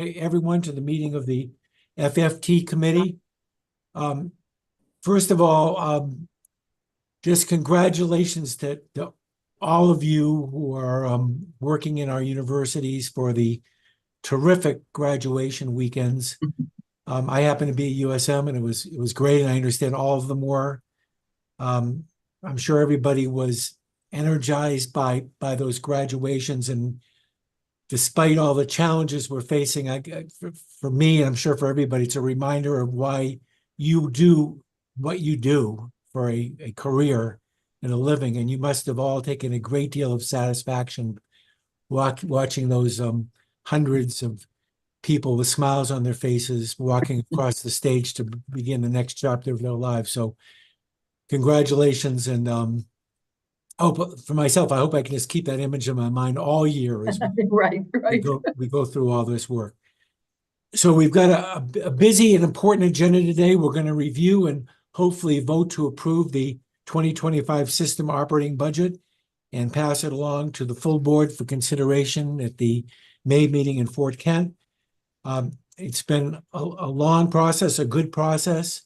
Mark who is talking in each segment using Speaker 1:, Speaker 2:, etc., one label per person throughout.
Speaker 1: everyone to the meeting of the FFT committee. First of all, just congratulations to all of you who are working in our universities for the terrific graduation weekends. I happen to be at USM, and it was great, and I understand all of them were. I'm sure everybody was energized by those graduations, and despite all the challenges we're facing, for me, and I'm sure for everybody, it's a reminder of why you do what you do for a career and a living. And you must have all taken a great deal of satisfaction watching those hundreds of people with smiles on their faces walking across the stage to begin the next chapter of their lives. So congratulations. And for myself, I hope I can just keep that image in my mind all year as
Speaker 2: Right.
Speaker 1: we go through all this work. So we've got a busy and important agenda today. We're going to review and hopefully vote to approve the 2025 system operating budget and pass it along to the full board for consideration at the May meeting in Fort Kent. It's been a long process, a good process.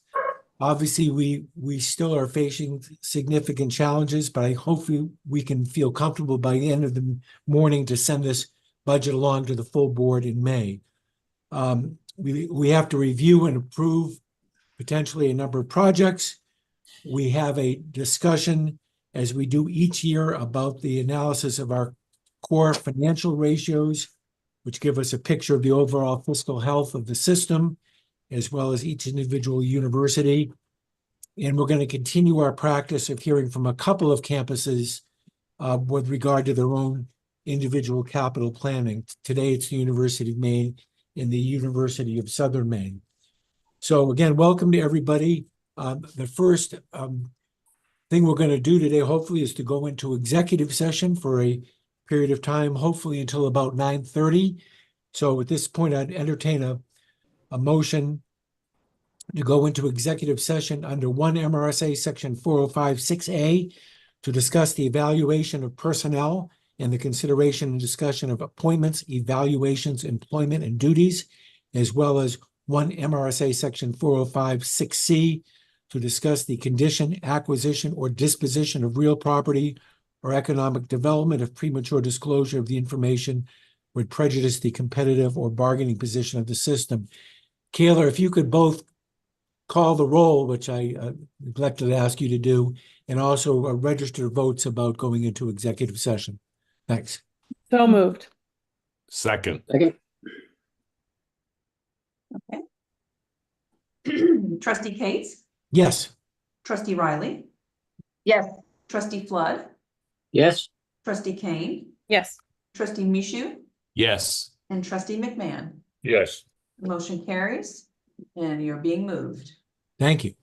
Speaker 1: Obviously, we still are facing significant challenges, but I hope we can feel comfortable by the end of the morning to send this budget along to the full board in May. We have to review and approve potentially a number of projects. We have a discussion, as we do each year, about the analysis of our core financial ratios, which give us a picture of the overall fiscal health of the system, as well as each individual university. And we're going to continue our practice of hearing from a couple of campuses with regard to their own individual capital planning. Today, it's the University of Maine and the University of Southern Maine. So again, welcome to everybody. The first thing we're going to do today, hopefully, is to go into executive session for a period of time, hopefully until about 9:30. So at this point, I'd entertain a motion to go into executive session under 1 MRSA section 405-6A to discuss the evaluation of personnel and the consideration and discussion of appointments, evaluations, employment, and duties, as well as 1 MRSA section 405-6C to discuss the condition, acquisition, or disposition of real property or economic development if premature disclosure of the information would prejudice the competitive or bargaining position of the system. Kayla, if you could both call the roll, which I neglected to ask you to do, and also register votes about going into executive session. Thanks.
Speaker 2: So moved.
Speaker 3: Second.
Speaker 4: Okay. Trustee Cates,
Speaker 1: Yes.
Speaker 4: Trustee Riley,
Speaker 2: Yes.
Speaker 4: Trustee Flood,
Speaker 5: Yes.
Speaker 4: Trustee Kane,
Speaker 2: Yes.
Speaker 4: Trustee Michoud,
Speaker 3: Yes.
Speaker 4: and Trustee McMahon.
Speaker 3: Yes.
Speaker 4: Motion carries, and you're being moved.
Speaker 1: Thank you.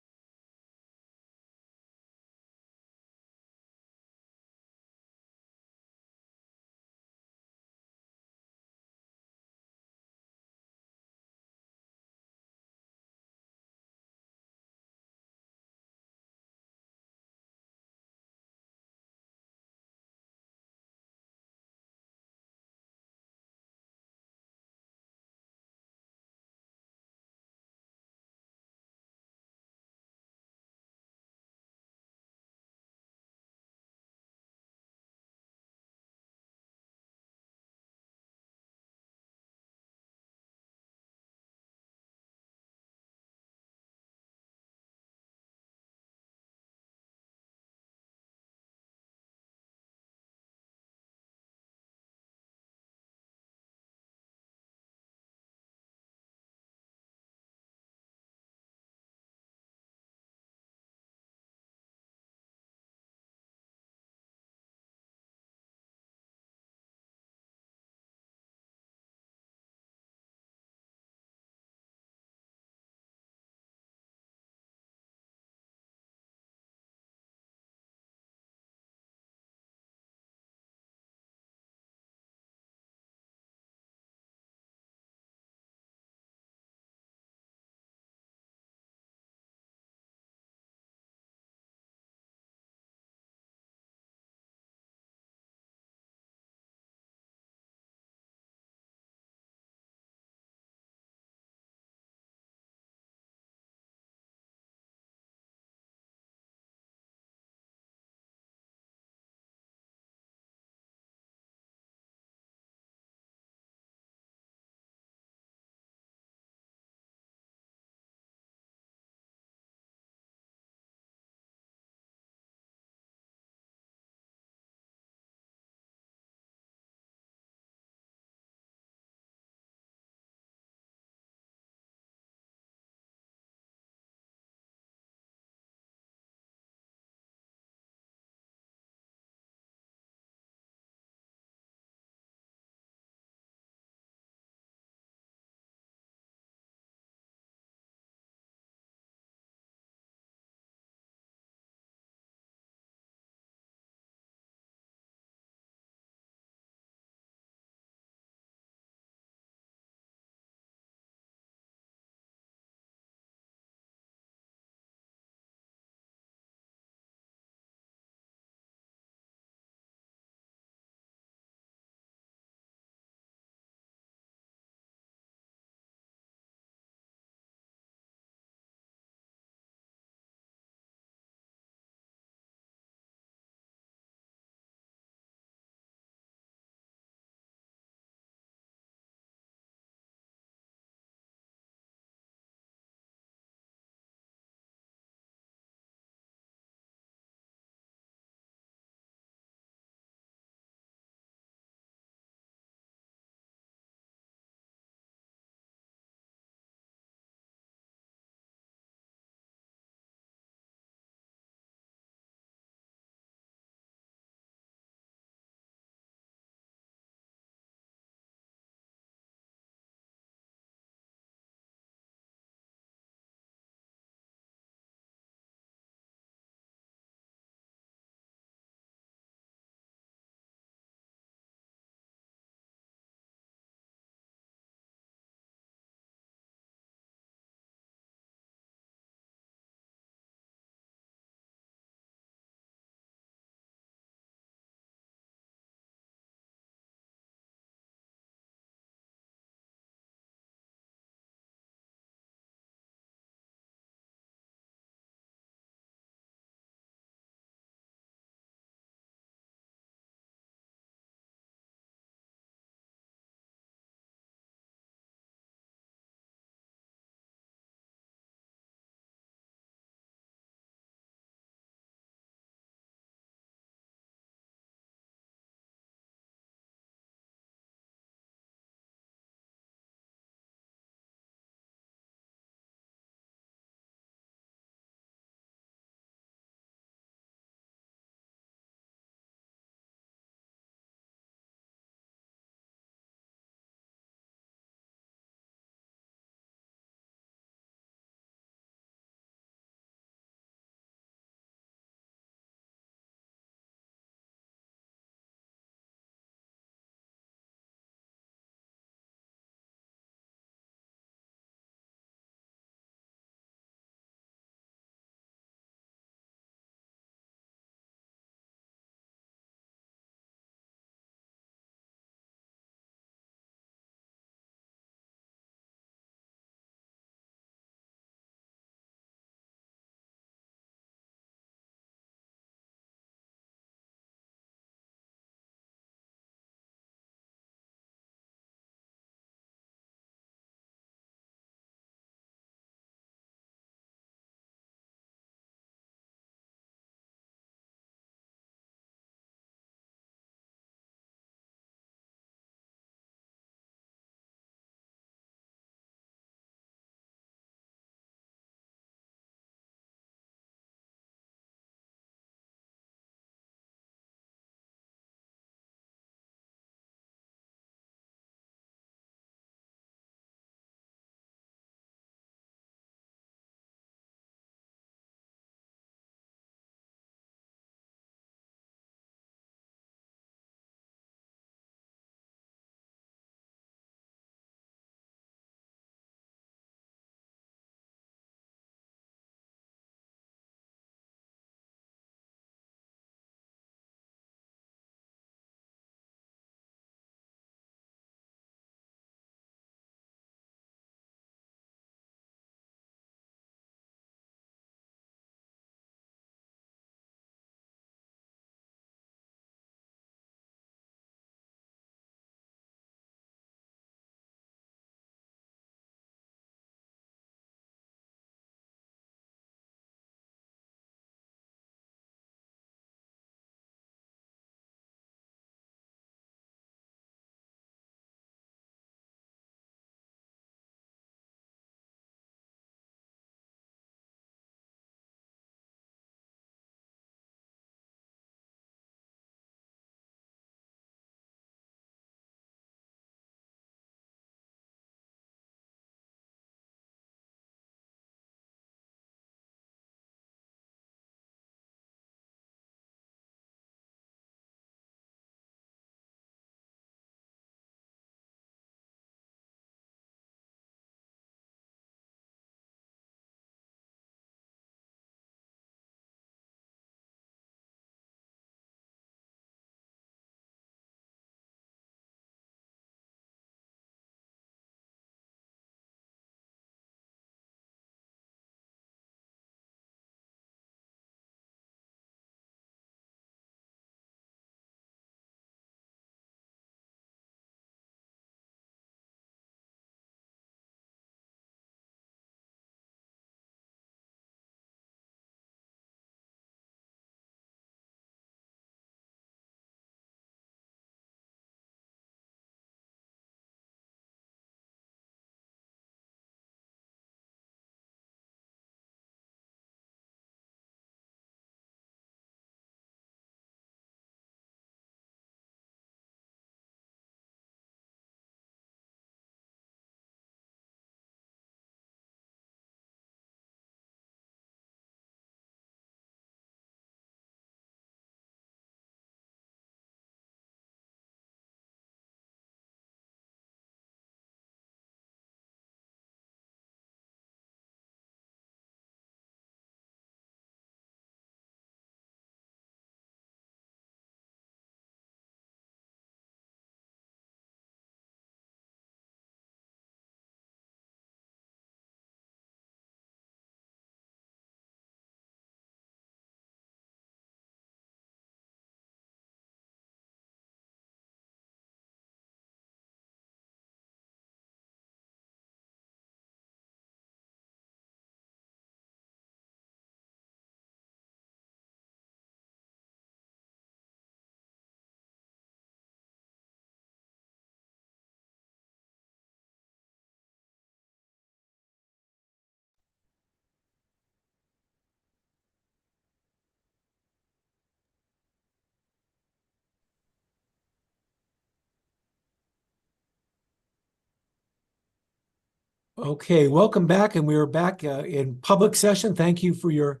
Speaker 1: Okay, welcome back, and we are back in public session. Thank you for your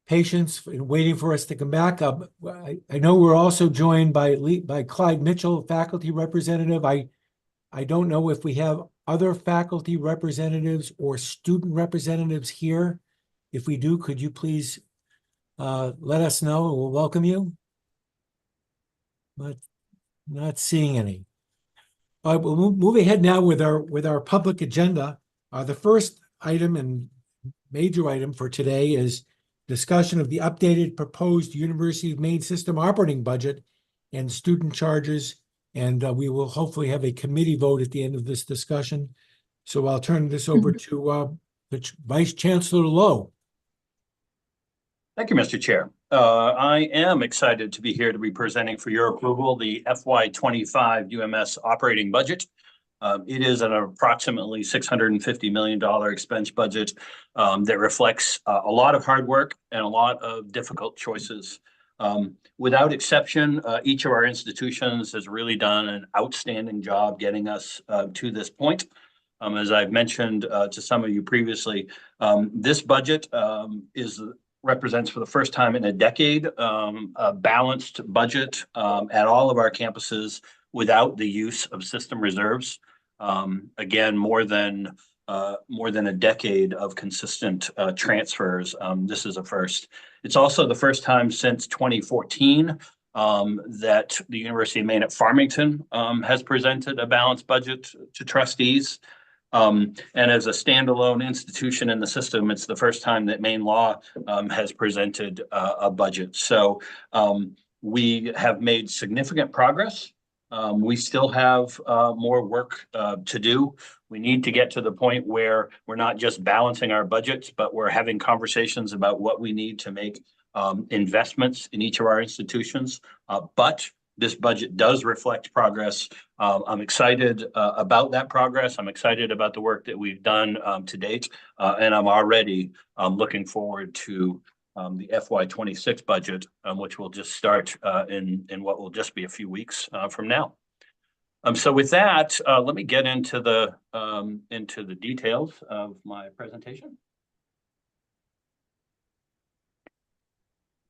Speaker 1: patience in waiting for us to come back. I know we're also joined by Clyde Mitchell, faculty representative. I don't know if we have other faculty representatives or student representatives here. If we do, could you please let us know, and we'll welcome you. But not seeing any. All right, we'll move ahead now with our public agenda. The first item and major item for today is discussion of the updated proposed University of Maine system operating budget and student charges. And we will hopefully have a committee vote at the end of this discussion. So I'll turn this over to the Vice Chancellor Lowe.
Speaker 5: Thank you, Mr. Chair. I am excited to be here to be presenting for your approval the FY25 UMS operating budget. It is an approximately $650 million expense budget that reflects a lot of hard work and a lot of difficult choices. Without exception, each of our institutions has really done an outstanding job getting us to this point. As I've mentioned to some of you previously, this budget represents for the first time in a decade a balanced budget at all of our campuses without the use of system reserves. Again, more than a decade of consistent transfers. This is a first. It's also the first time since 2014 that the University of Maine at Farmington has presented a balanced budget to trustees. And as a standalone institution in the system, it's the first time that Maine Law has presented a budget. So we have made significant progress. We still have more work to do. We need to get to the point where we're not just balancing our budgets, but we're having conversations about what we need to make investments in each of our institutions. But this budget does reflect progress. I'm excited about that progress. I'm excited about the work that we've done to date. And I'm already looking forward to the FY26 budget, which will just start in what will just be a few weeks from now. So with that, let me get into the details of my presentation.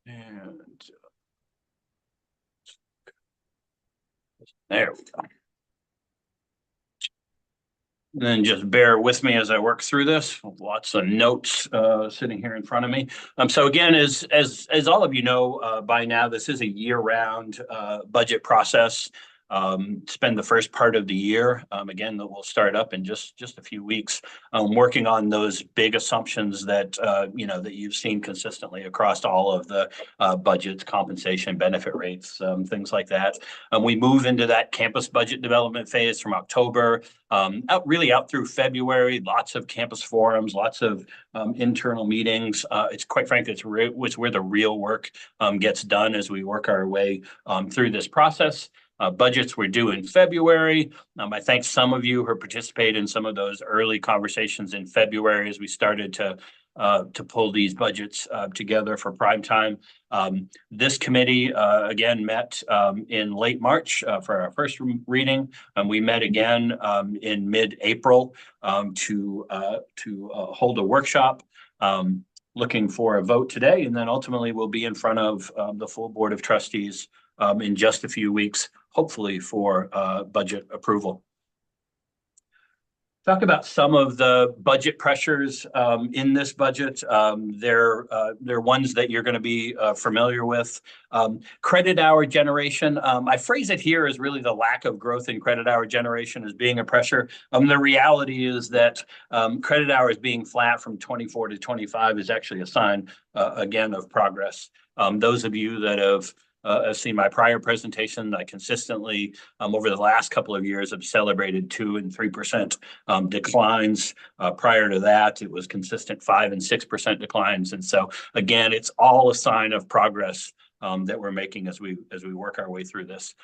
Speaker 5: And there we go. And then just bear with me as I work through this. Lots of notes sitting here in front of me. So again, as all of you know by now, this is a year-round budget process. Spend the first part of the year, again, that will start up in just a few weeks, working on those big assumptions that, that you've seen consistently across all of the budgets, compensation, benefit rates, things like that. We move into that campus budget development phase from October out through February, lots of campus forums, lots of internal meetings. It's quite frankly, it's where the real work gets done as we work our way through this process. Budgets were due in February. I thank some of you who participated in some of those early conversations in February as we started to pull these budgets together for prime time. This committee again met in late March for our first reading. We met again in mid-April to hold a workshop. Looking for a vote today, and then ultimately we'll be in front of the full Board of Trustees in just a few weeks, hopefully for budget approval. Talk about some of the budget pressures in this budget. They're ones that you're going to be familiar with. Credit hour generation. I phrase it here as really the lack of growth in credit hour generation as being a pressure. The reality is that credit hours being flat from 24 to 25 is actually a sign, again, of progress. Those of you that have seen my prior presentation, I consistently, over the last couple of years, have celebrated 2% and 3% declines. Prior to that, it was consistent 5% and 6% declines. And so, again, it's all a sign of progress that we're making as we work our way through this.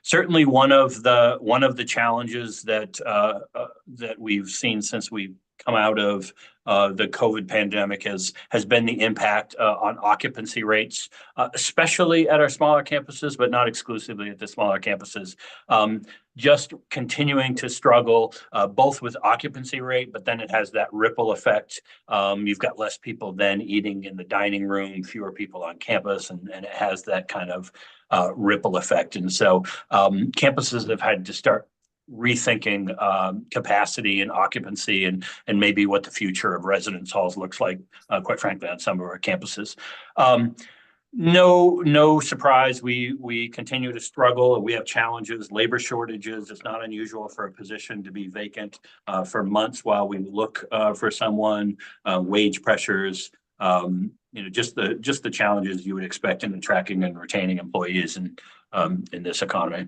Speaker 5: Certainly, one of the challenges that we've seen since we come out of the COVID pandemic has been the impact on occupancy rates, especially at our smaller campuses, but not exclusively at the smaller campuses. Just continuing to struggle both with occupancy rate, but then it has that ripple effect. You've got less people then eating in the dining room, fewer people on campus, and it has that kind of ripple effect. And so campuses have had to start rethinking capacity and occupancy and maybe what the future of residence halls looks like, quite frankly, on some of our campuses. No surprise, we continue to struggle. We have challenges, labor shortages. It's not unusual for a position to be vacant for months while we look for someone, wage pressures, just the challenges you would expect in attracting and retaining employees in this economy.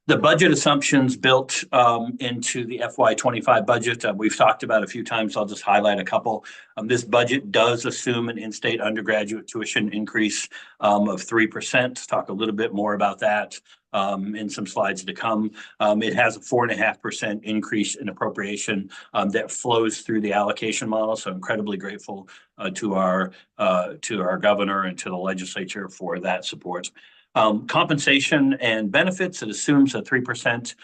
Speaker 5: The budget assumptions built into the FY25 budget, we've talked about a few times. I'll just highlight a couple. This budget does assume an in-state undergraduate tuition increase of 3%. Talk a little bit more about that in some slides to come. It has a 4.5% increase in appropriation that flows through the allocation model. So incredibly grateful to our governor and to the legislature for that support. Compensation and benefits, it assumes a 3%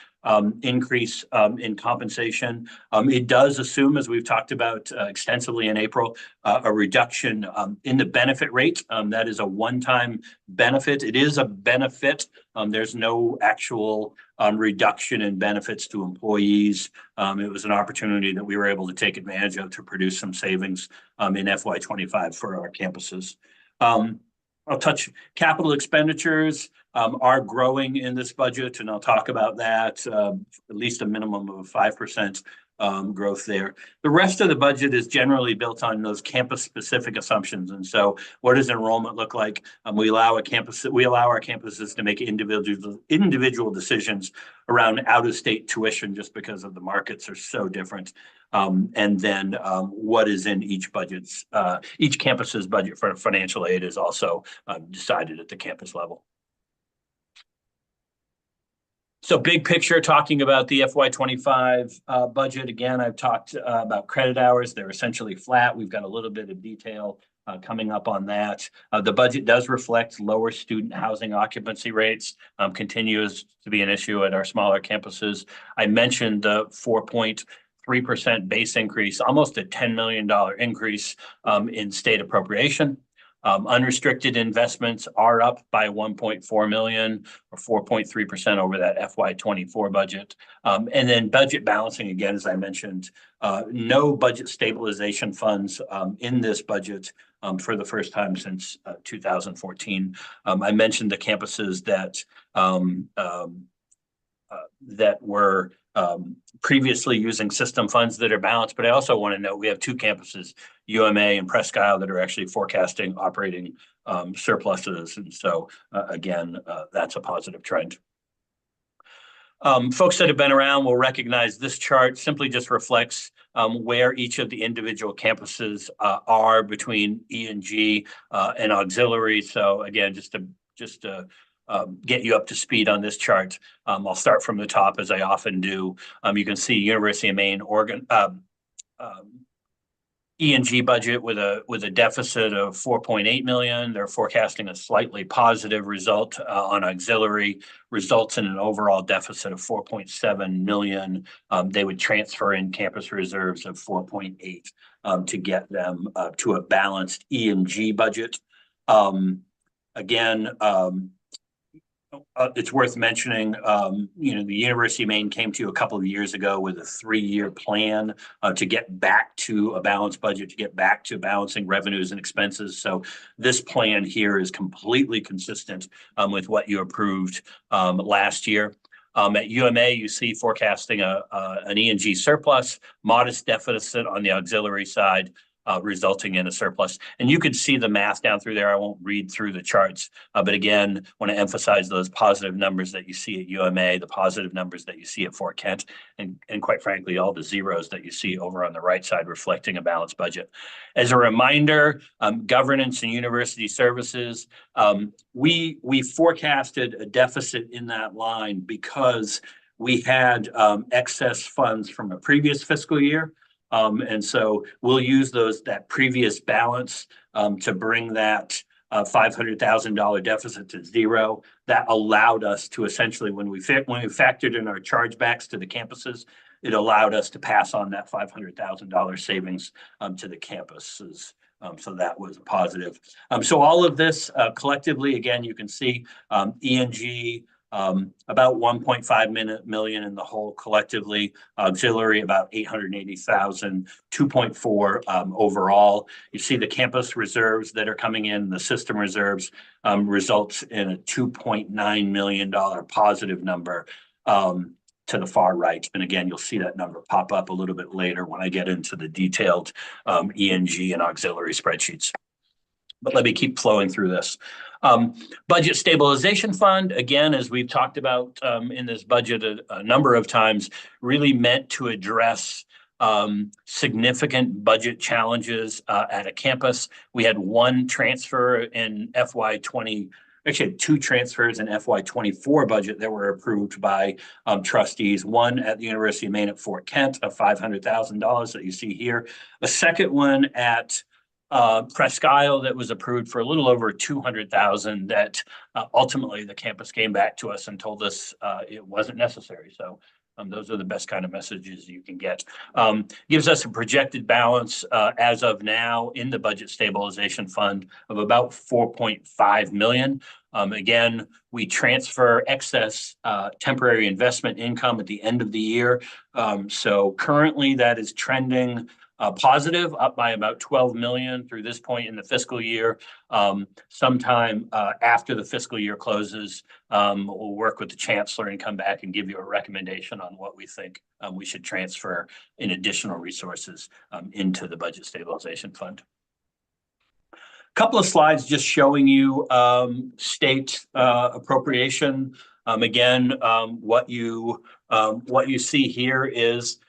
Speaker 5: increase in compensation. It does assume, as we've talked about extensively in April, a reduction in the benefit rate. That is a one-time benefit. It is a benefit. There's no actual reduction in benefits to employees. It was an opportunity that we were able to take advantage of to produce some savings in FY25 for our campuses. I'll touch capital expenditures are growing in this budget, and I'll talk about that, at least a minimum of 5% growth there. The rest of the budget is generally built on those campus-specific assumptions. And so what does enrollment look like? We allow our campuses to make individual decisions around out-of-state tuition just because of the markets are so different. And then what is in each campus's budget for financial aid is also decided at the campus level. So big picture, talking about the FY25 budget. Again, I've talked about credit hours. They're essentially flat. We've got a little bit of detail coming up on that. The budget does reflect lower student housing occupancy rates, continues to be an issue at our smaller campuses. I mentioned the 4.3% base increase, almost a $10 million increase in state appropriation. Unrestricted investments are up by 1.4 million or 4.3% over that FY24 budget. And then budget balancing, again, as I mentioned, no budget stabilization funds in this budget for the first time since 2014. I mentioned the campuses that were previously using system funds that are balanced, but I also want to note we have two campuses, UMA and Presque Isle, that are actually forecasting operating surpluses. And so again, that's a positive trend. Folks that have been around will recognize this chart simply just reflects where each of the individual campuses are between E and G and auxiliary. So again, just to get you up to speed on this chart. I'll start from the top as I often do. You can see University of Maine, Oregon, E&G budget with a deficit of 4.8 million. They're forecasting a slightly positive result on auxiliary, results in an overall deficit of 4.7 million. They would transfer in campus reserves of 4.8 to get them to a balanced E&G budget. Again, it's worth mentioning, the University of Maine came to you a couple of years ago with a 3-year plan to get back to a balanced budget, to get back to balancing revenues and expenses. So this plan here is completely consistent with what you approved last year. At UMA, you see forecasting an E&G surplus, modest deficit on the auxiliary side, resulting in a surplus. And you can see the math down through there. I won't read through the charts, but again, want to emphasize those positive numbers that you see at UMA, the positive numbers that you see at Fort Kent, and quite frankly, all the zeros that you see over on the right side reflecting a balanced budget. As a reminder, governance and university services, we forecasted a deficit in that line because we had excess funds from a previous fiscal year. And so we'll use that previous balance to bring that $500,000 deficit to zero. That allowed us to essentially, when we factored in our chargebacks to the campuses, it allowed us to pass on that $500,000 savings to the campuses. So that was positive. So all of this collectively, again, you can see ENG about 1.5 million in the whole collectively, auxiliary about 880,000, 2.4 overall. You see the campus reserves that are coming in, the system reserves results in a $2.9 million positive number to the far right. And again, you'll see that number pop up a little bit later when I get into the detailed ENG and auxiliary spreadsheets. But let me keep flowing through this. Budget Stabilization Fund, again, as we've talked about in this budget a number of times, really meant to address significant budget challenges at a campus. We had one transfer in FY20, actually two transfers in FY24 budget that were approved by trustees. One at the University of Maine at Fort Kent of $500,000 that you see here. A second one at Presque Isle that was approved for a little over $200,000 that ultimately the campus came back to us and told us it wasn't necessary. So those are the best kind of messages you can get. Gives us a projected balance as of now in the Budget Stabilization Fund of about 4.5 million. Again, we transfer excess temporary investment income at the end of the year. So currently that is trending positive, up by about 12 million through this point in the fiscal year. Sometime after the fiscal year closes, we'll work with the chancellor and come back and give you a recommendation on what we think we should transfer in additional resources into the Budget Stabilization Fund. Couple of slides just showing you state appropriation. Again, what you see here is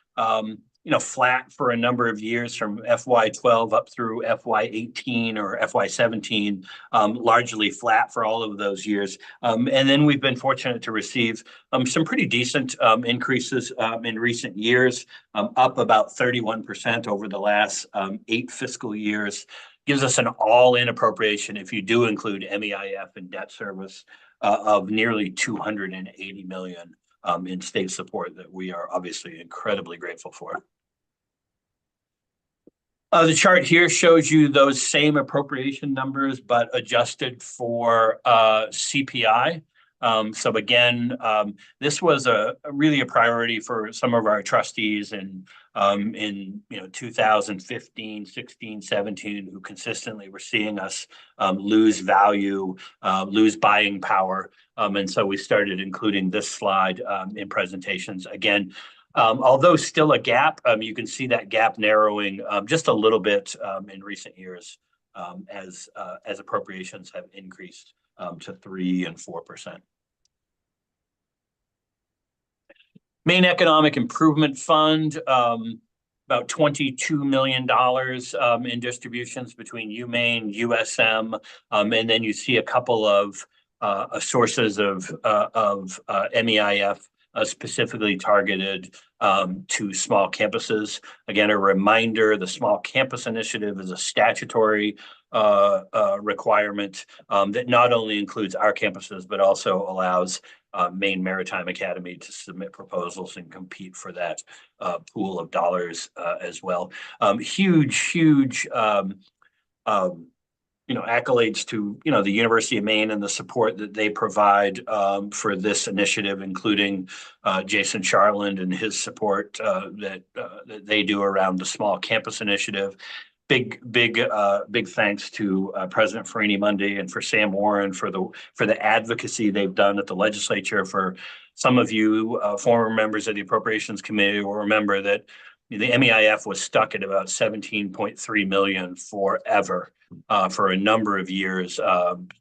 Speaker 5: flat for a number of years from FY12 up through FY18 or FY17, largely flat for all of those years. And then we've been fortunate to receive some pretty decent increases in recent years, up about 31% over the last 8 fiscal years. Gives us an all-in appropriation, if you do include MEIF and debt service, of nearly 280 million in state support that we are obviously incredibly grateful for. The chart here shows you those same appropriation numbers, but adjusted for CPI. So again, this was really a priority for some of our trustees in 2015, 16, 17, who consistently were seeing us lose value, lose buying power. And so we started including this slide in presentations. Again, although still a gap, you can see that gap narrowing just a little bit in recent years as appropriations have increased to 3% and 4%. Maine Economic Improvement Fund, about $22 million in distributions between UMaine, USM, and then you see a couple of sources of MEIF specifically targeted to small campuses. Again, a reminder, the Small Campus Initiative is a statutory requirement that not only includes our campuses, but also allows Maine Maritime Academy to submit proposals and compete for that pool of dollars as well. Huge accolades to the University of Maine and the support that they provide for this initiative, including Jason Charland and his support that they do around the Small Campus Initiative. Big thanks to President Farini Mundy and for Sam Warren for the advocacy they've done at the legislature. For some of you former members of the Appropriations Committee will remember that the MEIF was stuck at about 17.3 million forever for a number of years,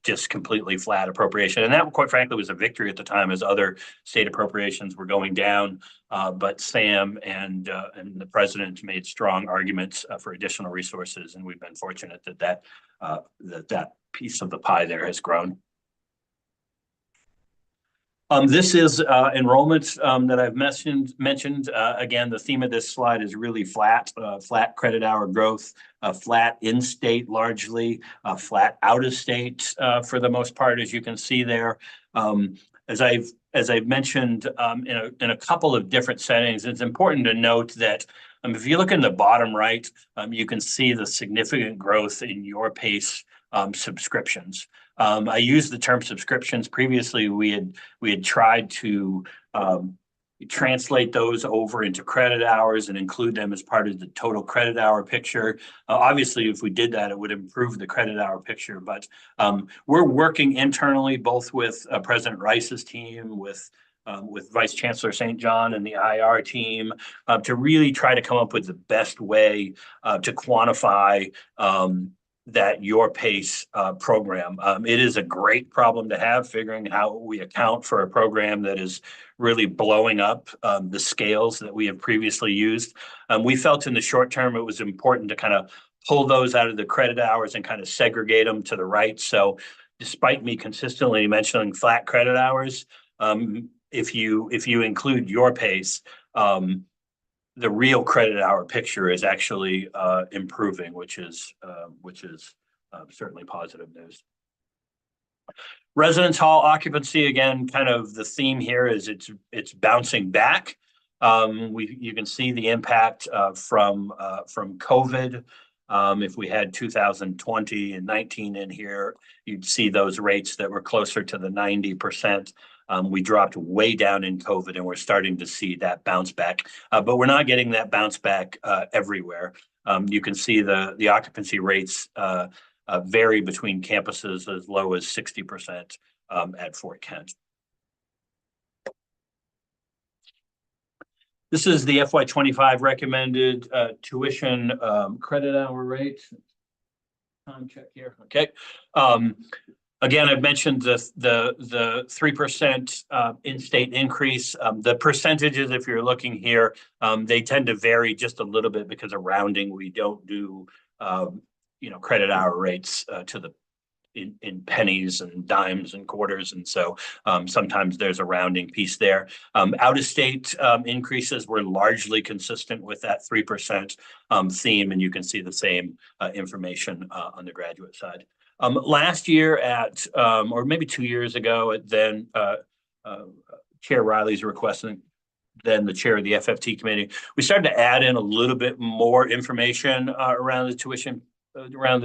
Speaker 5: just completely flat appropriation. And that, quite frankly, was a victory at the time as other state appropriations were going down. But Sam and the president made strong arguments for additional resources, and we've been fortunate that piece of the pie there has grown. This is enrollment that I've mentioned. Again, the theme of this slide is really flat credit hour growth, flat in-state largely, flat out-of-state for the most part, as you can see there. As I've mentioned in a couple of different settings, it's important to note that if you look in the bottom right, you can see the significant growth in your PACE subscriptions. I used the term subscriptions previously. We had tried to translate those over into credit hours and include them as part of the total credit hour picture. Obviously, if we did that, it would improve the credit hour picture. But we're working internally, both with President Rice's team, with Vice Chancellor St. John and the IR team, to really try to come up with the best way to quantify that Your PACE program. It is a great problem to have, figuring how we account for a program that is really blowing up the scales that we have previously used. We felt in the short term it was important to kind of pull those out of the credit hours and kind of segregate them to the right. So despite me consistently mentioning flat credit hours, if you include Your PACE, the real credit hour picture is actually improving, which is certainly positive news. Residence hall occupancy, again, kind of the theme here is it's bouncing back. You can see the impact from COVID. If we had 2020 and 19 in here, you'd see those rates that were closer to the 90%. We dropped way down in COVID, and we're starting to see that bounce back. But we're not getting that bounce back everywhere. You can see the occupancy rates vary between campuses as low as 60% at Fort Kent. This is the FY25 recommended tuition credit hour rate. Time check here. Okay. Again, I've mentioned the 3% in-state increase. The percentages, if you're looking here, they tend to vary just a little bit because of rounding. We don't do credit hour rates in pennies and dimes and quarters, and so sometimes there's a rounding piece there. Out-of-state increases were largely consistent with that 3% theme, and you can see the same information on the graduate side. Last year or maybe 2 years ago, then Chair Riley's requesting, then the chair of the FFT committee, we started to add in a little bit more information around the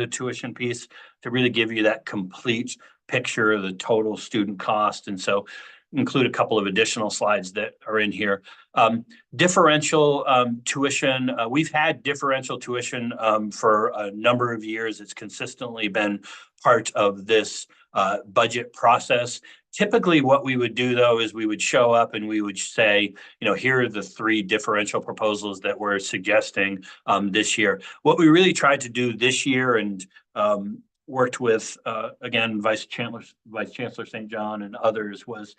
Speaker 5: tuition piece to really give you that complete picture of the total student cost. And so include a couple of additional slides that are in here. Differential tuition. We've had differential tuition for a number of years. It's consistently been part of this budget process. Typically, what we would do, though, is we would show up and we would say, here are the 3 differential proposals that we're suggesting this year. What we really tried to do this year and worked with, again, Vice Chancellor St. John and others was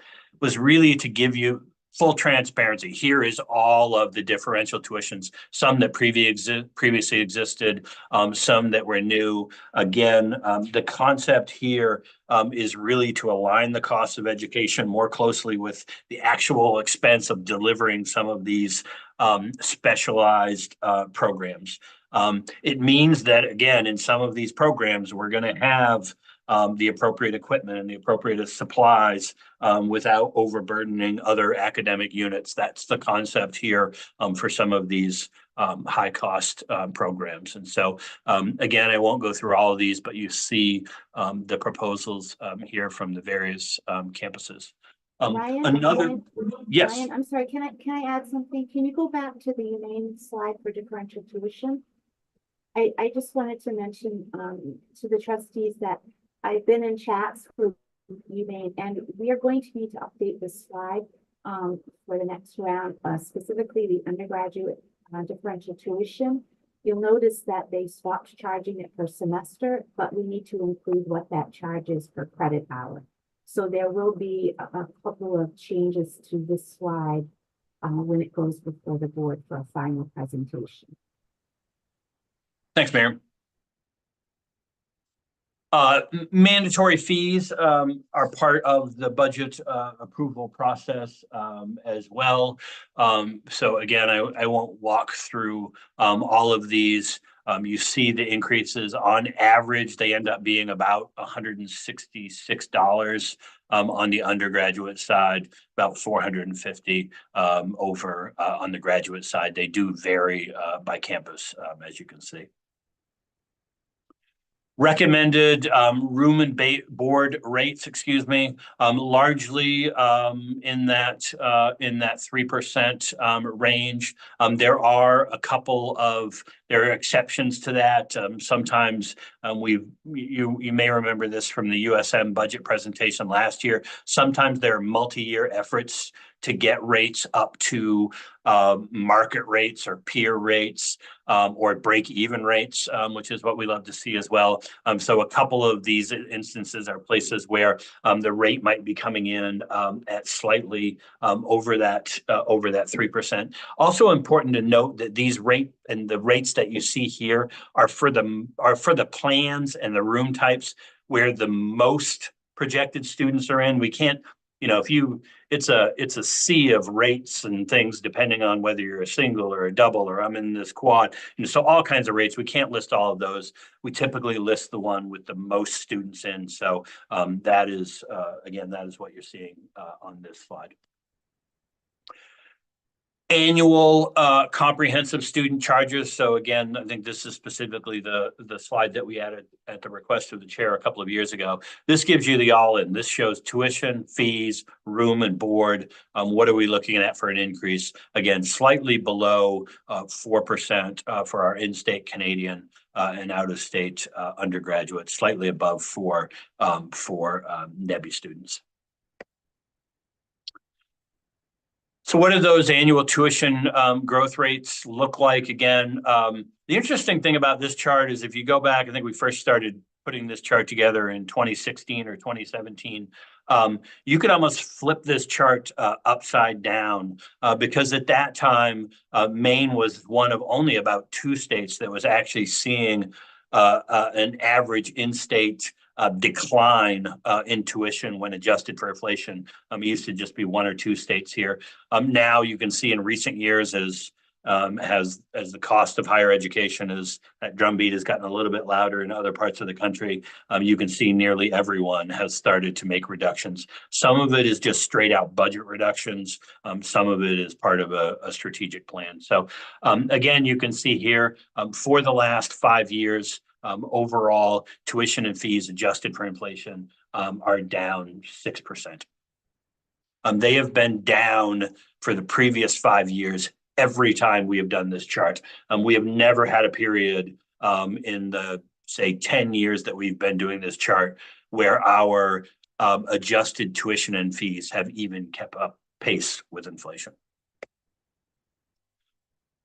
Speaker 5: really to give you full transparency. Here is all of the differential tuitions, some that previously existed, some that were new. Again, the concept here is really to align the cost of education more closely with the actual expense of delivering some of these specialized programs. It means that, again, in some of these programs, we're going to have the appropriate equipment and the appropriate supplies without overburdening other academic units. That's the concept here for some of these high cost programs. And so, again, I won't go through all of these, but you see the proposals here from the various campuses. Yes.
Speaker 6: Ryan, I'm sorry, can I add something? Can you go back to the main slide for differential tuition? I just wanted to mention to the trustees that I've been in chats with UMaine, and we are going to need to update this slide for the next round, specifically the undergraduate differential tuition. You'll notice that they stopped charging it per semester, but we need to include what that charge is per credit hour. So there will be a couple of changes to this slide when it goes before the board for a final presentation.
Speaker 5: Thanks, Miriam. Mandatory fees are part of the budget approval process as well. So again, I won't walk through all of these. You see the increases on average, they end up being about $166 on the undergraduate side, about $450 over on the graduate side. They do vary by campus, as you can see. Recommended room and board rates, excuse me, largely in that 3% range. There are a couple of exceptions to that. Sometimes you may remember this from the USM budget presentation last year. Sometimes there are multi-year efforts to get rates up to market rates or peer rates or break-even rates, which is what we love to see as well. So a couple of these instances are places where the rate might be coming in at slightly over that 3%. Also important to note that these rates that you see here are for the plans and the room types where the most projected students are in. We can't, it's a sea of rates and things depending on whether you're a single or a double or I'm in this quad. So all kinds of rates. We can't list all of those. We typically list the one with the most students in. So that is, again, that is what you're seeing on this slide. Annual comprehensive student charges. So again, I think this is specifically the slide that we added at the request of the chair a couple of years ago. This gives you the all-in. This shows tuition, fees, room and board. What are we looking at for an increase? Again, slightly below 4% for our in-state Canadian and out-of-state undergraduates, slightly above 4% for NEBI students. So what do those annual tuition growth rates look like? Again, the interesting thing about this chart is if you go back, I think we first started putting this chart together in 2016 or 2017, you could almost flip this chart upside down because at that time, Maine was one of only about 2 states that was actually seeing an average in-state decline in tuition when adjusted for inflation. It used to just be 1 or 2 states here. Now you can see in recent years as the cost of higher education that drumbeat has gotten a little bit louder in other parts of the country, you can see nearly everyone has started to make reductions. Some of it is just straight out budget reductions. Some of it is part of a strategic plan. So again, you can see here for the last 5 years, overall tuition and fees adjusted for inflation are down 6%. They have been down for the previous 5 years every time we have done this chart. We have never had a period in the, say, 10 years that we've been doing this chart where our adjusted tuition and fees have even kept up pace with inflation.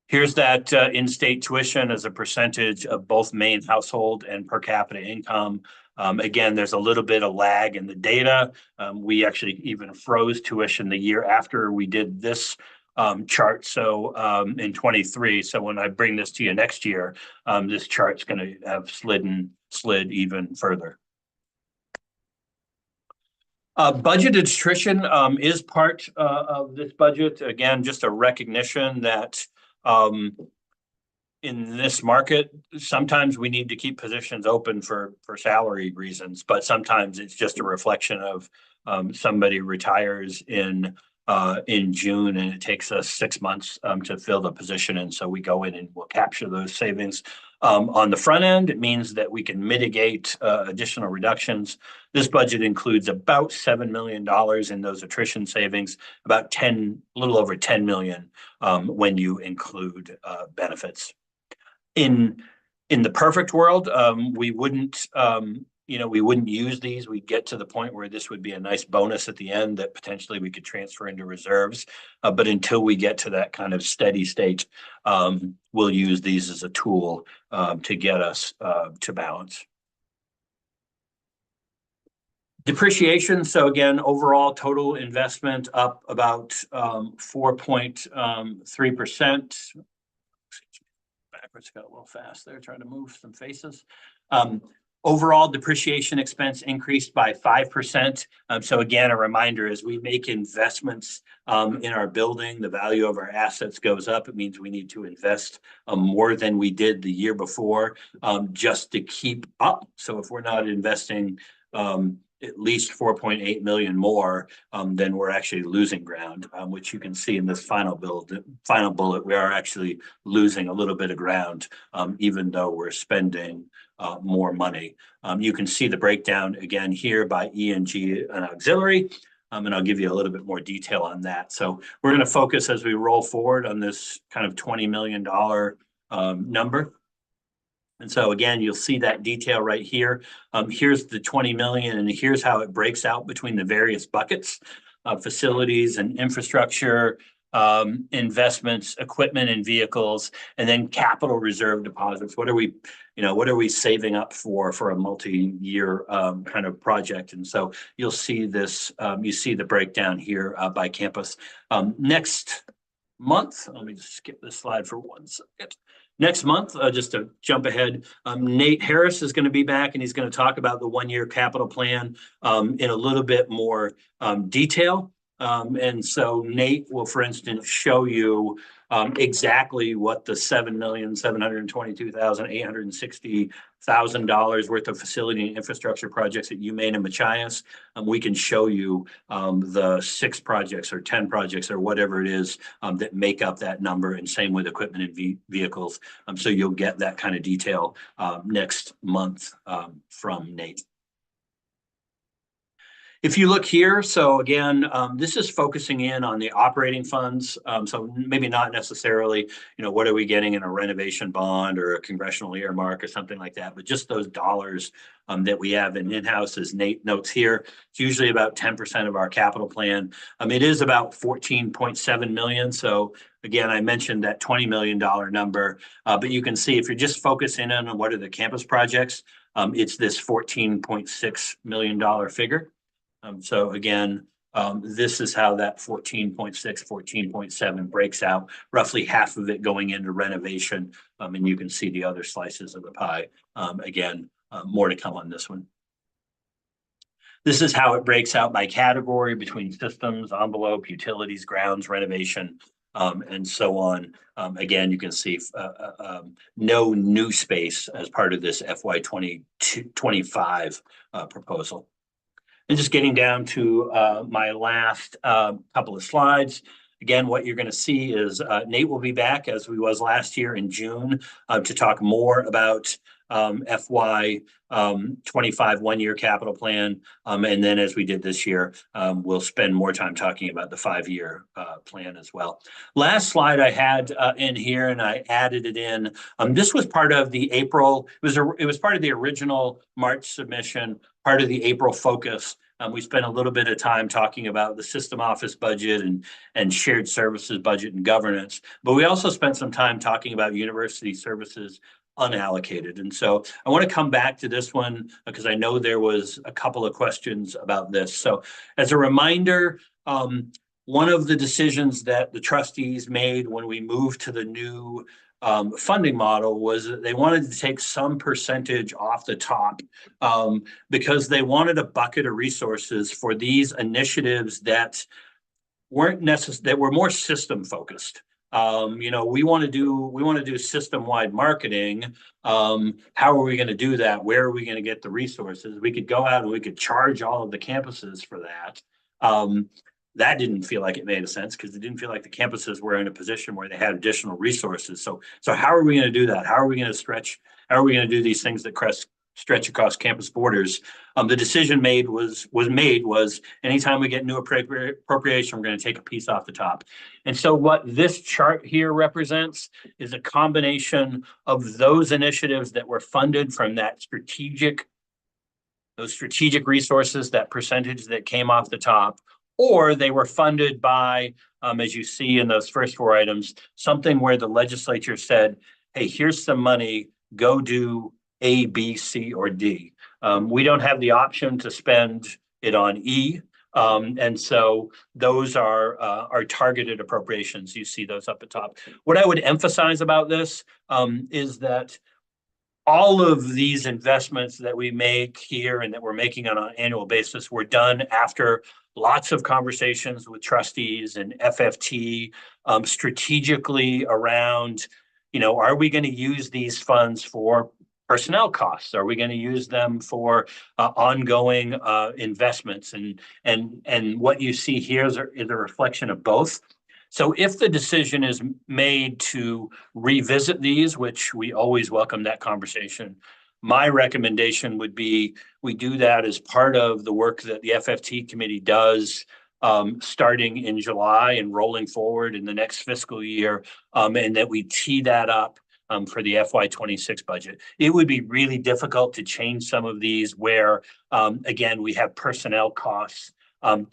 Speaker 5: Here's that in-state tuition as a percentage of both Maine household and per capita income. Again, there's a little bit of lag in the data. We actually even froze tuition the year after we did this chart. So in 23. So when I bring this to you next year, this chart's going to have slid even further. Budget attrition is part of this budget. Again, just a recognition that in this market, sometimes we need to keep positions open for salary reasons, but sometimes it's just a reflection of somebody retires in June and it takes us 6 months to fill the position. And so we go in and we'll capture those savings. On the front end, it means that we can mitigate additional reductions. This budget includes about $7 million in those attrition savings, about a little over 10 million when you include benefits. In the perfect world, we wouldn't use these. We'd get to the point where this would be a nice bonus at the end that potentially we could transfer into reserves. But until we get to that kind of steady state, we'll use these as a tool to get us to balance. Depreciation. So again, overall total investment up about 4.3%. Backwards got a little fast there, trying to move some faces. Overall depreciation expense increased by 5%. So again, a reminder, as we make investments in our building, the value of our assets goes up. It means we need to invest more than we did the year before just to keep up. So if we're not investing at least 4.8 million more, then we're actually losing ground, which you can see in this final bullet. We are actually losing a little bit of ground, even though we're spending more money. You can see the breakdown again here by E&G and auxiliary, and I'll give you a little bit more detail on that. So we're going to focus as we roll forward on this kind of $20 million number. And so again, you'll see that detail right here. Here's the 20 million, and here's how it breaks out between the various buckets of facilities and infrastructure, investments, equipment and vehicles, and then capital reserve deposits. What are we saving up for a multi-year kind of project? And so you'll see this, you see the breakdown here by campus. Next month, let me just skip this slide for 1 second. Next month, just to jump ahead, Nate Harris is going to be back, and he's going to talk about the one-year capital plan in a little bit more detail. And so Nate will, for instance, show you exactly what the $7,722,860,000 worth of facility and infrastructure projects at UMaine and Machias. We can show you the 6 projects or 10 projects or whatever it is that make up that number, and same with equipment and vehicles. So you'll get that kind of detail next month from Nate. If you look here, so again, this is focusing in on the operating funds. So maybe not necessarily, what are we getting in a renovation bond or a congressional earmark or something like that, but just those dollars that we have in-house, as Nate notes here. It's usually about 10% of our capital plan. It is about 14.7 million. So again, I mentioned that $20 million number, but you can see if you're just focusing on what are the campus projects, it's this $14.6 million figure. So again, this is how that 14.6, 14.7 breaks out, roughly half of it going into renovation. And you can see the other slices of the pie. Again, more to come on this one. This is how it breaks out by category between systems, envelope, utilities, grounds, renovation, and so on. Again, you can see no new space as part of this FY 2025 proposal. And just getting down to my last couple of slides. Again, what you're going to see is Nate will be back, as we was last year in June, to talk more about FY 25 one-year capital plan. And then as we did this year, we'll spend more time talking about the 5-year plan as well. Last slide I had in here, and I added it in. This was part of the April, it was part of the original March submission, part of the April focus. We spent a little bit of time talking about the system office budget and shared services budget and governance, but we also spent some time talking about university services unallocated. And so I want to come back to this one because I know there was a couple of questions about this. So as a reminder, one of the decisions that the trustees made when we moved to the new funding model was that they wanted to take some percentage off the top because they wanted a bucket of resources for these initiatives that weren't necessary, that were more system focused. We want to do system-wide marketing. How are we going to do that? Where are we going to get the resources? We could go out and we could charge all of the campuses for that. That didn't feel like it made sense because it didn't feel like the campuses were in a position where they had additional resources. So how are we going to do that? How are we going to stretch? How are we going to do these things that stretch across campus borders? The decision was anytime we get new appropriation, we're going to take a piece off the top. And so what this chart here represents is a combination of those initiatives that were funded from that those strategic resources, that percentage that came off the top, or they were funded by, as you see in those first 4 items, something where the legislature said, hey, here's some money, go do A, B, C, or D. We don't have the option to spend it on E. And so those are targeted appropriations. You see those up at top. What I would emphasize about this is that all of these investments that we make here and that we're making on an annual basis were done after lots of conversations with trustees and FFT, strategically around, are we going to use these funds for personnel costs? Are we going to use them for ongoing investments? And what you see here is a reflection of both. So if the decision is made to revisit these, which we always welcome that conversation, my recommendation would be we do that as part of the work that the FFT committee does starting in July and rolling forward in the next fiscal year, and that we tee that up for the FY26 budget. It would be really difficult to change some of these where, again, we have personnel costs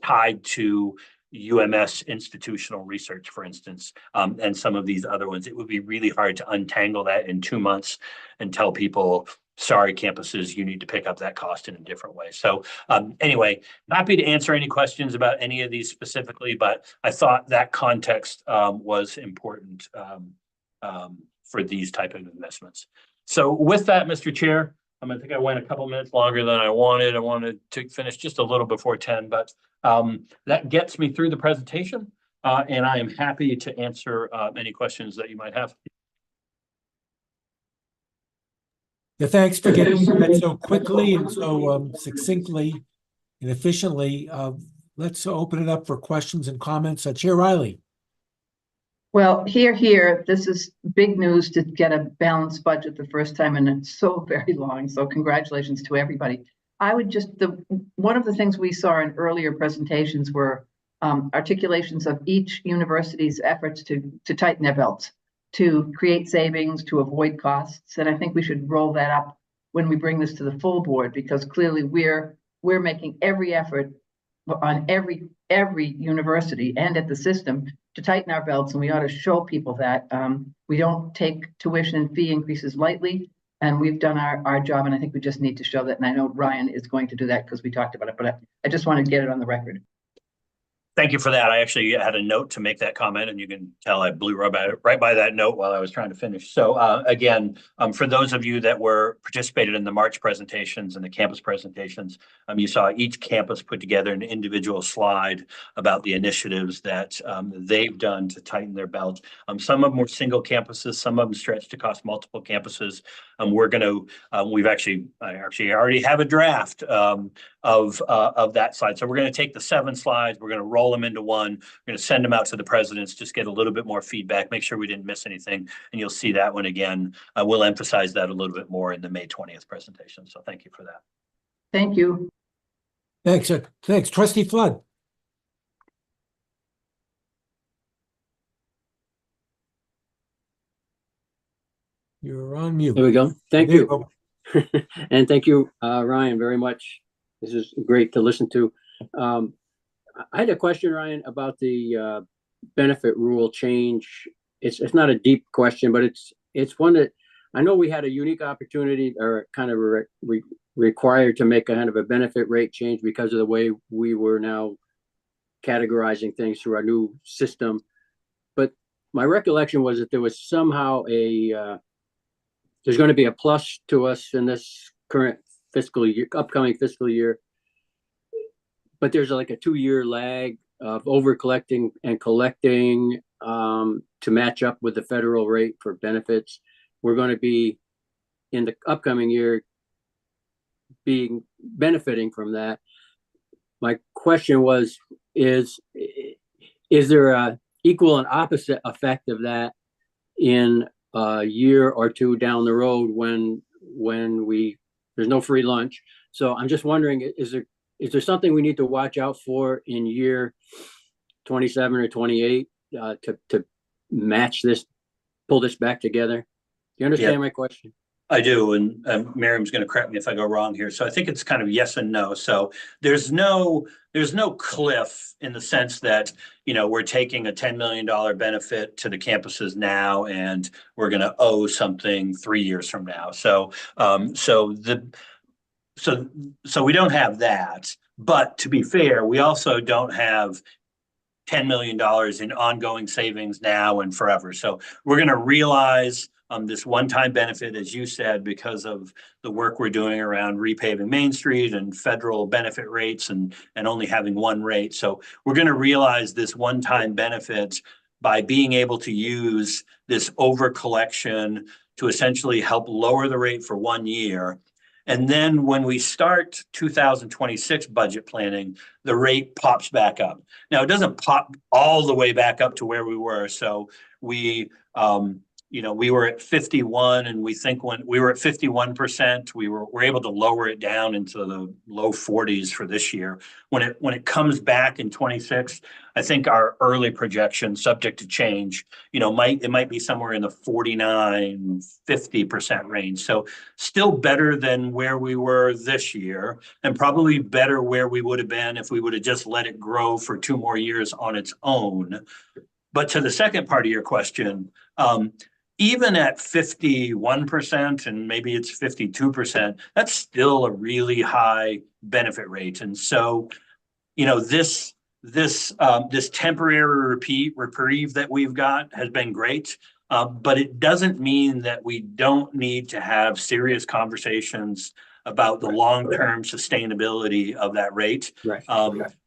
Speaker 5: tied to UMS institutional research, for instance, and some of these other ones. It would be really hard to untangle that in 2 months and tell people, sorry, campuses, you need to pick up that cost in a different way. So anyway, happy to answer any questions about any of these specifically, but I thought that context was important for these type of investments. So with that, Mr. Chair, I think I went a couple minutes longer than I wanted. I wanted to finish just a little before 10, but that gets me through the presentation, and I am happy to answer any questions that you might have.
Speaker 1: Yeah, thanks for getting that so quickly and so succinctly and efficiently. Let's open it up for questions and comments. Chair Riley.
Speaker 2: Well, here, this is big news to get a balanced budget the first time, and it's so very long. So congratulations to everybody. I would one of the things we saw in earlier presentations were articulations of each university's efforts to tighten their belts, to create savings, to avoid costs. And I think we should roll that up when we bring this to the full board, because clearly we're making every effort on every university and at the system to tighten our belts, and we ought to show people that we don't take tuition and fee increases lightly, and we've done our job, and I think we just need to show that. And I know Ryan is going to do that because we talked about it, but I just want to get it on the record.
Speaker 5: Thank you for that. I actually had a note to make that comment, and you can tell I blew right by that note while I was trying to finish. So again, for those of you that participated in the March presentations and the campus presentations, you saw each campus put together an individual slide about the initiatives that they've done to tighten their belt. Some of them were single campuses, some of them stretched to cost multiple campuses. We're going to, I already have a draft of that slide. So we're going to take the 7 slides, we're going to roll them into one, we're going to send them out to the presidents, just get a little bit more feedback, make sure we didn't miss anything. And you'll see that one again. We'll emphasize that a little bit more in the May 20th presentation. So thank you for that.
Speaker 2: Thank you.
Speaker 1: Thanks. Thanks. Trustee Flood. You're on mute.
Speaker 7: There we go. Thank
Speaker 1: There
Speaker 7: you. And thank you, Ryan, very much. This is great to listen to. I had a question, Ryan, about the benefit rule change. It's not a deep question, but it's one that I know we had a unique opportunity, or kind of required to make a kind of a benefit rate change because of the way we were now categorizing things through our new system. But my recollection was that there was somehow there's going to be a plus to us in this current fiscal year, upcoming fiscal year. But there's like a 2-year lag of over collecting and collecting to match up with the federal rate for benefits. We're going to be in the upcoming year benefiting from that. My question was, is there a equal and opposite effect of that in a year or two down the road when there's no free lunch? So I'm just wondering, is there something we need to watch out for in year 27 or 28 to match this, pull this back together? Do you understand my question?
Speaker 5: I do, and Miriam's going to correct me if I go wrong here. So I think it's kind of yes and no. So there's no cliff in the sense that, we're taking a $10 million benefit to the campuses now, and we're going to owe something 3 years from now. So we don't have that. But to be fair, we also don't have $10 million in ongoing savings now and forever. So we're going to realize this one-time benefit, as you said, because of the work we're doing around repaving Main Street and federal benefit rates and only having one rate. So we're going to realize this one-time benefit by being able to use this over collection to essentially help lower the rate for 1 year. And then when we start 2026 budget planning, the rate pops back up. Now, it doesn't pop all the way back up to where we were. So we, we were at 51, and we think when we were at 51%, we're able to lower it down into the low 40s for this year. When it comes back in 26, I think our early projection, subject to change, it might be somewhere in the 49, 50% range. So still better than where we were this year, and probably better where we would have been if we would have just let it grow for 2 more years on its own. But to the second part of your question, even at 51%, and maybe it's 52%, that's still a really high benefit rate. And so, this temporary reprieve that we've got has been great, but it doesn't mean that we don't need to have serious conversations about the long-term sustainability of that rate.
Speaker 7: Right.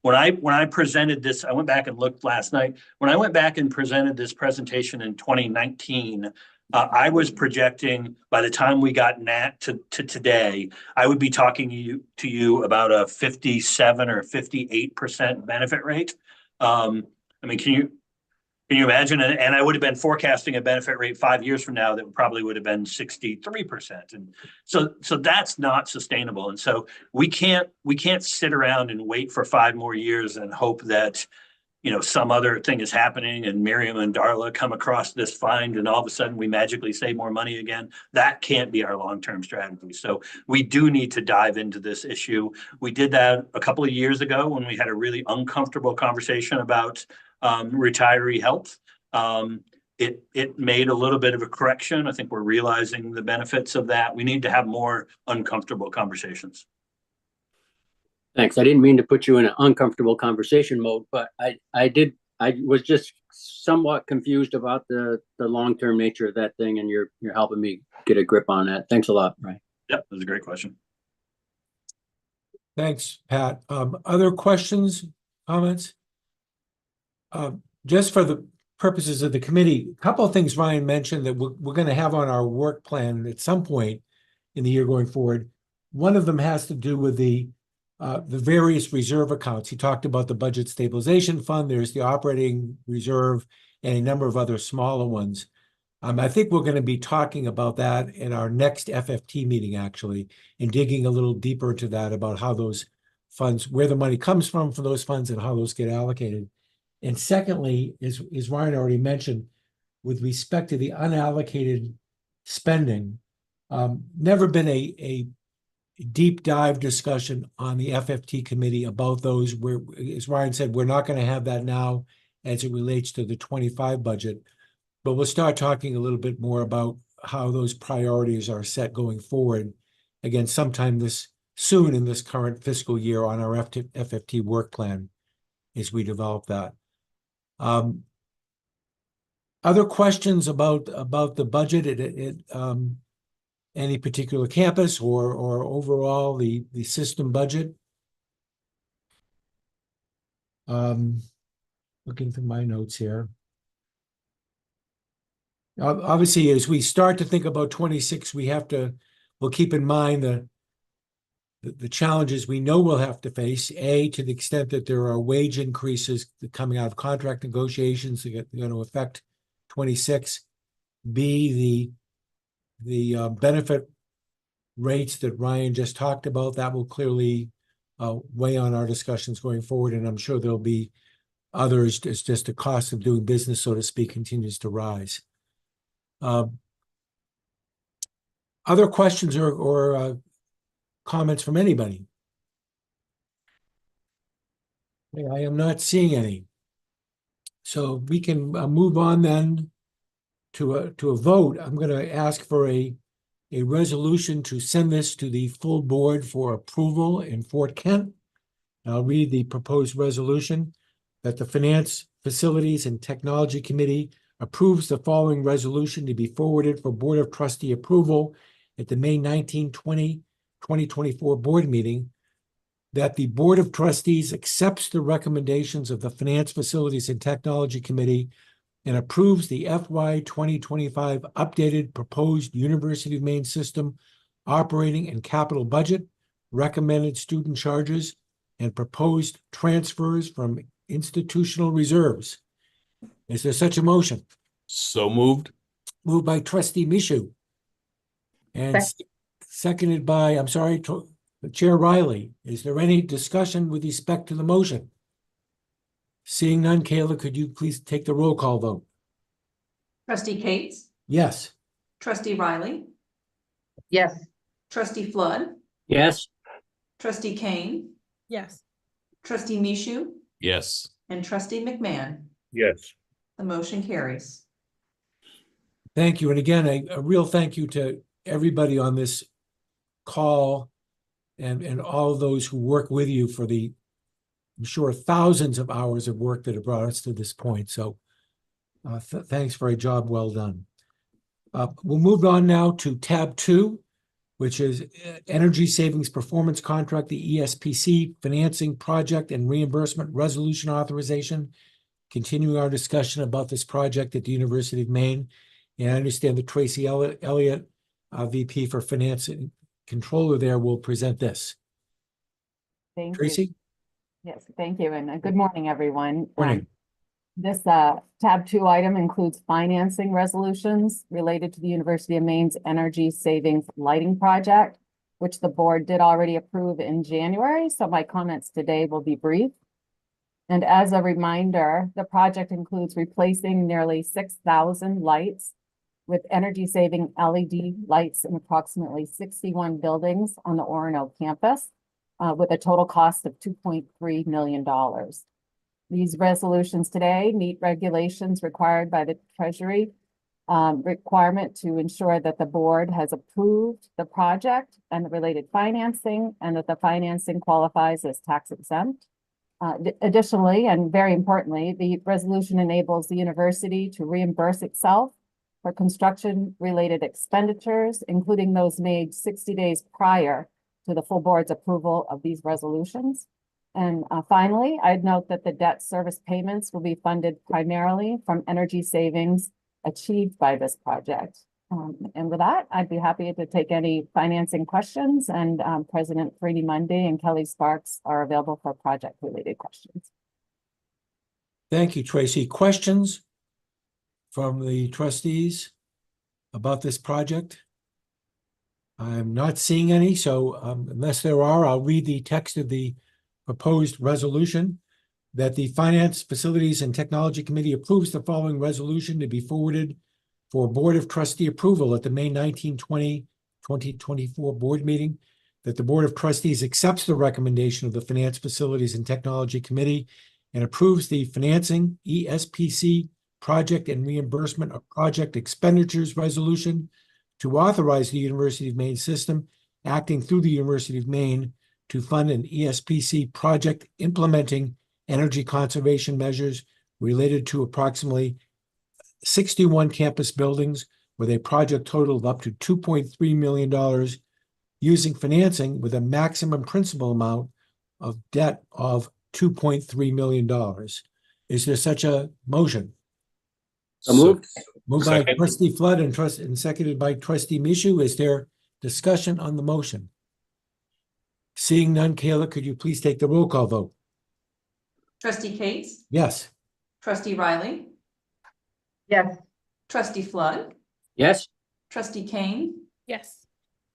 Speaker 5: When I presented this, I went back and looked last night. When I went back and presented this presentation in 2019, I was projecting by the time we got to today, I would be talking to you about a 57 or 58% benefit rate. Can you imagine? And I would have been forecasting a benefit rate 5 years from now that probably would have been 63%. And so that's not sustainable. And so we can't sit around and wait for 5 more years and hope that, some other thing is happening and Miriam and Darla come across this find and all of a sudden we magically save more money again. That can't be our long-term strategy. So we do need to dive into this issue. We did that a couple of years ago when we had a really uncomfortable conversation about retiree health. It made a little bit of a correction. I think we're realizing the benefits of that. We need to have more uncomfortable conversations.
Speaker 7: Thanks. I didn't mean to put you in an uncomfortable conversation mode, but I was just somewhat confused about the long-term nature of that thing, and you're helping me get a grip on that. Thanks a lot, Ryan.
Speaker 5: Yep, that was a great question.
Speaker 1: Thanks, Pat. Other questions, comments? Just for the purposes of the committee, a couple of things Ryan mentioned that we're going to have on our work plan at some point in the year going forward. One of them has to do with the various reserve accounts. He talked about the budget stabilization fund. There's the operating reserve and a number of other smaller ones. I think we're going to be talking about that in our next FFT meeting, actually, and digging a little deeper into that about how those funds, where the money comes from for those funds and how those get allocated. And secondly, as Ryan already mentioned, with respect to the unallocated spending, never been a deep dive discussion on the FFT committee about those. Where, as Ryan said, we're not going to have that now as it relates to the 25 budget, but we'll start talking a little bit more about how those priorities are set going forward. Again, sometime soon in this current fiscal year on our FFT work plan as we develop that. Other questions about the budget at any particular campus or overall the system budget? Looking through my notes here. Obviously, as we start to think about 26, we'll keep in mind the challenges we know we'll have to face, to the extent that there are wage increases coming out of contract negotiations that are going to affect 26, B, the benefit rates that Ryan just talked about, that will clearly weigh on our discussions going forward. And I'm sure there'll be others. It's just the cost of doing business, so to speak, continues to rise. Other questions or comments from anybody? I am not seeing any. So we can move on then to a vote. I'm going to ask for a resolution to send this to the full board for approval in Fort Kent. I'll read the proposed resolution that the Finance, Facilities, and Technology Committee approves the following resolution to be forwarded for Board of Trustee approval at the May 19, 2024 board meeting, that the Board of Trustees accepts the recommendations of the Finance, Facilities, and Technology Committee and approves the FY 2025 updated proposed University of Maine system operating and capital budget, recommended student charges, and proposed transfers from institutional reserves. Is there such a motion?
Speaker 3: So moved.
Speaker 1: Moved by trustee Mishu. And seconded by, I'm sorry, Chair Riley. Is there any discussion with respect to the motion? Seeing none, Kayla, could you please take the roll call vote?
Speaker 4: Trustee Cates,
Speaker 1: Yes.
Speaker 4: trustee Riley,
Speaker 2: Yes,
Speaker 4: trustee Flood,
Speaker 7: Yes,
Speaker 4: trustee Kane,
Speaker 8: Yes.
Speaker 4: trustee Mishu,
Speaker 3: Yes.
Speaker 4: and trustee McMahon.
Speaker 3: Yes.
Speaker 4: The motion carries.
Speaker 1: Thank you. And again, a real thank you to everybody on this call and all of those who work with you for the, I'm sure, thousands of hours of work that have brought us to this point. So thanks for a job well done. We'll move on now to tab 2, which is Energy Savings Performance Contract, the ESPC Financing Project and Reimbursement Resolution Authorization. Continuing our discussion about this project at the University of Maine. And I understand that Tracy Elliott, VP for Finance and Controller there, will present this.
Speaker 9: Thank you.
Speaker 1: Tracy?
Speaker 9: Yes, thank you. And good morning, everyone.
Speaker 1: Morning.
Speaker 9: This tab 2 item includes financing resolutions related to the University of Maine's energy savings lighting project, which the board did already approve in January. So my comments today will be brief. And as a reminder, the project includes replacing nearly 6,000 lights with energy-saving LED lights in approximately 61 buildings on the Orono campus, with a total cost of $2.3 million. These resolutions today meet regulations required by the Treasury requirement to ensure that the board has approved the project and the related financing, and that the financing qualifies as tax exempt. Additionally, and very importantly, the resolution enables the university to reimburse itself for construction-related expenditures, including those made 60 days prior to the full board's approval of these resolutions. And finally, I'd note that the debt service payments will be funded primarily from energy savings achieved by this project. And with that, I'd be happy to take any financing questions, and President Fredi Monday and Kelly Sparks are available for project-related questions.
Speaker 1: Thank you, Tracy. Questions from the trustees about this project? I'm not seeing any, so unless there are, I'll read the text of the proposed resolution. That the Finance, Facilities, and Technology Committee approves the following resolution to be forwarded for Board of Trustee approval at the May 19, 2024 board meeting. That the Board of Trustees accepts the recommendation of the Finance, Facilities, and Technology Committee and approves the financing ESPC project and reimbursement of project expenditures resolution to authorize the University of Maine system acting through the University of Maine to fund an ESPC project implementing energy conservation measures related to approximately 61 campus buildings with a project total of up to $2.3 million using financing with a maximum principal amount of debt of $2.3 million. Is there such a motion?
Speaker 7: so moved.
Speaker 1: Moved by
Speaker 3: Second.
Speaker 1: trustee Flood and seconded by trustee Mishu. Is there discussion on the motion? Seeing none, Kayla, could you please take the roll call vote?
Speaker 4: Trustee Cates,
Speaker 1: Yes.
Speaker 4: trustee Riley,
Speaker 2: yes,
Speaker 4: trustee Flood,
Speaker 7: Yes,
Speaker 4: trustee Kane,
Speaker 8: Yes.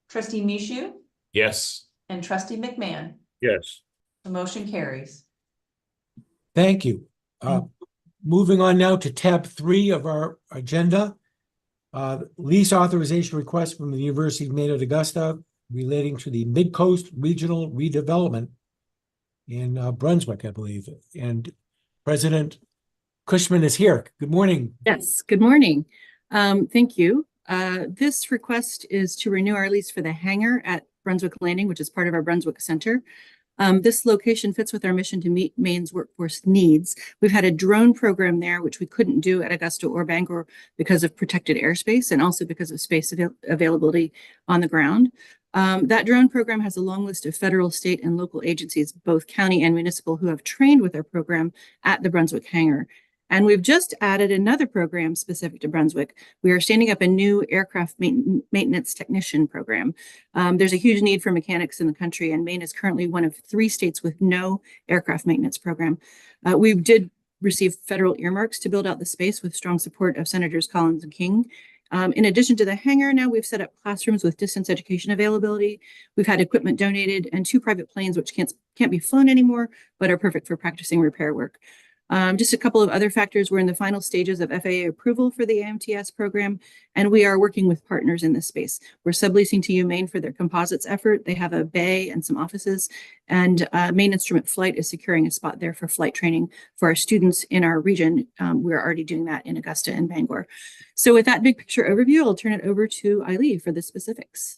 Speaker 4: trustee Mishu,
Speaker 3: Yes.
Speaker 4: and trustee McMahon.
Speaker 3: Yes.
Speaker 4: The motion carries.
Speaker 1: Thank you. Moving on now to tab 3 of our agenda. Lease authorization request from the University of Maine at Augusta relating to the Mid-Coast Regional Redevelopment in Brunswick, I believe. And President Cushman is here. Good morning.
Speaker 8: Yes, good morning. Thank you. This request is to renew our lease for the hangar at Brunswick Landing, which is part of our Brunswick Center. This location fits with our mission to meet Maine's workforce needs. We've had a drone program there, which we couldn't do at Augusta or Bangor because of protected airspace and also because of space availability on the ground. That drone program has a long list of federal, state, and local agencies, both county and municipal, who have trained with our program at the Brunswick hangar. And we've just added another program specific to Brunswick. We are standing up a new aircraft maintenance technician program. There's a huge need for mechanics in the country, and Maine is currently one of 3 states with no aircraft maintenance program. We did receive federal earmarks to build out the space with strong support of Senators Collins and King. In addition to the hangar, now we've set up classrooms with distance education availability. We've had equipment donated and 2 private planes, which can't be flown anymore, but are perfect for practicing repair work. Just a couple of other factors. We're in the final stages of FAA approval for the AMTS program, and we are working with partners in this space. We're subleasing to UMaine for their composites effort. They have a bay and some offices, and Maine Instrument Flight is securing a spot there for flight training for our students in our region. We're already doing that in Augusta and Bangor. So with that big picture overview, I'll turn it over to Eileen for the specifics.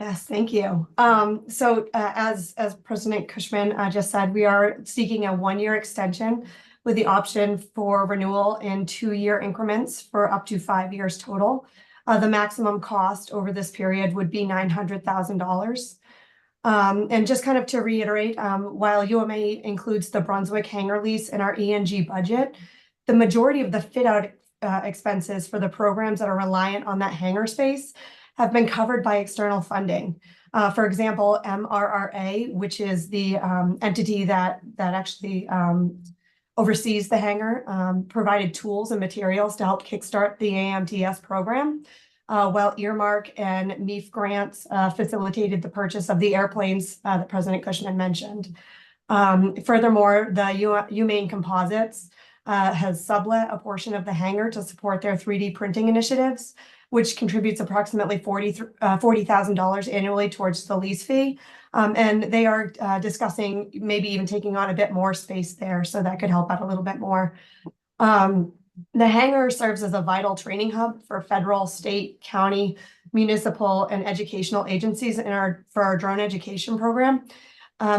Speaker 10: Yes, thank you. As President Cushman just said, we are seeking a 1-year extension with the option for renewal in 2-year increments for up to 5 years total. The maximum cost over this period would be $900,000. And just kind of to reiterate, while UMA includes the Brunswick hangar lease in our E&G budget, the majority of the fit out expenses for the programs that are reliant on that hangar space have been covered by external funding. For example, MRRA, which is the entity that actually oversees the hangar, provided tools and materials to help kickstart the AMTS program, while Earmark and MEF grants facilitated the purchase of the airplanes that President Cushman mentioned. Furthermore, the UMaine Composites has sublet a portion of the hangar to support their 3D printing initiatives, which contributes approximately $40,000 annually towards the lease fee. And they are discussing maybe even taking on a bit more space there, so that could help out a little bit more. The hangar serves as a vital training hub for federal, state, county, municipal, and educational agencies for our drone education program.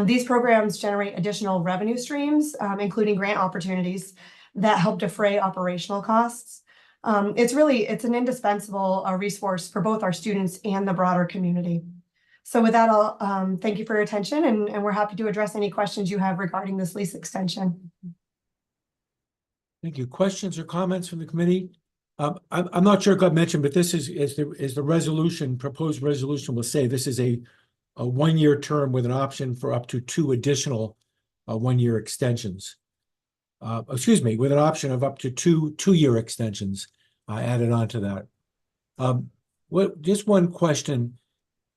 Speaker 10: These programs generate additional revenue streams, including grant opportunities that help defray operational costs. It's an indispensable resource for both our students and the broader community. So with that, I'll thank you for your attention, and we're happy to address any questions you have regarding this lease extension.
Speaker 1: Thank you. Questions or comments from the committee? I'm not sure if I mentioned, but this is the resolution, proposed resolution will say this is a 1-year term with an option for up to 2 additional 1-year extensions. With an option of up to 2-year extensions added on to that. Just one question.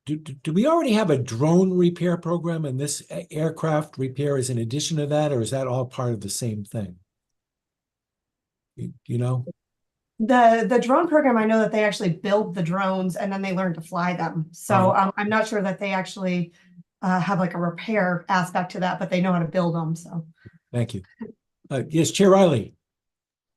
Speaker 1: Do we already have a drone repair program, and this aircraft repair is in addition to that, or is that all part of the same thing? You know?
Speaker 10: The drone program, I know that they actually build the drones and then they learn to fly them. So I'm not sure that they actually have like a repair aspect to that, but they know how to build them. So
Speaker 1: thank you. Yes, Chair Riley.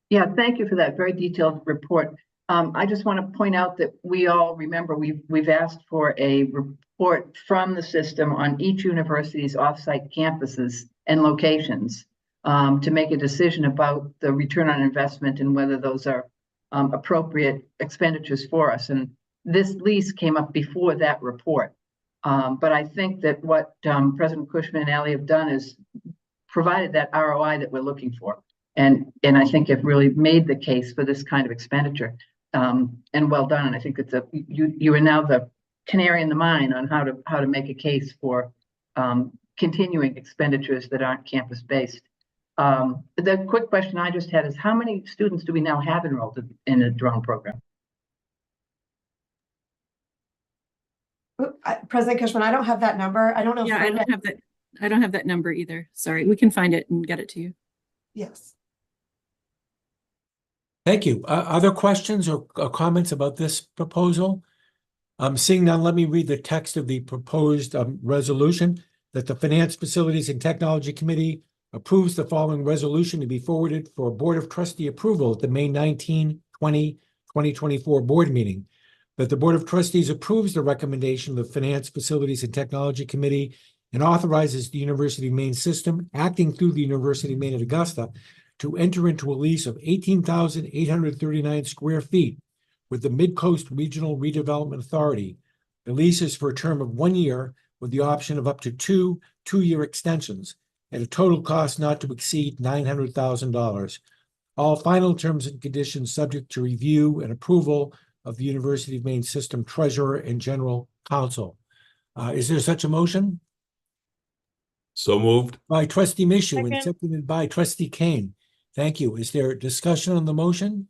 Speaker 2: Yeah, thank you for that very detailed report. I just want to point out that we all remember we've asked for a report from the system on each university's offsite campuses and locations to make a decision about the return on investment and whether those are appropriate expenditures for us. And this lease came up before that report. But I think that what President Cushman and Allie have done is provided that ROI that we're looking for. And I think have really made the case for this kind of expenditure. And well done. And I think it's you are now the canary in the mine on how to make a case for continuing expenditures that aren't campus based. The quick question I just had is, how many students do we now have enrolled in the drone program?
Speaker 10: President Cushman, I don't have that number. I don't know.
Speaker 8: Yeah, I don't have that. I don't have that number either. Sorry, we can find it and get it to you.
Speaker 10: Yes.
Speaker 1: Thank you. Other questions or comments about this proposal? Seeing none, let me read the text of the proposed resolution that the Finance, Facilities, and Technology Committee approves the following resolution to be forwarded for Board of Trustee approval at the May 19, 2024 board meeting. That the Board of Trustees approves the recommendation of the Finance, Facilities, and Technology Committee and authorizes the University of Maine system, acting through the University of Maine at Augusta, to enter into a lease of 18,839 square feet with the Mid-Coast Regional Redevelopment Authority. The lease is for a term of 1 year with the option of up to two-year extensions at a total cost not to exceed $900,000. All final terms and conditions subject to review and approval of the University of Maine System Treasurer and General Counsel. Is there such a motion?
Speaker 3: So moved.
Speaker 1: By trustee Mishu and
Speaker 6: Second.
Speaker 1: seconded by trustee Kane. Thank you. Is there discussion on the motion?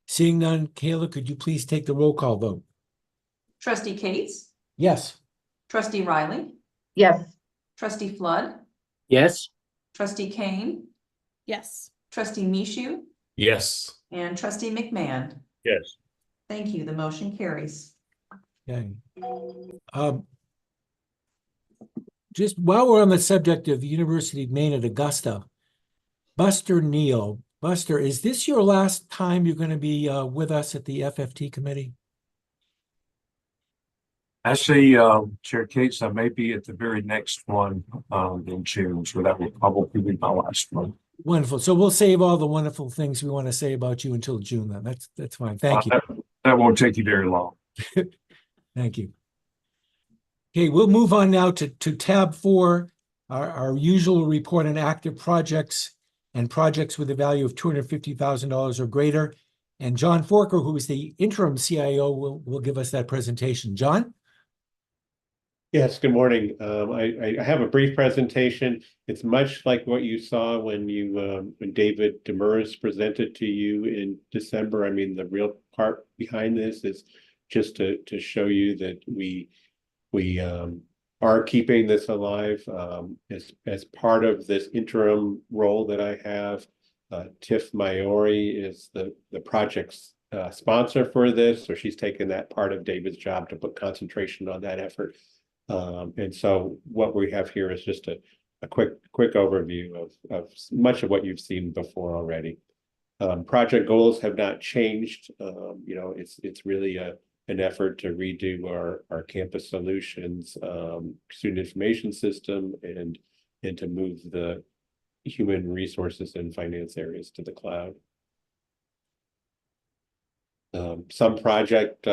Speaker 1: Seeing none, Kayla, could you please take the roll call vote?
Speaker 4: Trustee Cates,
Speaker 1: Yes.
Speaker 4: trustee Riley,
Speaker 2: Yes,
Speaker 4: trustee Flood,
Speaker 7: Yes,
Speaker 4: trustee Kane,
Speaker 8: Yes.
Speaker 4: trustee Mishu,
Speaker 3: Yes.
Speaker 4: and trustee McMahon.
Speaker 3: Yes.
Speaker 4: Thank you. The motion carries.
Speaker 1: Okay. Just while we're on the subject of the University of Maine at Augusta, Buster Neal. Buster, is this your last time you're going to be with us at the FFT committee?
Speaker 11: Actually, Chair Cates, I may be at the very next one in June, so that will probably be my last one.
Speaker 1: Wonderful. So we'll save all the wonderful things we want to say about you until June then. That's fine. Thank you.
Speaker 11: That won't take you very long.
Speaker 1: Thank you. Okay, we'll move on now to tab 4, our usual report on active projects and projects with a value of $250,000 or greater. And John Forker, who is the interim CIO, will give us that presentation. John?
Speaker 12: Yes, good morning. I have a brief presentation. It's much like what you saw when David Demers presented to you in December. I mean, the real part behind this is just to show you that we are keeping this alive as part of this interim role that I have. Tiff Maiori is the project's sponsor for this, so she's taken that part of David's job to put concentration on that effort. And so what we have here is just a quick overview of much of what you've seen before already. Project goals have not changed. It's really an effort to redo our campus solutions, student information system, and to move the human resources and finance areas to the cloud. Some project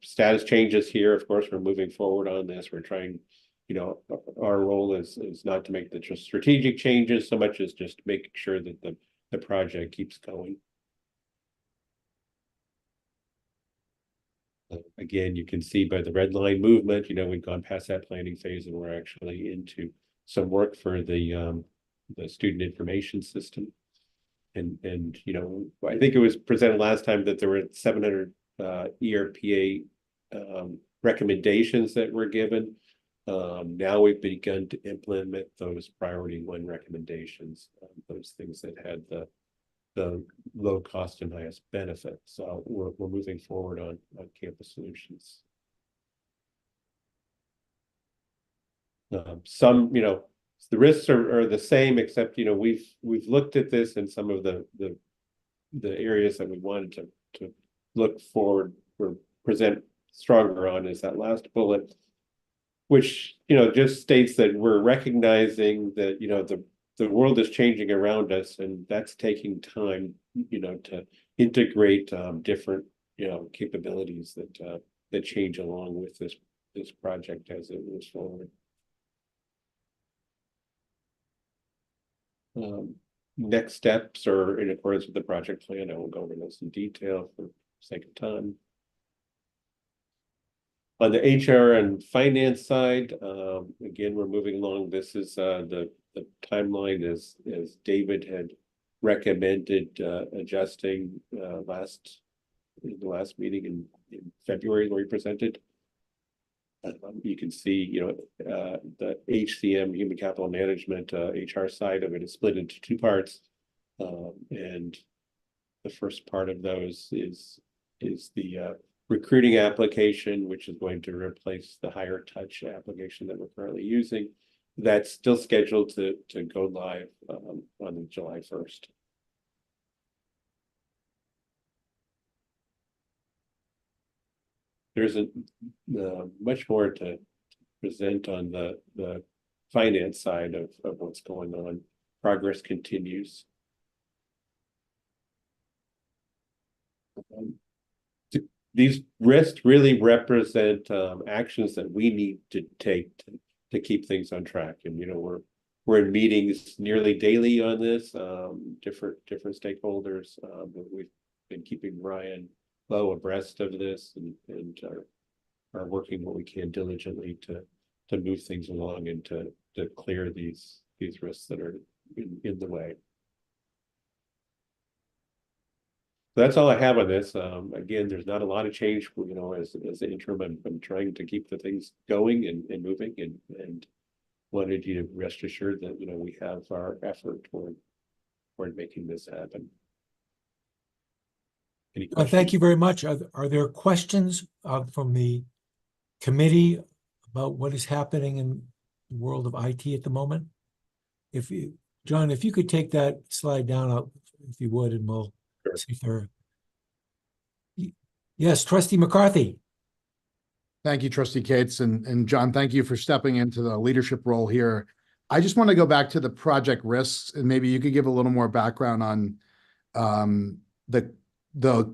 Speaker 12: status changes here. Of course, we're moving forward on this. We're trying, our role is not to make the just strategic changes so much as just making sure that the project keeps going. Again, you can see by the red line movement, we've gone past that planning phase and we're actually into some work for the student information system. And I think it was presented last time that there were 700 ERPA recommendations that were given. Now we've begun to implement those priority 1 recommendations, those things that had the low cost and highest benefit. So we're moving forward on campus solutions. Some, the risks are the same, except we've looked at this in some of the areas that we wanted to look forward or present stronger on is that last bullet, which just states that we're recognizing that the world is changing around us, and that's taking time to integrate different capabilities that change along with this project as it moves forward. Next steps are in accordance with the project plan. I won't go over those in detail for sake of time. On the HR and finance side, again, we're moving along. This is the timeline as David had recommended adjusting in the last meeting in February where he presented. You can see, the HCM, human capital management, HR side of it is split into 2 parts. And the first part of those is the recruiting application, which is going to replace the higher touch application that we're currently using. That's still scheduled to go live on July 1st. There's much more to present on the finance side of what's going on. Progress continues. These risks really represent actions that we need to take to keep things on track. And we're in meetings nearly daily on this, different stakeholders. But we've been keeping Ryan Lowe abreast of this and are working what we can diligently to move things along and to clear these risks that are in the way. That's all I have on this. Again, there's not a lot of change, as an interim, I'm trying to keep the things going and moving and wanted you to rest assured that, we have our effort toward making this happen. Any
Speaker 1: Thank
Speaker 12: questions?
Speaker 1: you very much. Are there questions from the committee about what is happening in the world of IT at the moment? John, if you could take that slide down, if you would, and we'll see if there. Yes, Trustee McCarthy.
Speaker 13: Thank you, Trustee Cates, and John, thank you for stepping into the leadership role here. I just want to go back to the project risks, and maybe you could give a little more background on the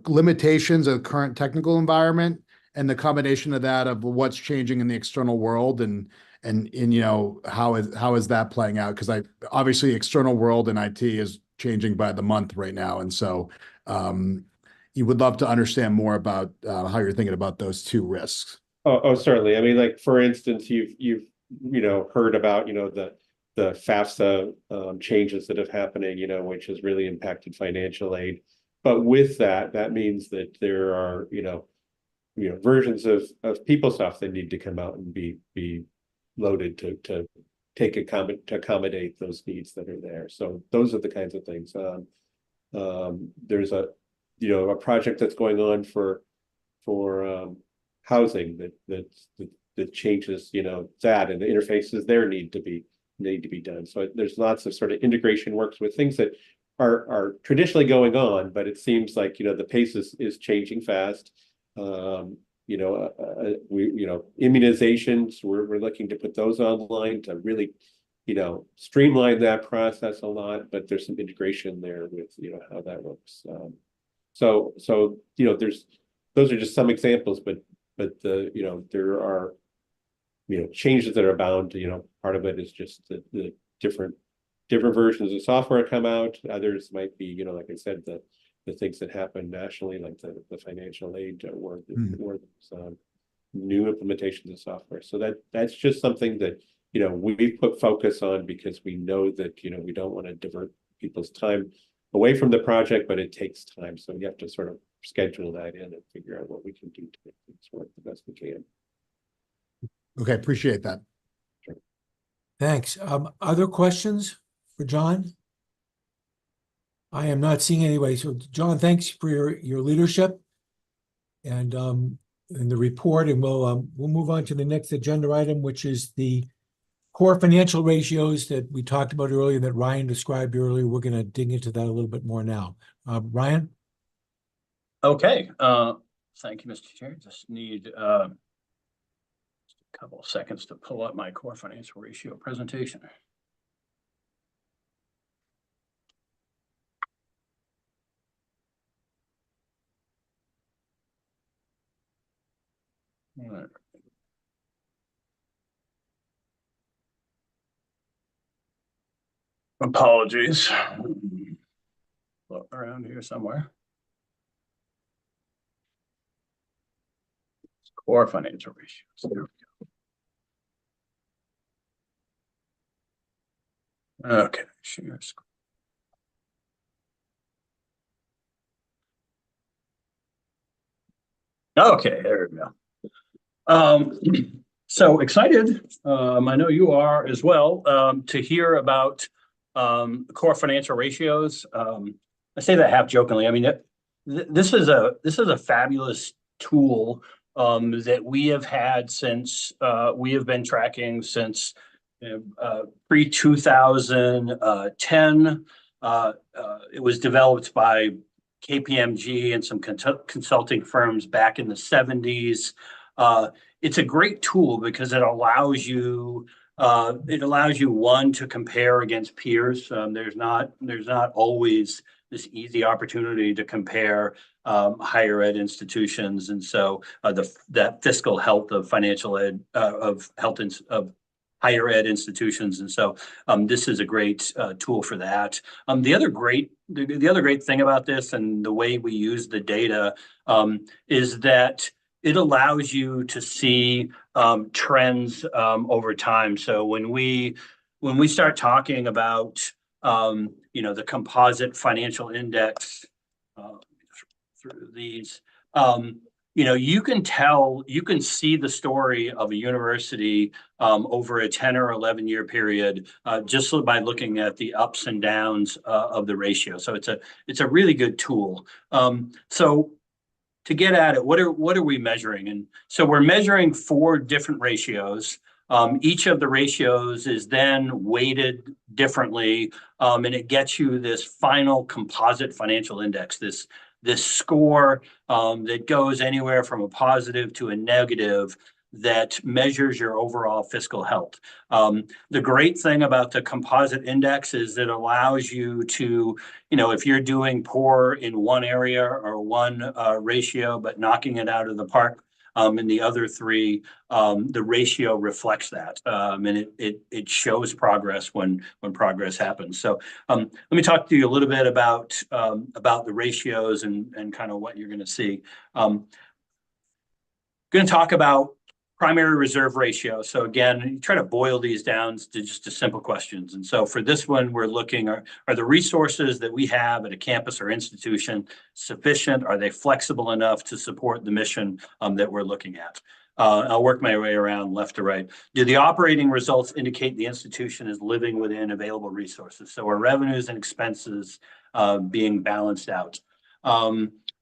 Speaker 13: limitations of the current technical environment and the combination of that of what's changing in the external world and how is that playing out? Because obviously external world and IT is changing by the month right now, and so you would love to understand more about how you're thinking about those two risks.
Speaker 12: Oh, certainly. I mean, like, for instance, you've heard about the FAFSA changes that have happening, which has really impacted financial aid. But with that means that there are versions of PeopleSoft that need to come out and be loaded to accommodate those needs that are there. So those are the kinds of things. There's a project that's going on for housing that changes that, and the interfaces there need to be done. So there's lots of sort of integration works with things that are traditionally going on, but it seems like the pace is changing fast. Immunizations, we're looking to put those online to really streamline that process a lot, but there's some integration there with how that works. So those are just some examples, but there are changes that are bound to part of it is just the different versions of software come out. Others might be like I said, the things that happen nationally, like the financial aid or new implementations of software. So that's just something that we put focus on because we know that we don't want to divert people's time away from the project, but it takes time. So you have to sort of schedule that in and figure out what we can do to make things work the best we can.
Speaker 13: Okay, appreciate that.
Speaker 12: Sure.
Speaker 1: Thanks. Other questions for John? I am not seeing anyway. So John, thanks for your leadership and the report, and we'll move on to the next agenda item, which is the core financial ratios that we talked about earlier, that Ryan described earlier. We're going to dig into that a little bit more now. Ryan?
Speaker 5: Okay. Thank you, Mr. Chair. Just need just a couple of seconds to pull up my core financial ratio presentation. All right. Apologies. Look around here somewhere. Core financial ratios. There we go. Okay, share screen. Okay, there we go. So excited, I know you are as well, to hear about core financial ratios. I say that half jokingly. I mean, this is a fabulous tool that we have had since we have been tracking since pre-2010. It was developed by KPMG and some consulting firms back in the 70s. It's a great tool because it allows you one to compare against peers. There's not always this easy opportunity to compare higher ed institutions, and so that fiscal health of financial ed of higher ed institutions, and so this is a great tool for that. The other great thing about this and the way we use the data is that it allows you to see trends over time. So when we start talking about the composite financial index through these, you can see the story of a university over a 10 or 11 year period just by looking at the ups and downs of the ratio. So it's a really good tool. So to get at it, what are we measuring? And so we're measuring 4 different ratios. Each of the ratios is then weighted differently, and it gets you this final composite financial index, this score that goes anywhere from a positive to a negative that measures your overall fiscal health. The great thing about the composite index is it allows you to, if you're doing poor in one area or one ratio, but knocking it out of the park in the other 3, the ratio reflects that, and it shows progress when progress happens. So let me talk to you a little bit about the ratios and kind of what you're going to see. Going to talk about primary reserve ratio. So again, try to boil these down to just simple questions. And so for this one, we're looking, are the resources that we have at a campus or institution sufficient? Are they flexible enough to support the mission that we're looking at? I'll work my way around left to right. Do the operating results indicate the institution is living within available resources? So are revenues and expenses being balanced out?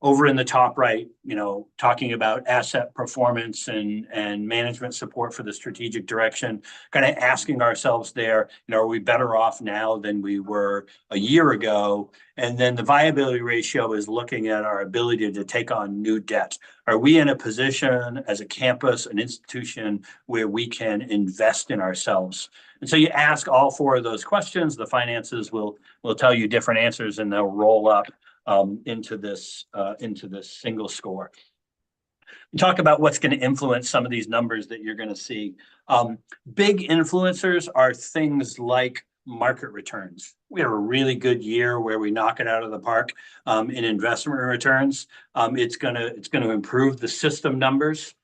Speaker 5: Over in the top right, talking about asset performance and management support for the strategic direction, kind of asking ourselves there, are we better off now than we were a year ago? And then the viability ratio is looking at our ability to take on new debt. Are we in a position as a campus, an institution, where we can invest in ourselves? And so you ask all 4 of those questions, the finances will tell you different answers, and they'll roll up into this single score. We talk about what's going to influence some of these numbers that you're going to see. Big influencers are things like market returns. We have a really good year where we knock it out of the park in investment returns. It's going to improve the system numbers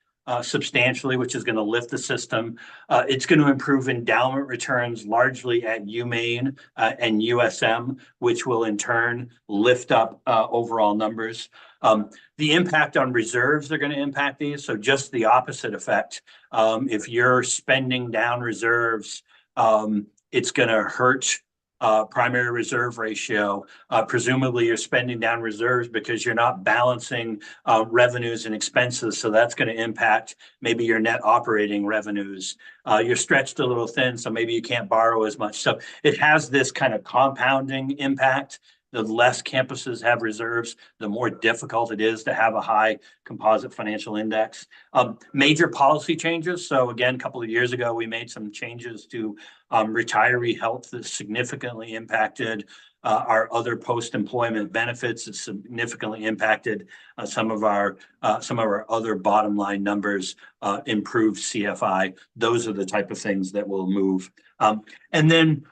Speaker 5: substantially, which is going to lift the system. It's going to improve endowment returns largely at UMaine and USM, which will in turn lift up overall numbers. The impact on reserves are going to impact these. So just the opposite effect. If you're spending down reserves, it's going to hurt primary reserve ratio. Presumably you're spending down reserves because you're not balancing revenues and expenses. So that's going to impact maybe your net operating revenues. You're stretched a little thin, so maybe you can't borrow as much. So it has this kind of compounding impact. The less campuses have reserves, the more difficult it is to have a high composite financial index. Major policy changes. So again, a couple of years ago, we made some changes to retiree health that significantly impacted our other post-employment benefits. It significantly impacted some of our other bottom line numbers, improved CFI. Those are the type of things that will move. And then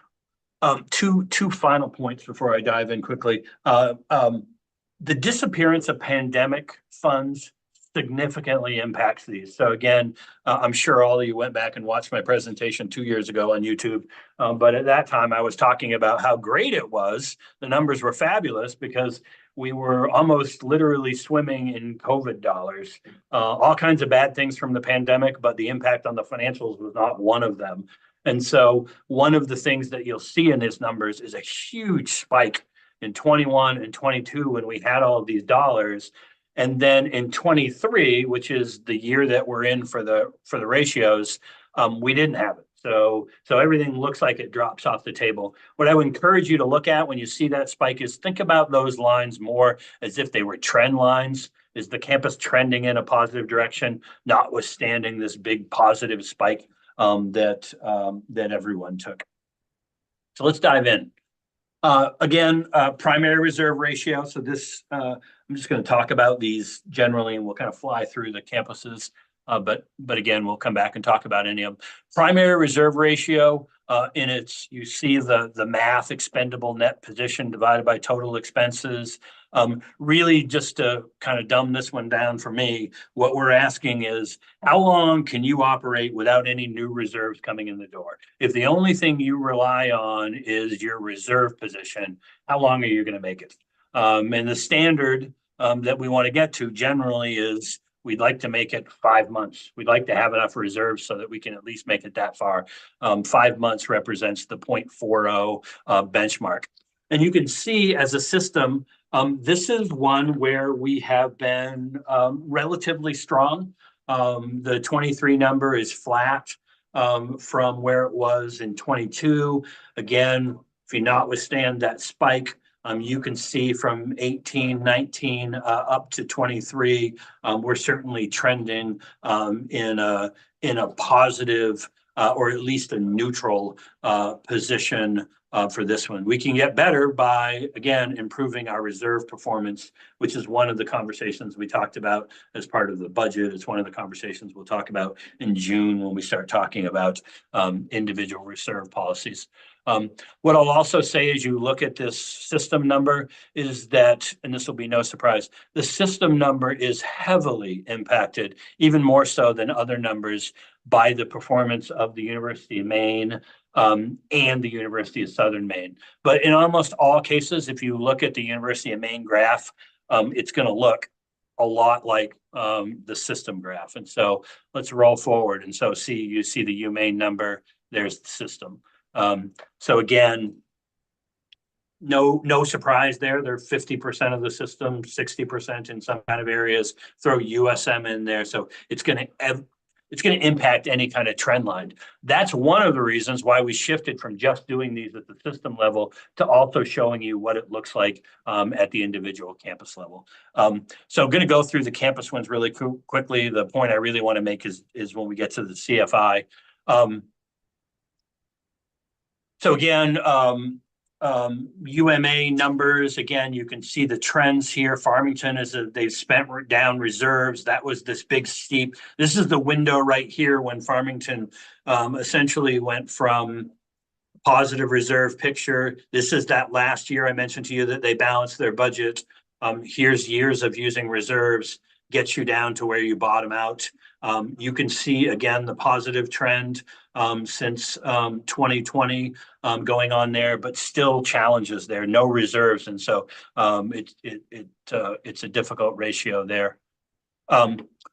Speaker 5: two final points before I dive in quickly. The disappearance of pandemic funds significantly impacts these. So again, I'm sure all of you went back and watched my presentation 2 years ago on YouTube. But at that time, I was talking about how great it was. The numbers were fabulous because we were almost literally swimming in COVID dollars. All kinds of bad things from the pandemic, but the impact on the financials was not one of them. And so one of the things that you'll see in these numbers is a huge spike in 21 and 22 when we had all of these dollars. And then in 23, which is the year that we're in for the ratios, we didn't have it. So everything looks like it drops off the table. What I would encourage you to look at when you see that spike is think about those lines more as if they were trend lines is the campus trending in a positive direction, notwithstanding this big positive spike that everyone took. So let's dive in. Again, primary reserve ratio. So this, I'm just going to talk about these generally, and we'll kind of fly through the campuses. But again, we'll come back and talk about any of them. Primary reserve ratio, in its, you see the math, expendable net position divided by total expenses. Really just to kind of dumb this one down for me, what we're asking is, how long can you operate without any new reserves coming in the door? If the only thing you rely on is your reserve position, how long are you going to make it? And the standard that we want to get to generally is, we'd like to make it 5 months. We'd like to have enough reserves so that we can at least make it that far. 5 months represents the 0.40 benchmark. And you can see as a system, this is one where we have been relatively strong. The 23 number is flat from where it was in 22. Again, if you notwithstand that spike, you can see from 18, 19 up to 23, we're certainly trending in a positive or at least a neutral position for this one. We can get better by, again, improving our reserve performance, which is one of the conversations we talked about as part of the budget. It's one of the conversations we'll talk about in June when we start talking about individual reserve policies. What I'll also say as you look at this system number is that, and this will be no surprise, the system number is heavily impacted, even more so than other numbers, by the performance of the University of Maine and the University of Southern Maine. But in almost all cases, if you look at the University of Maine graph, it's going to look a lot like the system graph. And so let's roll forward. And so you see the UMaine number, there's the system. So again, no surprise there. They're 50% of the system, 60% in some kind of areas. Throw USM in there, so it's going to impact any kind of trend line. That's one of the reasons why we shifted from just doing these at the system level to also showing you what it looks like at the individual campus level. So I'm going to go through the campus ones really quickly. The point I really want to make is when we get to the CFI. So again, UMA numbers, again, you can see the trends here. Farmington they've spent down reserves. That was this big steep. This is the window right here when Farmington essentially went from positive reserve picture. This is that last year I mentioned to you that they balanced their budget. Here's years of using reserves, gets you down to where you bottom out. You can see again the positive trend since 2020 going on there, but still challenges there, no reserves, and so it's a difficult ratio there.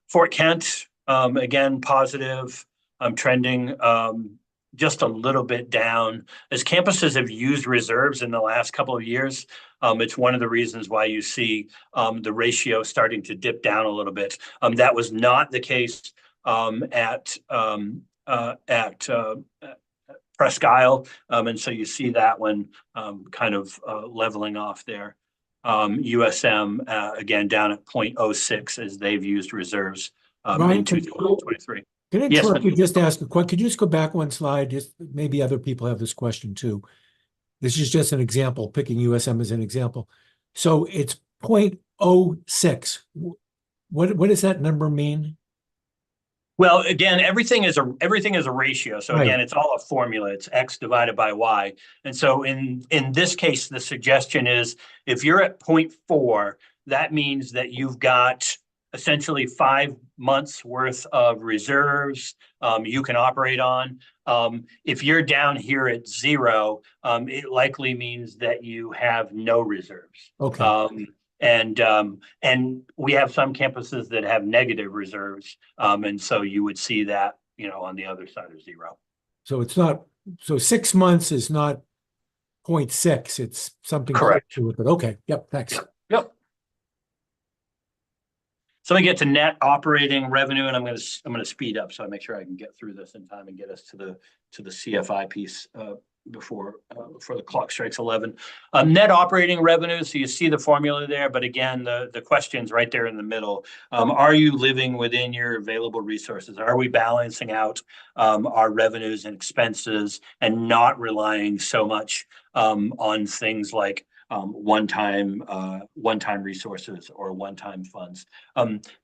Speaker 5: Fort Kent, again positive, trending just a little bit down. As campuses have used reserves in the last couple of years, it's one of the reasons why you see the ratio starting to dip down a little bit. That was not the case at Presque Isle, and so you see that one kind of leveling off there. USM again down at 0.06 as they've used reserves in 2023.
Speaker 1: Can I
Speaker 5: Yes,
Speaker 1: interrupt you, just ask a question? Could you just go back one slide? Just maybe other people have this question too. This is just an example, picking USM as an example. So it's 0.06. What does that number mean?
Speaker 5: Well, again, everything is a ratio. So
Speaker 1: Right.
Speaker 5: again, it's all a formula. It's X divided by Y. And so in this case, the suggestion is if you're at 0.4, that means that you've got essentially 5 months worth of reserves you can operate on. If you're down here at 0, it likely means that you have no reserves.
Speaker 1: Okay.
Speaker 5: And we have some campuses that have negative reserves. And so you would see that, on the other side of 0.
Speaker 1: So it's not, so 6 months is not 0.6, it's something.
Speaker 5: Correct.
Speaker 1: But okay, yep, thanks.
Speaker 5: Yep. So we get to net operating revenue, and I'm going to speed up so I make sure I can get through this in time and get us to the CFI piece before the clock strikes 11. Net operating revenue, so you see the formula there, but again, the question's right there in the middle. Are you living within your available resources? Are we balancing out our revenues and expenses and not relying so much on things like one-time resources or one-time funds?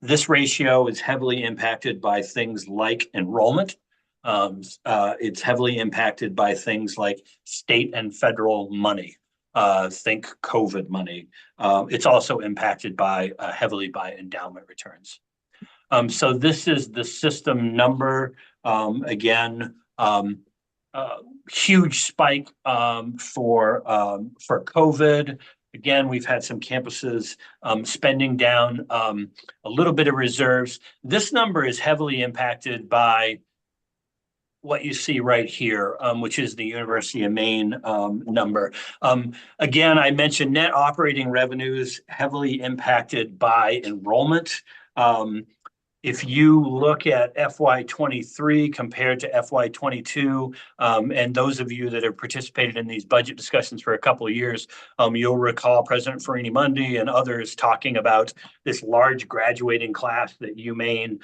Speaker 5: This ratio is heavily impacted by things like enrollment. It's heavily impacted by things like state and federal money. Think COVID money. It's also impacted by heavily by endowment returns. So this is the system number. Again, huge spike for COVID. Again, we've had some campuses spending down a little bit of reserves. This number is heavily impacted by what you see right here, which is the University of Maine number. Again, I mentioned net operating revenues heavily impacted by enrollment. If you look at FY23 compared to FY22, and those of you that have participated in these budget discussions for a couple of years, you'll recall President Farini-Mundy and others talking about this large graduating class that UMaine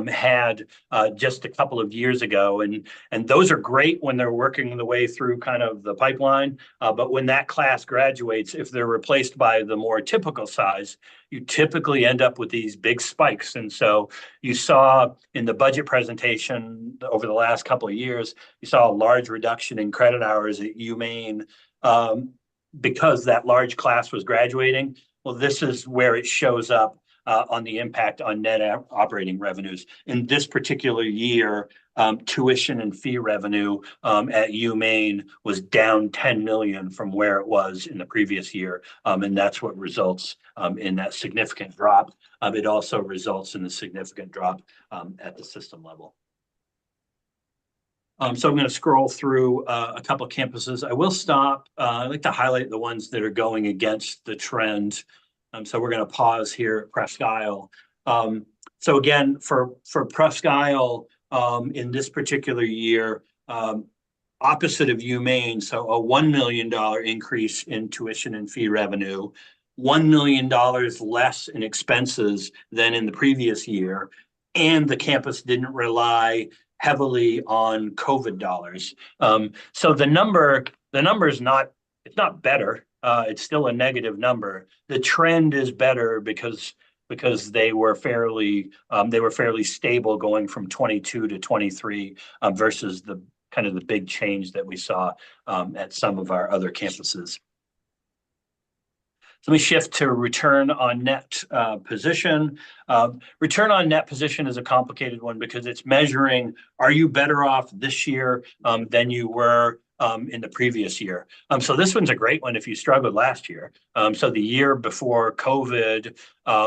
Speaker 5: had just a couple of years ago. And those are great when they're working the way through kind of the pipeline. But when that class graduates, if they're replaced by the more typical size, you typically end up with these big spikes. And so you saw in the budget presentation over the last couple of years, you saw a large reduction in credit hours at UMaine because that large class was graduating. Well, this is where it shows up on the impact on net operating revenues. In this particular year, tuition and fee revenue at UMaine was down 10 million from where it was in the previous year. And that's what results in that significant drop. It also results in a significant drop at the system level. So I'm going to scroll through a couple of campuses. I will stop. I'd like to highlight the ones that are going against the trend. So we're going to pause here at Presque Isle. So again, for Presque Isle, in this particular year, opposite of UMaine, so a $1 million increase in tuition and fee revenue, $1 million less in expenses than in the previous year, and the campus didn't rely heavily on COVID dollars. So the number is not, it's not better. It's still a negative number. The trend is better because they were fairly stable going from 22 to 23 versus the kind of the big change that we saw at some of our other campuses. So let me shift to return on net position. Return on net position is a complicated one because it's measuring, are you better off this year than you were in the previous year? So this one's a great one if you struggled last year. So the year before COVID,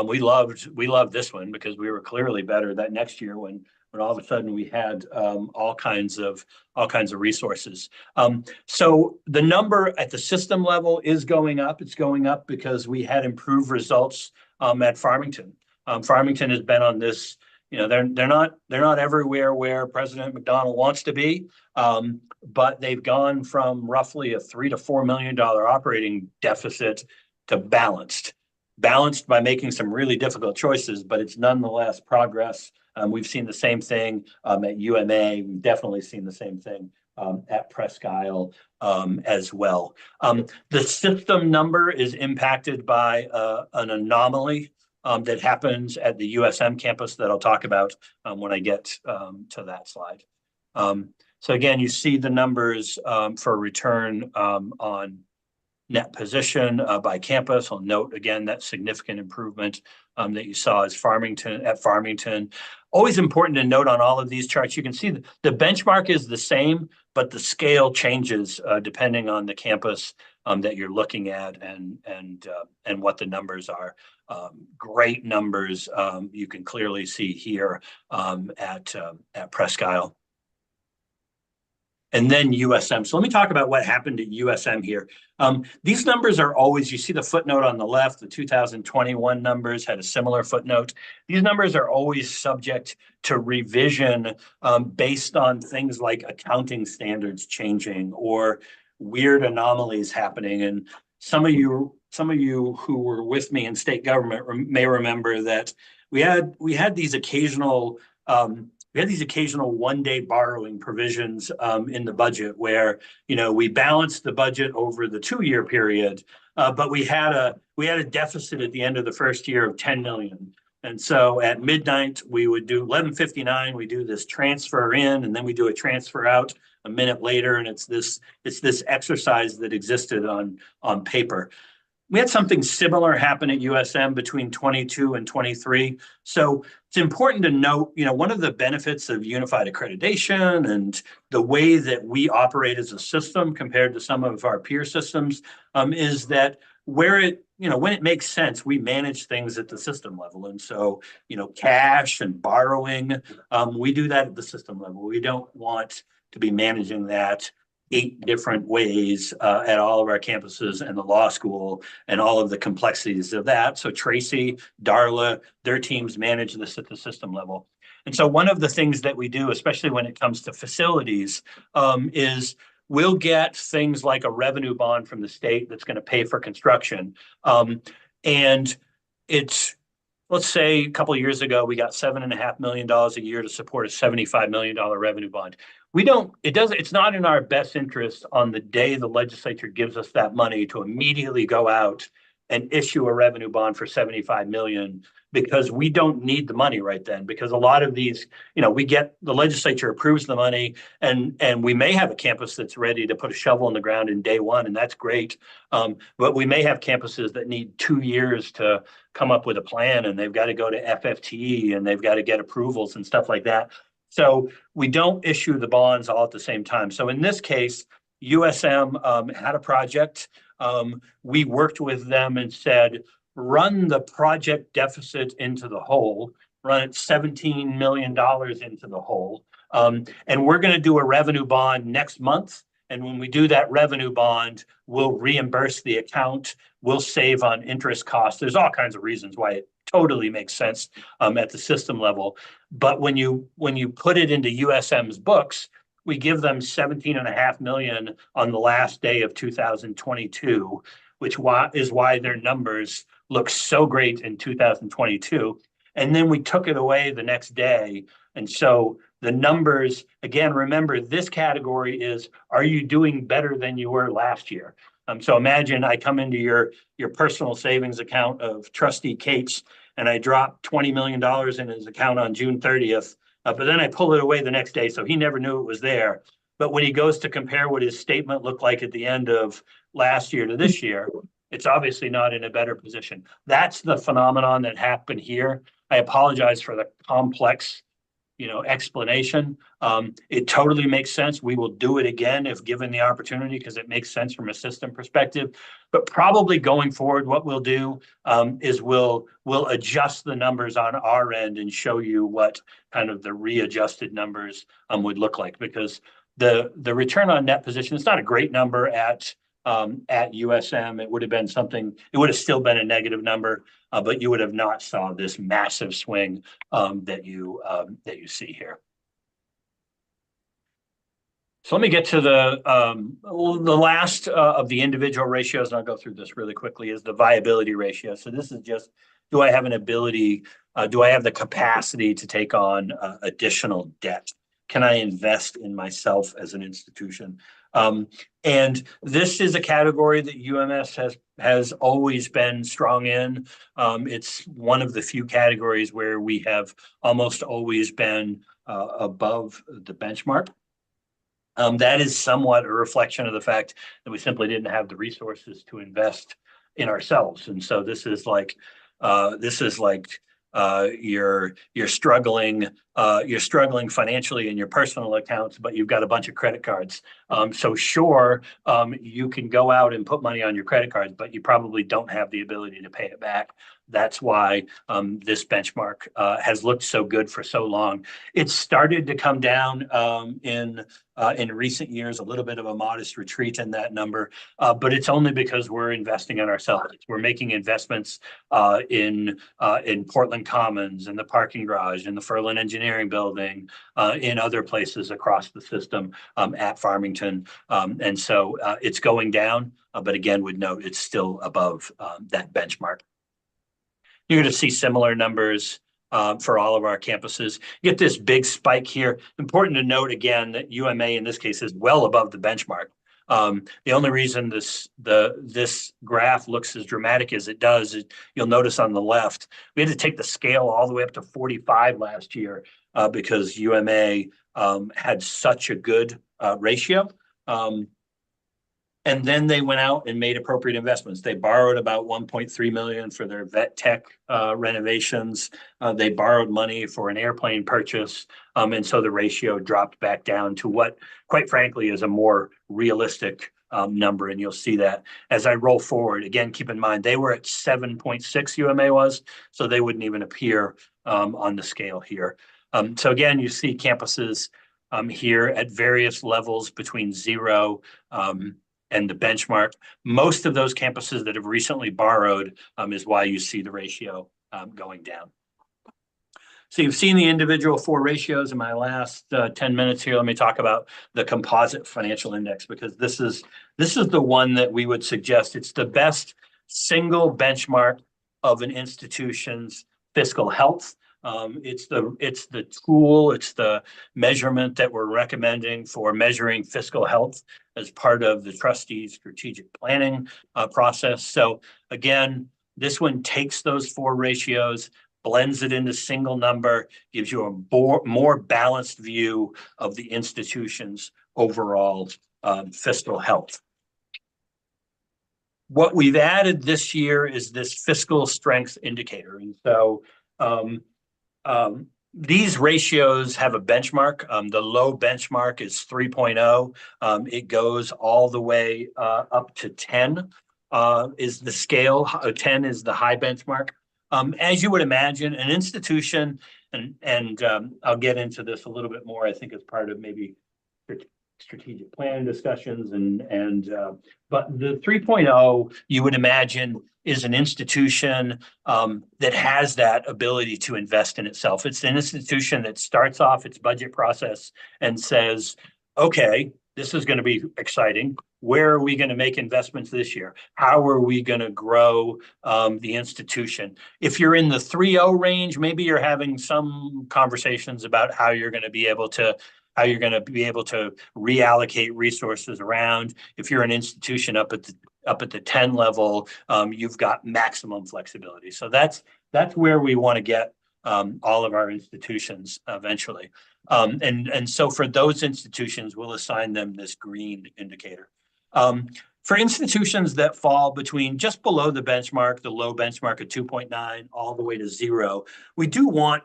Speaker 5: we loved this one because we were clearly better that next year when all of a sudden we had all kinds of resources. So the number at the system level is going up. It's going up because we had improved results at Farmington. Farmington has been on this, you know, they're not everywhere where President McDonald wants to be, but they've gone from roughly a $3 to $4 million operating deficit to balanced by making some really difficult choices, but it's nonetheless progress. We've seen the same thing at UMA. We've definitely seen the same thing at Presque Isle as well. The system number is impacted by an anomaly that happens at the USM campus that I'll talk about when I get to that slide. So again, you see the numbers for return on net position by campus. I'll note again that significant improvement that you saw is at Farmington. Always important to note on all of these charts, you can see the benchmark is the same, but the scale changes depending on the campus that you're looking at and what the numbers are. Great numbers you can clearly see here at Presque Isle. and then USM. So let me talk about what happened at USM here. These numbers are always, you see the footnote on the left, the 2021 numbers had a similar footnote. These numbers are always subject to revision based on things like accounting standards changing or weird anomalies happening. And some of you who were with me in state government may remember that we had these occasional one-day borrowing provisions in the budget where, you know, we balanced the budget over the 2-year period, but we had a deficit at the end of the first year of 10 million. And so at midnight, we would do 11:59, we do this transfer in, and then we do a transfer out a minute later, and it's this exercise that existed on paper. We had something similar happen at USM between 22 and 23. So it's important to note, you know, one of the benefits of unified accreditation and the way that we operate as a system compared to some of our peer systems is that when it makes sense, we manage things at the system level. And so, you know, cash and borrowing, we do that at the system level. We don't want to be managing that 8 different ways at all of our campuses and the law school and all of the complexities of that. So Tracy, Darla, their teams manage this at the system level. And so one of the things that we do, especially when it comes to facilities, is we'll get things like a revenue bond from the state that's going to pay for construction. And it's, let's say a couple of years ago, we got $7.5 million a year to support a $75 million revenue bond. It's not in our best interest on the day the legislature gives us that money to immediately go out and issue a revenue bond for 75 million, because we don't need the money right then, because a lot of these, you know, the legislature approves the money and we may have a campus that's ready to put a shovel in the ground in day one, and that's great. But we may have campuses that need 2 years to come up with a plan, and they've got to go to FFT and they've got to get approvals and stuff like that. So we don't issue the bonds all at the same time. So in this case, USM had a project. We worked with them and said, run the project deficit into the hole, run it $17 million into the hole. And we're going to do a revenue bond next month. And when we do that revenue bond, we'll reimburse the account. We'll save on interest costs. There's all kinds of reasons why it totally makes sense at the system level. But when you put it into USM's books, we give them $17.5 million on the last day of 2022, which is why their numbers look so great in 2022. And then we took it away the next day. And so the numbers, again, remember, this category is, are you doing better than you were last year? So imagine I come into your personal savings account of Trustee Cates and I drop $20 million in his account on June 30th, but then I pull it away the next day, so he never knew it was there. But when he goes to compare what his statement looked like at the end of last year to this year, it's obviously not in a better position. That's the phenomenon that happened here. I apologize for the complex, explanation. It totally makes sense. We will do it again if given the opportunity, because it makes sense from a system perspective. But probably going forward, what we'll do is we'll adjust the numbers on our end and show you what kind of the readjusted numbers would look like, because the return on net position is not a great number at USM. It would have been something, it would have still been a negative number, but you would have not saw this massive swing that you see here. So let me get to the last of the individual ratios, and I'll go through this really quickly, is the viability ratio. So this is just, do I have an ability, do I have the capacity to take on additional debt? Can I invest in myself as an institution? And this is a category that UMS has always been strong in. It's one of the few categories where we have almost always been above the benchmark. That is somewhat a reflection of the fact that we simply didn't have the resources to invest in ourselves. And so this is like you're struggling you're struggling financially in your personal accounts, but you've got a bunch of credit cards. So sure, you can go out and put money on your credit cards, but you probably don't have the ability to pay it back. That's why this benchmark has looked so good for so long. It's started to come down in recent years, a little bit of a modest retreat in that number, but it's only because we're investing in ourselves. We're making investments in Portland Commons, in the parking garage, in the Furlan Engineering Building, in other places across the system at Farmington. And so it's going down, but again, would note it's still above that benchmark. You're going to see similar numbers for all of our campuses. You get this big spike here. Important to note again that UMA in this case is well above the benchmark. The only reason this graph looks as dramatic as it does is you'll notice on the left, we had to take the scale all the way up to 45 last year because UMA had such a good ratio. And then they went out and made appropriate investments. They borrowed about 1.3 million for their vet tech renovations. They borrowed money for an airplane purchase. And so the ratio dropped back down to what, quite frankly, is a more realistic number. And you'll see that as I roll forward. Again, keep in mind, they were at 7.6 UMA was, so they wouldn't even appear on the scale here. So again, you see campuses here at various levels between 0 and the benchmark. Most of those campuses that have recently borrowed is why you see the ratio going down. So you've seen the individual 4 ratios. In my last 10 minutes here, let me talk about the composite financial index, because this is the one that we would suggest. It's the best single benchmark of an institution's fiscal health. It's the tool, it's the measurement that we're recommending for measuring fiscal health as part of the trustees' strategic planning process. So again, this one takes those 4 ratios, blends it into single number, gives you a more balanced view of the institution's overall fiscal health. What we've added this year is this fiscal strength indicator. And so these ratios have a benchmark. The low benchmark is 3.0. It goes all the way up to 10 is the scale. 10 is the high benchmark. As you would imagine, an institution, and I'll get into this a little bit more, I think, as part of maybe strategic plan discussions, but the 3.0, you would imagine, is an institution that has that ability to invest in itself. It's an institution that starts off its budget process and says, okay, this is going to be exciting. Where are we going to make investments this year? How are we going to grow the institution? If you're in the 3.0 range, maybe you're having some conversations about how you're going to be able to reallocate resources around. If you're an institution up at the 10 level, you've got maximum flexibility. So that's where we want to get all of our institutions eventually. And so for those institutions, we'll assign them this green indicator. For institutions that fall between just below the benchmark, the low benchmark at 2.9 all the way to 0, we do want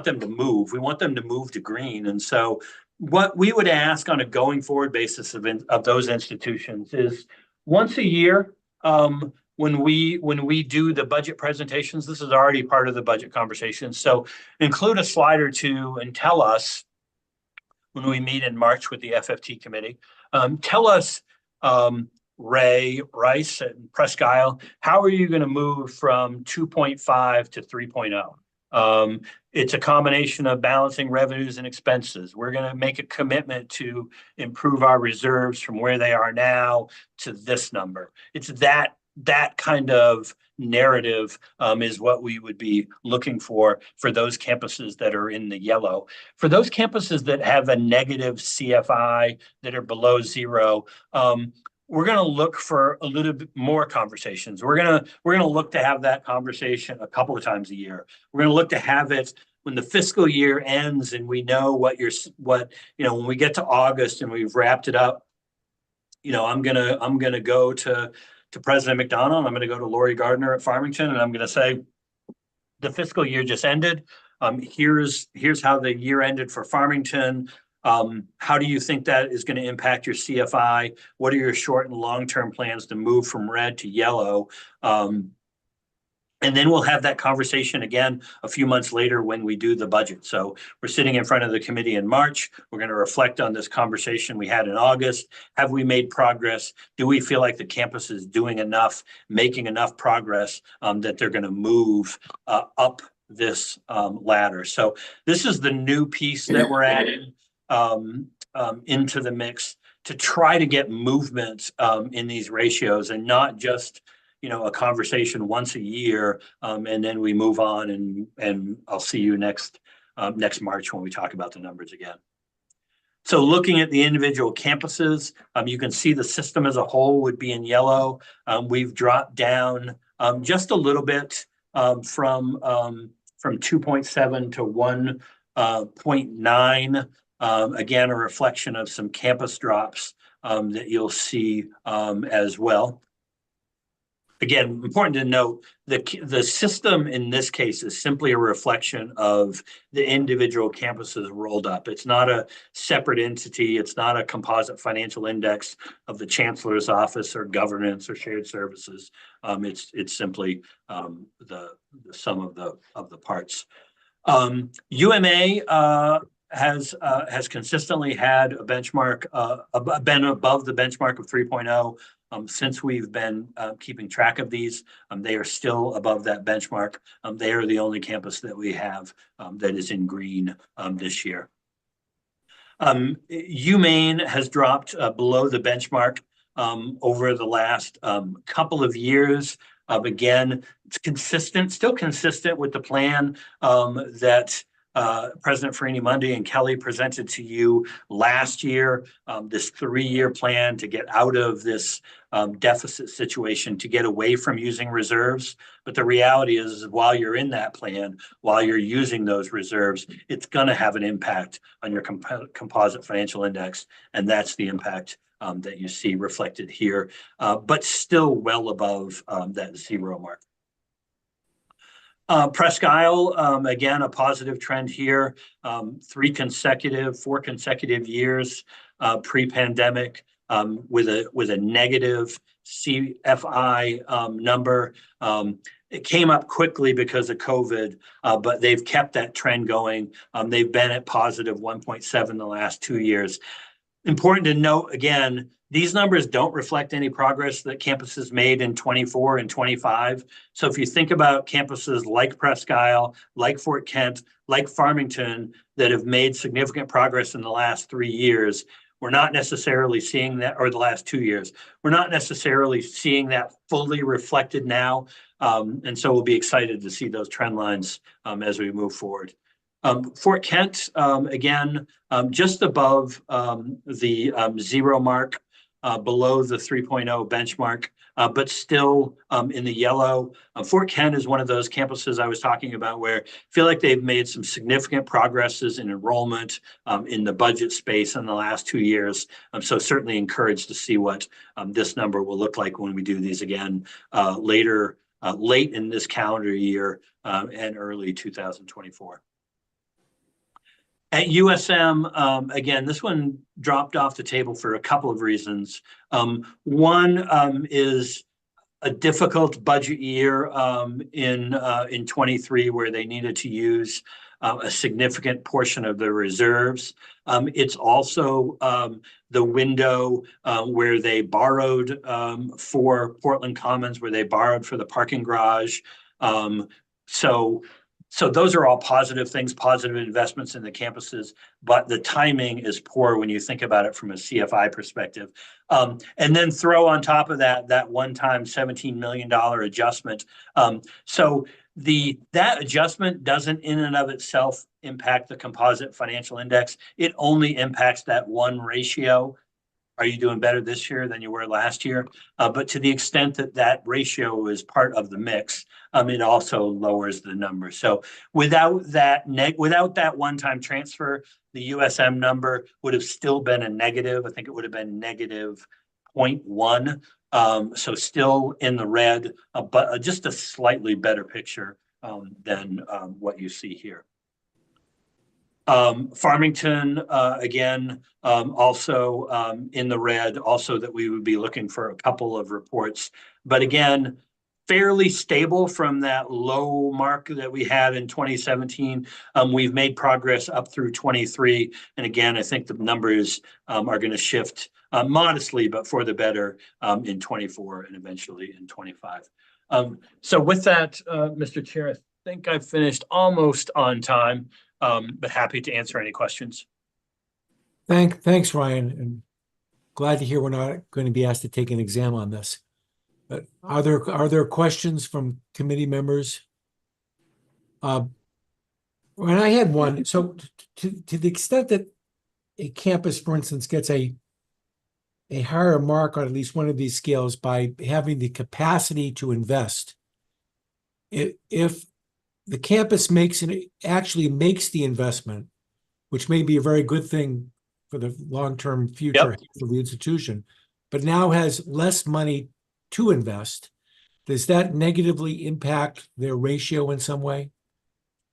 Speaker 5: them to move. We want them to move to green. And so what we would ask on a going forward basis of those institutions is once a year, when we do the budget presentations, this is already part of the budget conversation. So include a slide or two and tell us when we meet in March with the FFT committee, tell us, Ray Rice and Presque Isle, how are you going to move from 2.5 to 3.0? It's a combination of balancing revenues and expenses. We're going to make a commitment to improve our reserves from where they are now to this number. It's that kind of narrative is what we would be looking for those campuses that are in the yellow. For those campuses that have a negative CFI that are below 0, we're going to look for a little bit more conversations. We're going to look to have that conversation a couple of times a year. We're going to look to have it when the fiscal year ends and we know when we get to August and we've wrapped it up. I'm gonna go to President McDonald. I'm going to go to Lori Gardner at Farmington, and I'm going to say, the fiscal year just ended. Here's how the year ended for Farmington. How do you think that is going to impact your CFI? What are your short and long-term plans to move from red to yellow? And then we'll have that conversation again a few months later when we do the budget. So we're sitting in front of the committee in March. We're going to reflect on this conversation we had in August. Have we made progress? Do we feel like the campus is doing enough, making enough progress that they're going to move up this ladder? So this is the new piece that we're adding into the mix to try to get movement in these ratios, and not just a conversation once a year, and then we move on, and I'll see you next March when we talk about the numbers again. So looking at the individual campuses, you can see the system as a whole would be in yellow. We've dropped down just a little bit from 2.7 to 1.9. Again, a reflection of some campus drops that you'll see as well. Again, important to note, the system in this case is simply a reflection of the individual campuses rolled up. It's not a separate entity. It's not a composite financial index of the chancellor's office or governance or shared services. It's simply the sum of the parts. UMA has consistently had a benchmark, been above the benchmark of 3.0. Since we've been keeping track of these, they are still above that benchmark. They are the only campus that we have that is in green this year. UMaine has dropped below the benchmark over the last couple of years. Again, it's consistent, still consistent with the plan that President Farini-Mundy and Kelly presented to you last year, this 3-year plan to get out of this deficit situation, to get away from using reserves. But the reality is while you're in that plan, while you're using those reserves, it's going to have an impact on your composite financial index. And that's the impact that you see reflected here, but still well above that 0 mark. Presque Isle, again, a positive trend here, 4 consecutive years pre-pandemic with a negative CFI number. It came up quickly because of COVID, but they've kept that trend going. They've been at positive 1.7 the last 2 years. Important to note, again, these numbers don't reflect any progress that campuses made in 24 and 25. So if you think about campuses like Presque Isle, like Fort Kent, like Farmington, that have made significant progress in the last 3 years, we're not necessarily seeing that, or the last 2 years, we're not necessarily seeing that fully reflected now. And so we'll be excited to see those trend lines as we move forward. Fort Kent, again, just above the 0 mark, below the 3.0 benchmark, but still in the yellow. Fort Kent is one of those campuses I was talking about where I feel like they've made some significant progresses in enrollment in the budget space in the last 2 years. So certainly encouraged to see what this number will look like when we do these again late in this calendar year and early 2024. At USM, again, this one dropped off the table for a couple of reasons. One is a difficult budget year in 23 where they needed to use a significant portion of their reserves. It's also the window where they borrowed for Portland Commons, where they borrowed for the parking garage. So those are all positive things, positive investments in the campuses, but the timing is poor when you think about it from a CFI perspective. And then throw on top of that one-time $17 million adjustment. So that adjustment doesn't in and of itself impact the composite financial index. It only impacts that one ratio. Are you doing better this year than you were last year? But to the extent that that ratio is part of the mix, it also lowers the number. So without that one-time transfer, the USM number would have still been a negative. I think it would have been negative 0.1. So still in the red, but just a slightly better picture than what you see here. Farmington, again, also in the red, also that we would be looking for a couple of reports. But again, fairly stable from that low mark that we had in 2017. We've made progress up through 23. And again, I think the numbers are going to shift modestly, but for the better in 24 and eventually in 25. So with that, Mr. Chair, I think I've finished almost on time, but happy to answer any questions.
Speaker 1: Thanks, Ryan, and glad to hear we're not going to be asked to take an exam on this. But are there questions from committee members? And I had one. So to the extent that a campus, for instance, gets a higher mark on at least one of these scales by having the capacity to invest, if the campus actually makes the investment, which may be a very good thing for the long-term future of the institution, but now has less money to invest, does that negatively impact their ratio in some way?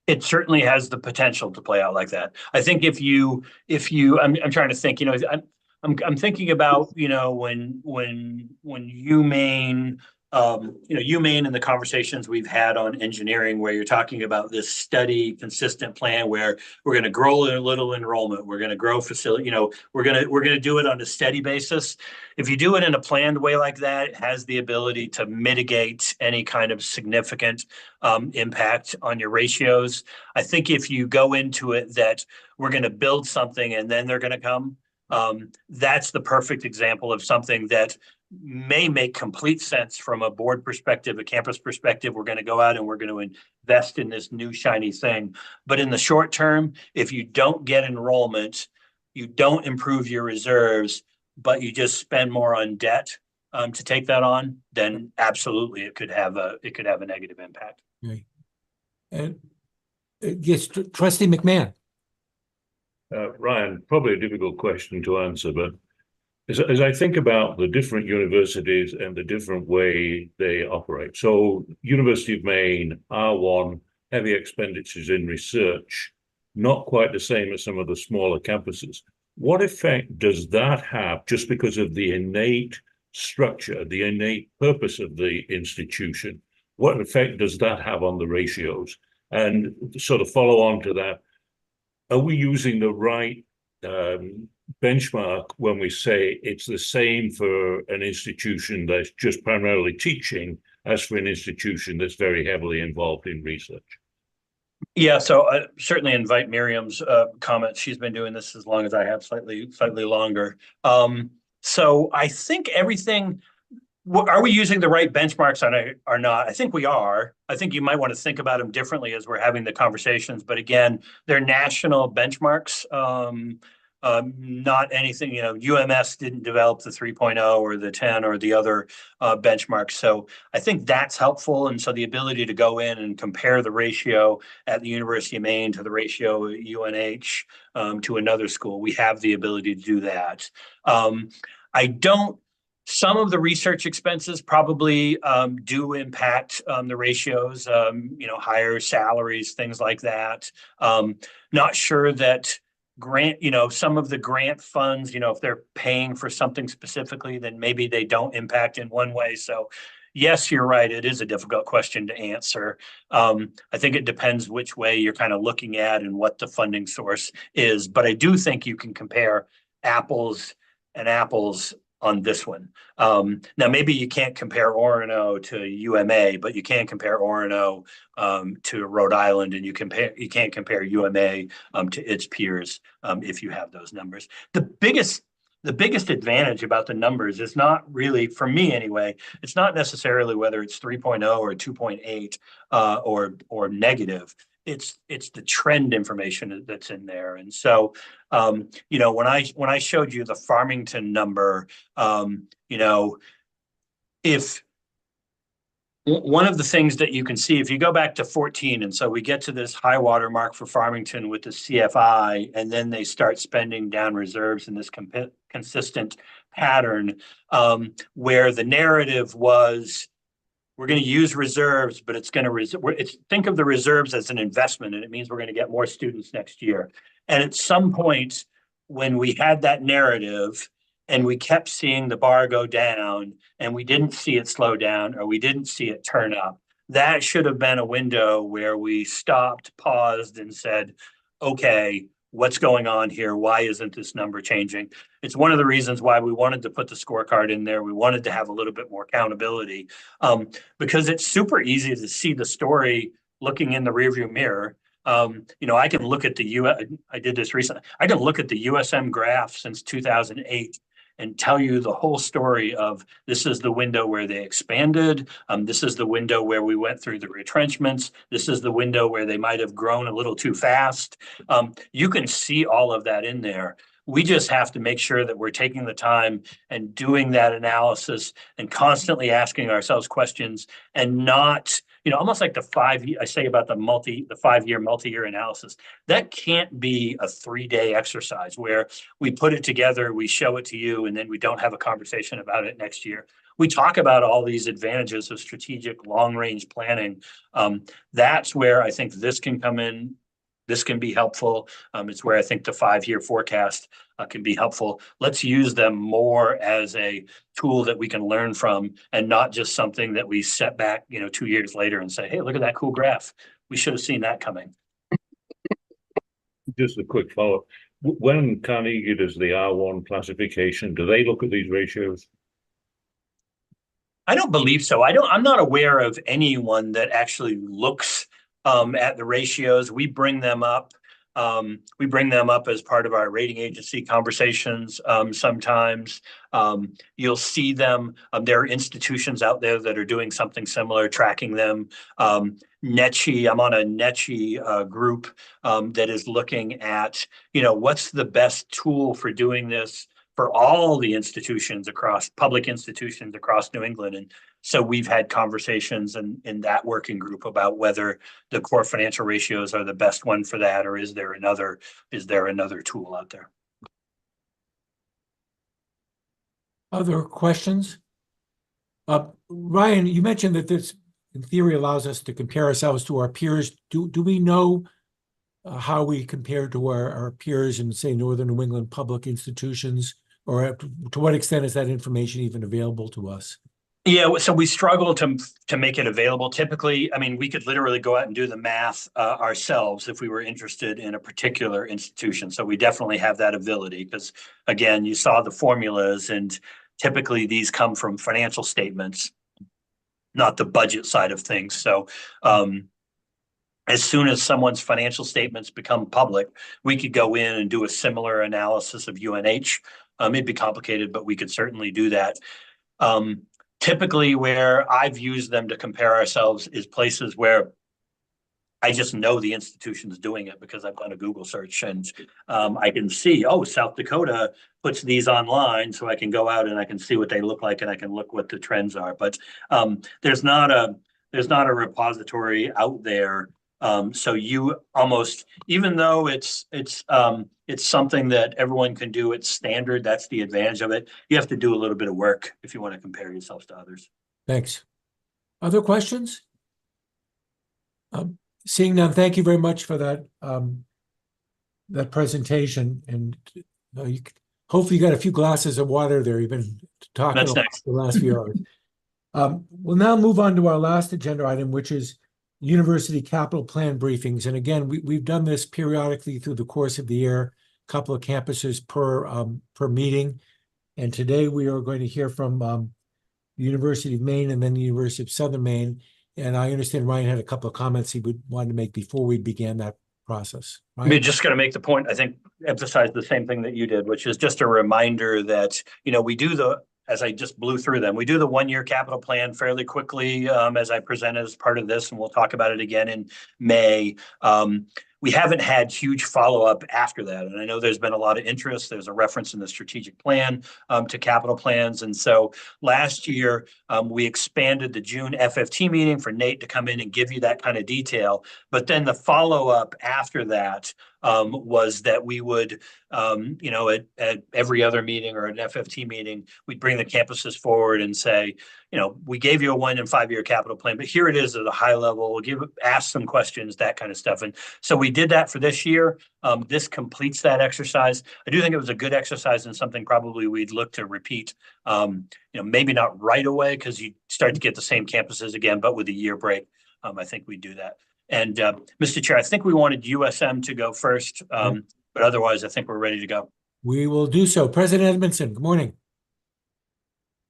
Speaker 5: It certainly has the potential to play out like that. I think if you, I'm trying to think, I'm thinking about, when UMaine, UMaine and the conversations we've had on engineering, where you're talking about this steady, consistent plan where we're going to grow a little enrollment, we're going to grow facility, we're going to do it on a steady basis. If you do it in a planned way like that, it has the ability to mitigate any kind of significant impact on your ratios. I think if you go into it that we're going to build something and then they're going to come, that's the perfect example of something that may make complete sense from a board perspective, a campus perspective. We're going to go out and we're going to invest in this new shiny thing. But in the short term, if you don't get enrollment, you don't improve your reserves, but you just spend more on debt to take that on, then absolutely it could have a negative impact.
Speaker 1: Right. And yes, Trustee McMahon.
Speaker 11: Ryan, probably a difficult question to answer, but as I think about the different universities and the different way they operate. So University of Maine, R1, heavy expenditures in research, not quite the same as some of the smaller campuses. What effect does that have just because of the innate structure, the innate purpose of the institution? What effect does that have on the ratios? And sort of follow on to that, are we using the right benchmark when we say it's the same for an institution that's just primarily teaching as for an institution that's very heavily involved in research?
Speaker 5: Yeah, so I certainly invite Miriam's comments. She's been doing this as long as I have, slightly longer. So I think everything, are we using the right benchmarks or not? I think we are. I think you might want to think about them differently as we're having the conversations. But again, they're national benchmarks. Not anything, UMS didn't develop the 3.0 or the 10 or the other benchmarks. So I think that's helpful. And so the ability to go in and compare the ratio at the University of Maine to the ratio at UNH to another school, we have the ability to do that. Some of the research expenses probably do impact the ratios, higher salaries, things like that. Not sure that some of the grant funds, if they're paying for something specifically, then maybe they don't impact in one way. So yes, you're right. It is a difficult question to answer. I think it depends which way you're kind of looking at and what the funding source is. But I do think you can compare apples and apples on this one. Now, maybe you can't compare Orono to UMA, but you can compare Orono to Rhode Island, and you can't compare UMA to its peers if you have those numbers. The biggest advantage about the numbers is not really, for me anyway, it's not necessarily whether it's 3.0 or 2.8 or negative. It's the trend information that's in there. And so, when I showed you the Farmington number, if one of the things that you can see, if you go back to 14, and so we get to this high water mark for Farmington with the CFI, and then they start spending down reserves in this consistent pattern, where the narrative was, we're going to use reserves, but it's going to, think of the reserves as an investment, and it means we're going to get more students next year. And at some point, when we had that narrative and we kept seeing the bar go down and we didn't see it slow down or we didn't see it turn up, that should have been a window where we stopped, paused, and said, okay, what's going on here? Why isn't this number changing? It's one of the reasons why we wanted to put the scorecard in there. We wanted to have a little bit more accountability, because it's super easy to see the story looking in the rearview mirror. I can look at I did this recently. I can look at the USM graph since 2008 and tell you the whole story of this is the window where they expanded. This is the window where we went through the retrenchments. This is the window where they might have grown a little too fast. You can see all of that in there. We just have to make sure that we're taking the time and doing that analysis and constantly asking ourselves questions and not, almost like I say about the 5-year multi-year analysis. That can't be a 3-day exercise where we put it together, we show it to you, and then we don't have a conversation about it next year. We talk about all these advantages of strategic long-range planning. That's where I think this can come in. This can be helpful. It's where I think the 5-year forecast can be helpful. Let's use them more as a tool that we can learn from and not just something that we set back, 2 years later and say, hey, look at that cool graph. We should have seen that coming.
Speaker 11: Just a quick follow-up. When Carnegie does the R1 classification, do they look at these ratios?
Speaker 5: I don't believe so. I'm not aware of anyone that actually looks at the ratios. We bring them up. We bring them up as part of our rating agency conversations. Sometimes you'll see them. There are institutions out there that are doing something similar, tracking them. NECHI, I'm on a NECHI group that is looking at, what's the best tool for doing this for all the institutions public institutions across New England. And so we've had conversations in that working group about whether the core financial ratios are the best one for that, or is there another tool out there?
Speaker 1: Other questions? Ryan, you mentioned that this, in theory, allows us to compare ourselves to our peers. Do we know how we compare to our peers in, say, Northern New England public institutions, or to what extent is that information even available to us?
Speaker 5: Yeah, so we struggle to make it available. Typically, we could literally go out and do the math ourselves if we were interested in a particular institution. So we definitely have that ability because, again, you saw the formulas, and typically these come from financial statements, not the budget side of things. So as soon as someone's financial statements become public, we could go in and do a similar analysis of UNH. It'd be complicated, but we could certainly do that. Typically, where I've used them to compare ourselves is places where I just know the institution's doing it because I've done a Google search, and I can see, South Dakota puts these online, so I can go out and I can see what they look like and I can look what the trends are. But there's not a repository out there. So you almost, even though it's something that everyone can do, it's standard, that's the advantage of it. You have to do a little bit of work if you want to compare yourselves to others.
Speaker 1: Thanks. Other questions? Seeing none, thank you very much for that that presentation. And hopefully you got a few glasses of water there. You've been talking
Speaker 5: That's next.
Speaker 1: the last few hours. We'll now move on to our last agenda item, which is university capital plan briefings. And again, we've done this periodically through the course of the year, a couple of campuses per meeting. And today we are going to hear from the University of Maine and then the University of Southern Maine. And I understand Ryan had a couple of comments he would want to make before we began that process. Ryan?
Speaker 5: I'm just going to make the point, I think, emphasize the same thing that you did, which is just a reminder that, we do as I just blew through them, we do the 1-year capital plan fairly quickly as I presented as part of this, and we'll talk about it again in May. we haven't had huge follow-up after that. And I know there's been a lot of interest. There's a reference in the strategic plan to capital plans. And so last year, we expanded the June FFT meeting for Nate to come in and give you that kind of detail. But then the follow-up after that was that we would, at every other meeting or an FFT meeting, we'd bring the campuses forward and say, we gave you a 1 and 5 year capital plan, but here it is at a high level, ask some questions, that kind of stuff. And so we did that for this year. This completes that exercise. I do think it was a good exercise and something probably we'd look to repeat, maybe not right away because you start to get the same campuses again, but with a year break, I think we do that. And Mr. Chair, I think we wanted USM to go first, but otherwise I think we're ready to go.
Speaker 1: We will do so. President Edmondson, good morning.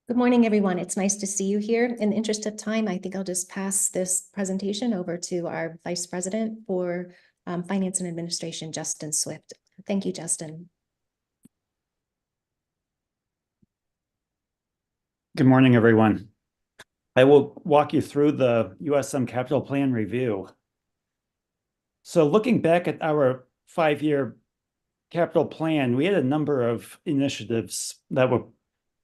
Speaker 14: Good morning, everyone. It's nice to see you here. In the interest of time, I think I'll just pass this presentation over to our Vice President for Finance and Administration, Justin Swift. Thank you, Justin.
Speaker 15: Good morning, everyone. I will walk you through the USM Capital Plan review. So looking back at our 5-year capital plan, we had a number of initiatives that were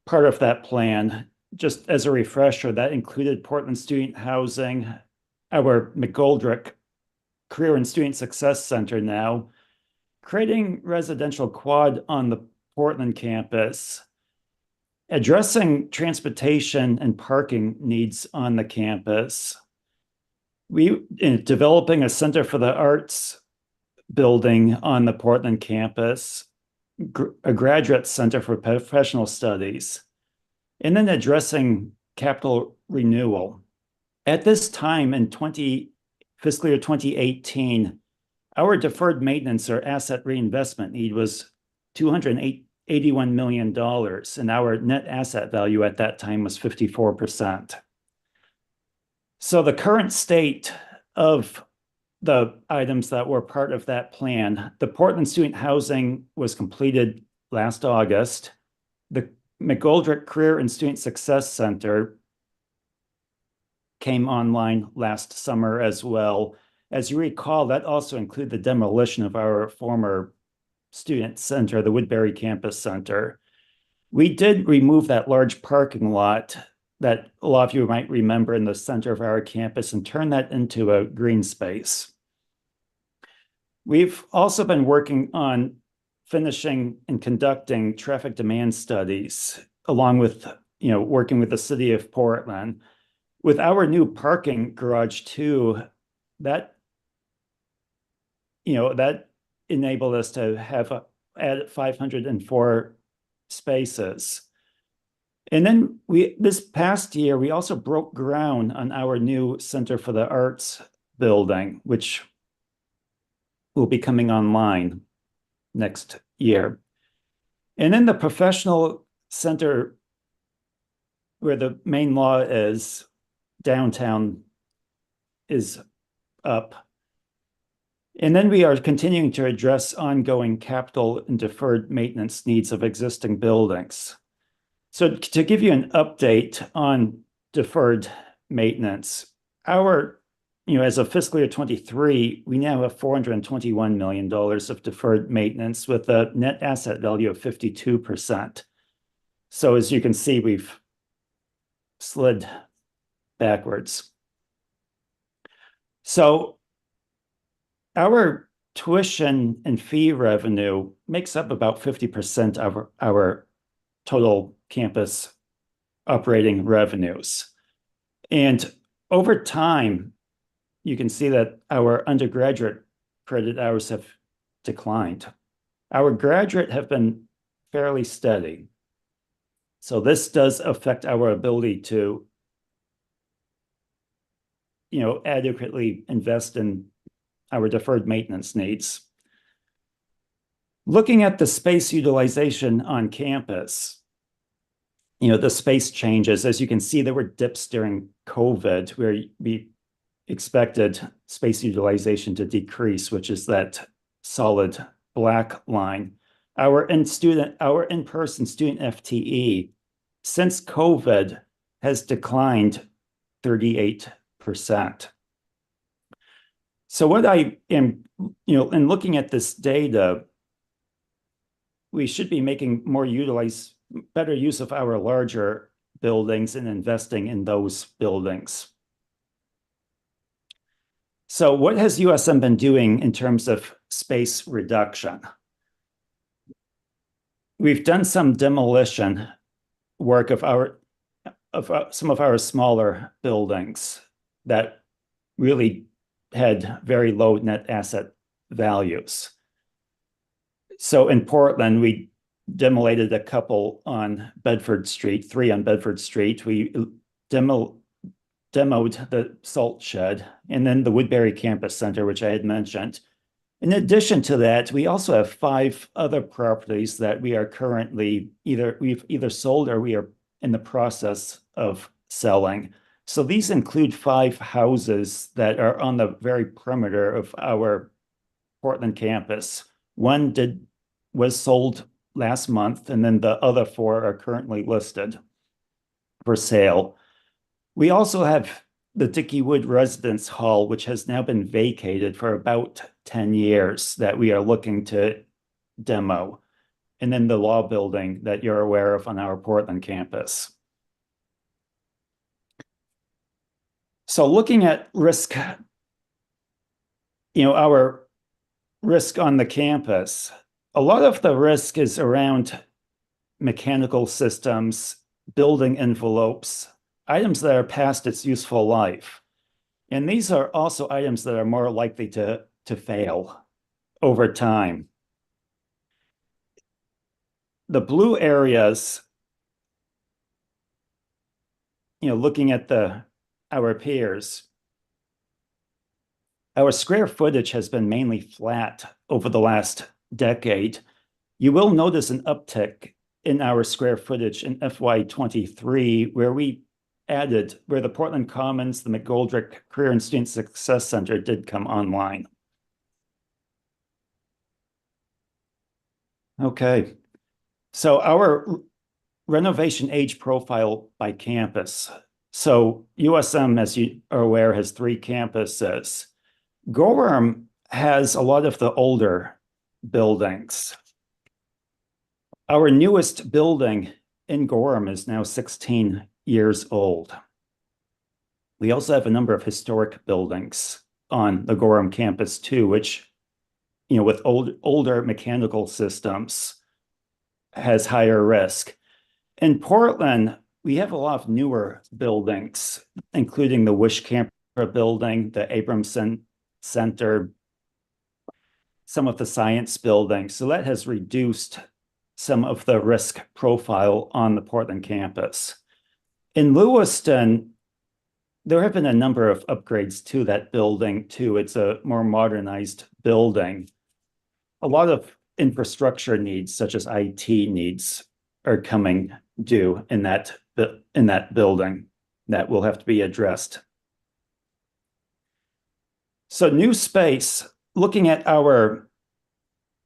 Speaker 15: part of that plan. Just as a refresher, that included Portland Student Housing, our McGoldrick Career and Student Success Center now, creating residential quad on the Portland campus, addressing transportation and parking needs on the campus, developing a Center for the Arts building on the Portland campus, a graduate center for professional studies, and then addressing capital renewal. At this time in fiscal year 2018, our deferred maintenance or asset reinvestment need was $281 million, and our net asset value at that time was 54%. So the current state of the items that were part of that plan, the Portland Student Housing was completed last August. The McGoldrick Career and Student Success Center came online last summer as well. As you recall, that also included the demolition of our former student center, the Woodbury Campus Center. We did remove that large parking lot that a lot of you might remember in the center of our campus and turn that into a green space. We've also been working on finishing and conducting traffic demand studies, along with working with the city of Portland. With our new parking garage too, that enabled us to have add 504 spaces. And then this past year, we also broke ground on our new Center for the Arts building, which will be coming online next year. And then the professional center, where the main law is downtown, is up. And then we are continuing to address ongoing capital and deferred maintenance needs of existing buildings. So to give you an update on deferred maintenance, as of fiscal year 23, we now have $421 million of deferred maintenance with a net asset value of 52%. So as you can see, we've slid backwards. So our tuition and fee revenue makes up about 50% of our total campus operating revenues. And over time, you can see that our undergraduate credit hours have declined. Our graduate have been fairly steady. So this does affect our ability to, adequately invest in our deferred maintenance needs. Looking at the space utilization on campus, the space changes. As you can see, there were dips during COVID where we expected space utilization to decrease, which is that solid black line. Our in-person student FTE since COVID has declined 38%. So what I am, in looking at this data, we should be making better use of our larger buildings and investing in those buildings. So what has USM been doing in terms of space reduction? We've done some demolition work of some of our smaller buildings that really had very low net asset values. So in Portland, we demolated a couple on Bedford Street, 3 on Bedford Street. We demoed the salt shed, and then the Woodbury Campus Center, which I had mentioned. In addition to that, we also have 5 other properties that we are currently we've either sold or we are in the process of selling. So these include 5 houses that are on the very perimeter of our Portland campus. One was sold last month, and then the other 4 are currently listed for sale. We also have the Dickey Wood Residence Hall, which has now been vacated for about 10 years, that we are looking to demo. And then the law building that you're aware of on our Portland campus. So looking at risk, our risk on the campus, a lot of the risk is around mechanical systems, building envelopes, items that are past its useful life. And these are also items that are more likely to fail over time. The blue areas, looking at our peers, our square footage has been mainly flat over the last decade. You will notice an uptick in our square footage in FY23, where the Portland Commons, the McGoldrick Career and Student Success Center did come online. Okay, so our renovation age profile by campus. So USM, as you are aware, has 3 campuses. Gorham has a lot of the older buildings. Our newest building in Gorham is now 16 years old. We also have a number of historic buildings on the Gorham campus too, which, with older mechanical systems has higher risk. In Portland, we have a lot of newer buildings, including the Wishcamp building, the Abramson Center, some of the science buildings. So that has reduced some of the risk profile on the Portland campus. In Lewiston, there have been a number of upgrades to that building too. It's a more modernized building. A lot of infrastructure needs, such as IT needs, are coming due in that building that will have to be addressed. So new space, looking at our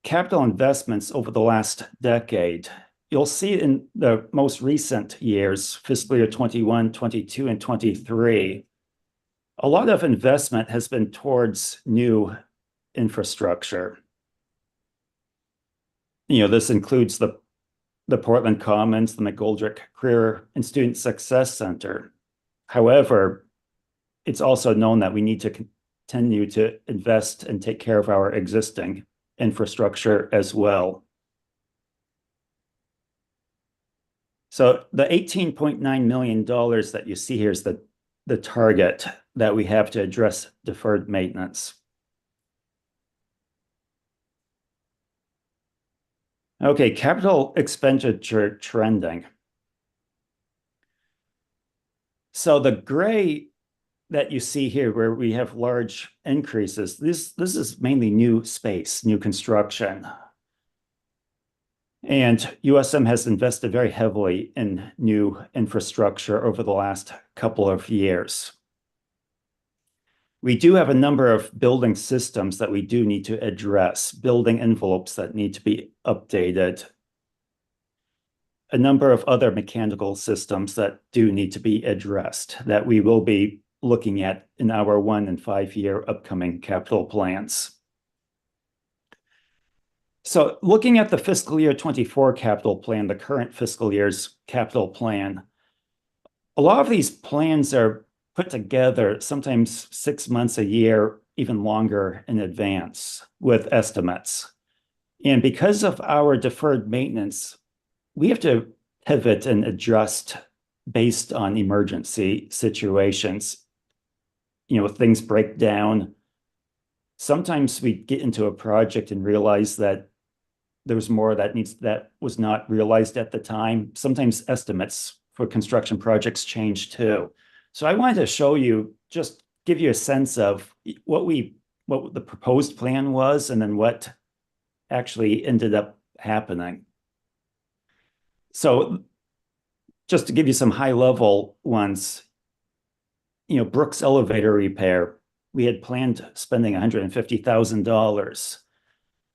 Speaker 15: capital investments over the last decade, you'll see in the most recent years, fiscal year 21, 22, and 23, a lot of investment has been towards new infrastructure. This includes the Portland Commons, the McGoldrick Career and Student Success Center. However, it's also known that we need to continue to invest and take care of our existing infrastructure as well. So the $18.9 million that you see here is the target that we have to address deferred maintenance. Okay, capital expenditure trending. So the gray that you see here where we have large increases, this is mainly new space, new construction. And USM has invested very heavily in new infrastructure over the last couple of years. We do have a number of building systems that we do need to address, building envelopes that need to be updated, a number of other mechanical systems that do need to be addressed that we will be looking at in our 1 and 5 year upcoming capital plans. So looking at the fiscal year 24 capital plan, the current fiscal year's capital plan, a lot of these plans are put together sometimes 6 months, a year, even longer in advance with estimates. And because of our deferred maintenance, we have to pivot and adjust based on emergency situations. You know, things break down. Sometimes we get into a project and realize that there's more that was not realized at the time. Sometimes estimates for construction projects change too. So I wanted to show you, just give you a sense of what the proposed plan was and then what actually ended up happening. So just to give you some high level ones, you know, Brooks elevator repair, we had planned spending $150,000.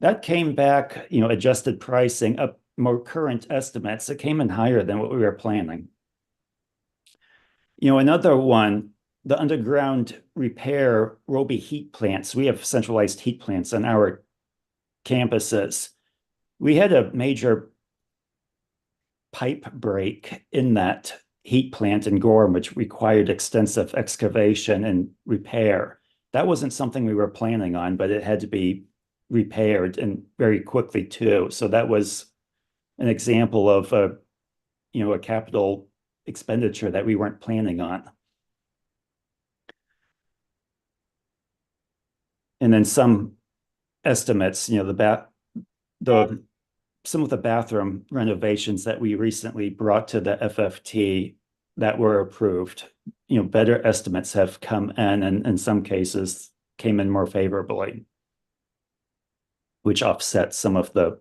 Speaker 15: That came back, you know, adjusted pricing up, more current estimates. It came in higher than what we were planning. You know, another one, the underground repair Roby heat plants. We have centralized heat plants on our campuses. We had a major pipe break in that heat plant in Gorham, which required extensive excavation and repair. That wasn't something we were planning on, but it had to be repaired and very quickly too. So that was an example of a capital expenditure that we weren't planning on. And then some estimates, you know, some of the bathroom renovations that we recently brought to the FFT that were approved, you know, better estimates have come in, and in some cases came in more favorably, which offsets some of the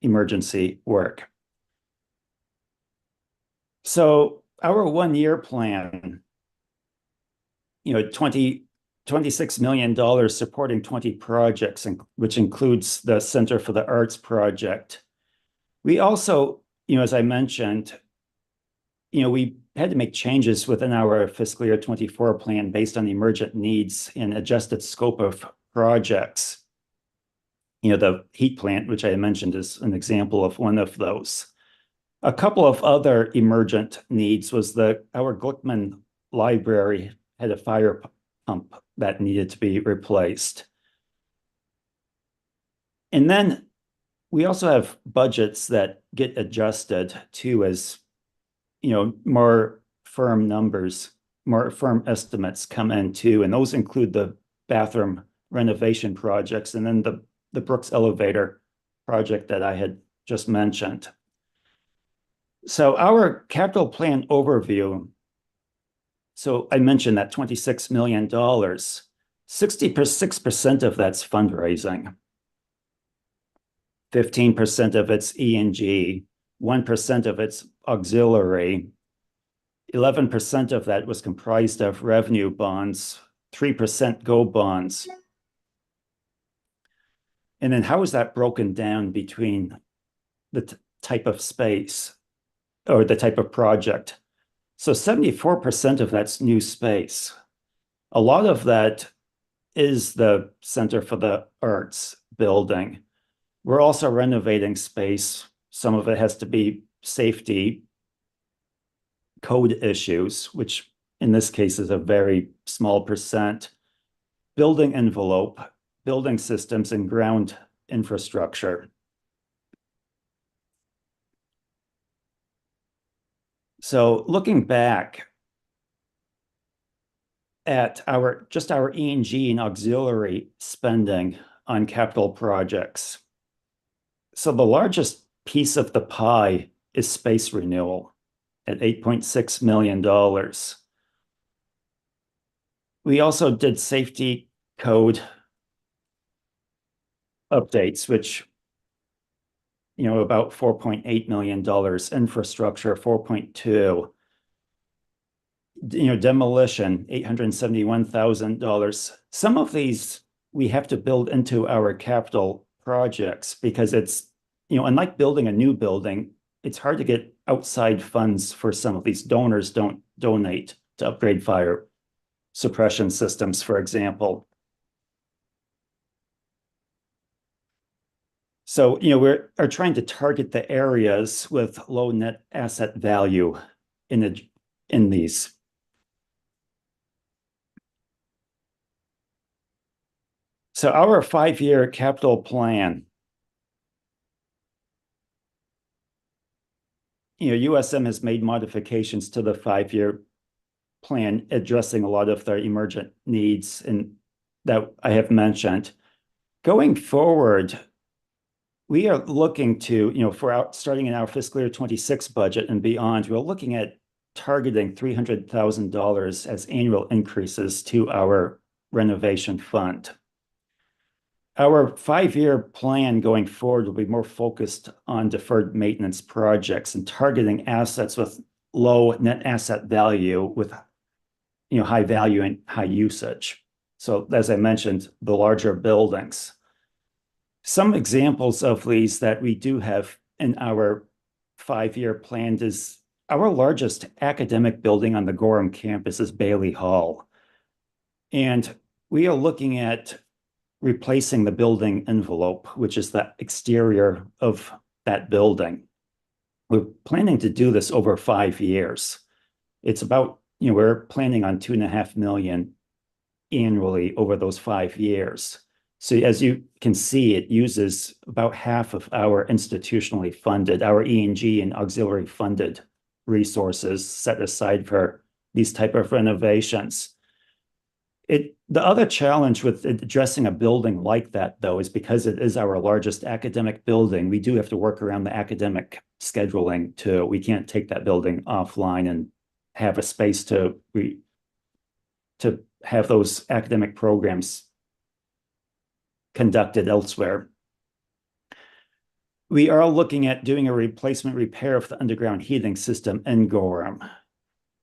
Speaker 15: emergency work. So our 1 year plan, you know, $26 million supporting 20 projects, which includes the Center for the Arts project. We also, you know, as I mentioned, you know, we had to make changes within our fiscal year 24 plan based on emergent needs and adjusted scope of projects. You know, the heat plant, which I mentioned, is an example of one of those. A couple of other emergent needs was our Glickman library had a fire pump that needed to be replaced. And then we also have budgets that get adjusted too, as you know, more firm numbers, more firm estimates come in too, and those include the bathroom renovation projects and then the Brooks elevator project that I had just mentioned. So our capital plan overview, so I mentioned that $26 million, 66% of that's fundraising. 15% of it's E&G, 1% of it's auxiliary, 11% of that was comprised of revenue bonds, 3% go bonds. And then how is that broken down between the type of space or the type of project? So 74% of that's new space. A lot of that is the Center for the Arts building. We're also renovating space. Some of it has to be safety code issues, which in this case is a very small percent. Building envelope, building systems, and ground infrastructure. So looking back at our E&G and auxiliary spending on capital projects. So the largest piece of the pie is space renewal at $8.6 million. We also did safety code updates, which, you know, about $4.8 million, infrastructure, 4.2, you know, demolition, $871,000. Some of these we have to build into our capital projects because it's, you know, unlike building a new building, it's hard to get outside funds for some of these. Donors don't donate to upgrade fire suppression systems, for example. So, we're trying to target the areas with low net asset value in these. So our 5-year capital plan, USM has made modifications to the 5-year plan, addressing a lot of the emergent needs and that I have mentioned. Going forward, we are looking to, starting in our fiscal year 26 budget and beyond, we're looking at targeting $300,000 as annual increases to our renovation fund. Our 5-year plan going forward will be more focused on deferred maintenance projects and targeting assets with low net asset value with high value and high usage. So as I mentioned, the larger buildings. Some examples of these that we do have in our 5-year plan is our largest academic building on the Gorham campus is Bailey Hall. And we are looking at replacing the building envelope, which is the exterior of that building. We're planning to do this over 5 years. It's about, we're planning on $2.5 million annually over those 5 years. So as you can see, it uses about half of our institutionally funded, our E&G and auxiliary funded resources set aside for these type of renovations. The other challenge with addressing a building like that, though, is because it is our largest academic building, we do have to work around the academic scheduling too. We can't take that building offline and have a space to have those academic programs conducted elsewhere. We are looking at doing a replacement repair of the underground heating system in Gorham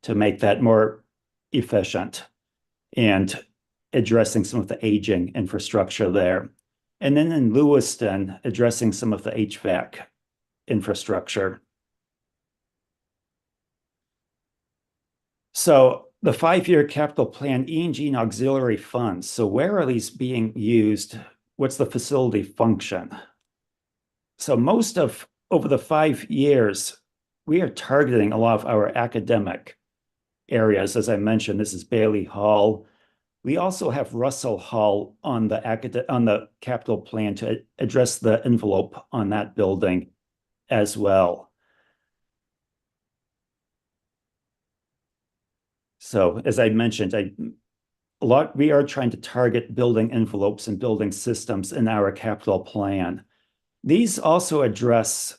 Speaker 15: to make that more efficient and addressing some of the aging infrastructure there. And then in Lewiston, addressing some of the HVAC infrastructure. So the 5-year capital plan, E&G and auxiliary funds. So where are these being used? What's the facility function? So over the 5 years, we are targeting a lot of our academic areas. As I mentioned, this is Bailey Hall. We also have Russell Hall on the capital plan to address the envelope on that building as well. So as I mentioned, we are trying to target building envelopes and building systems in our capital plan. These also address,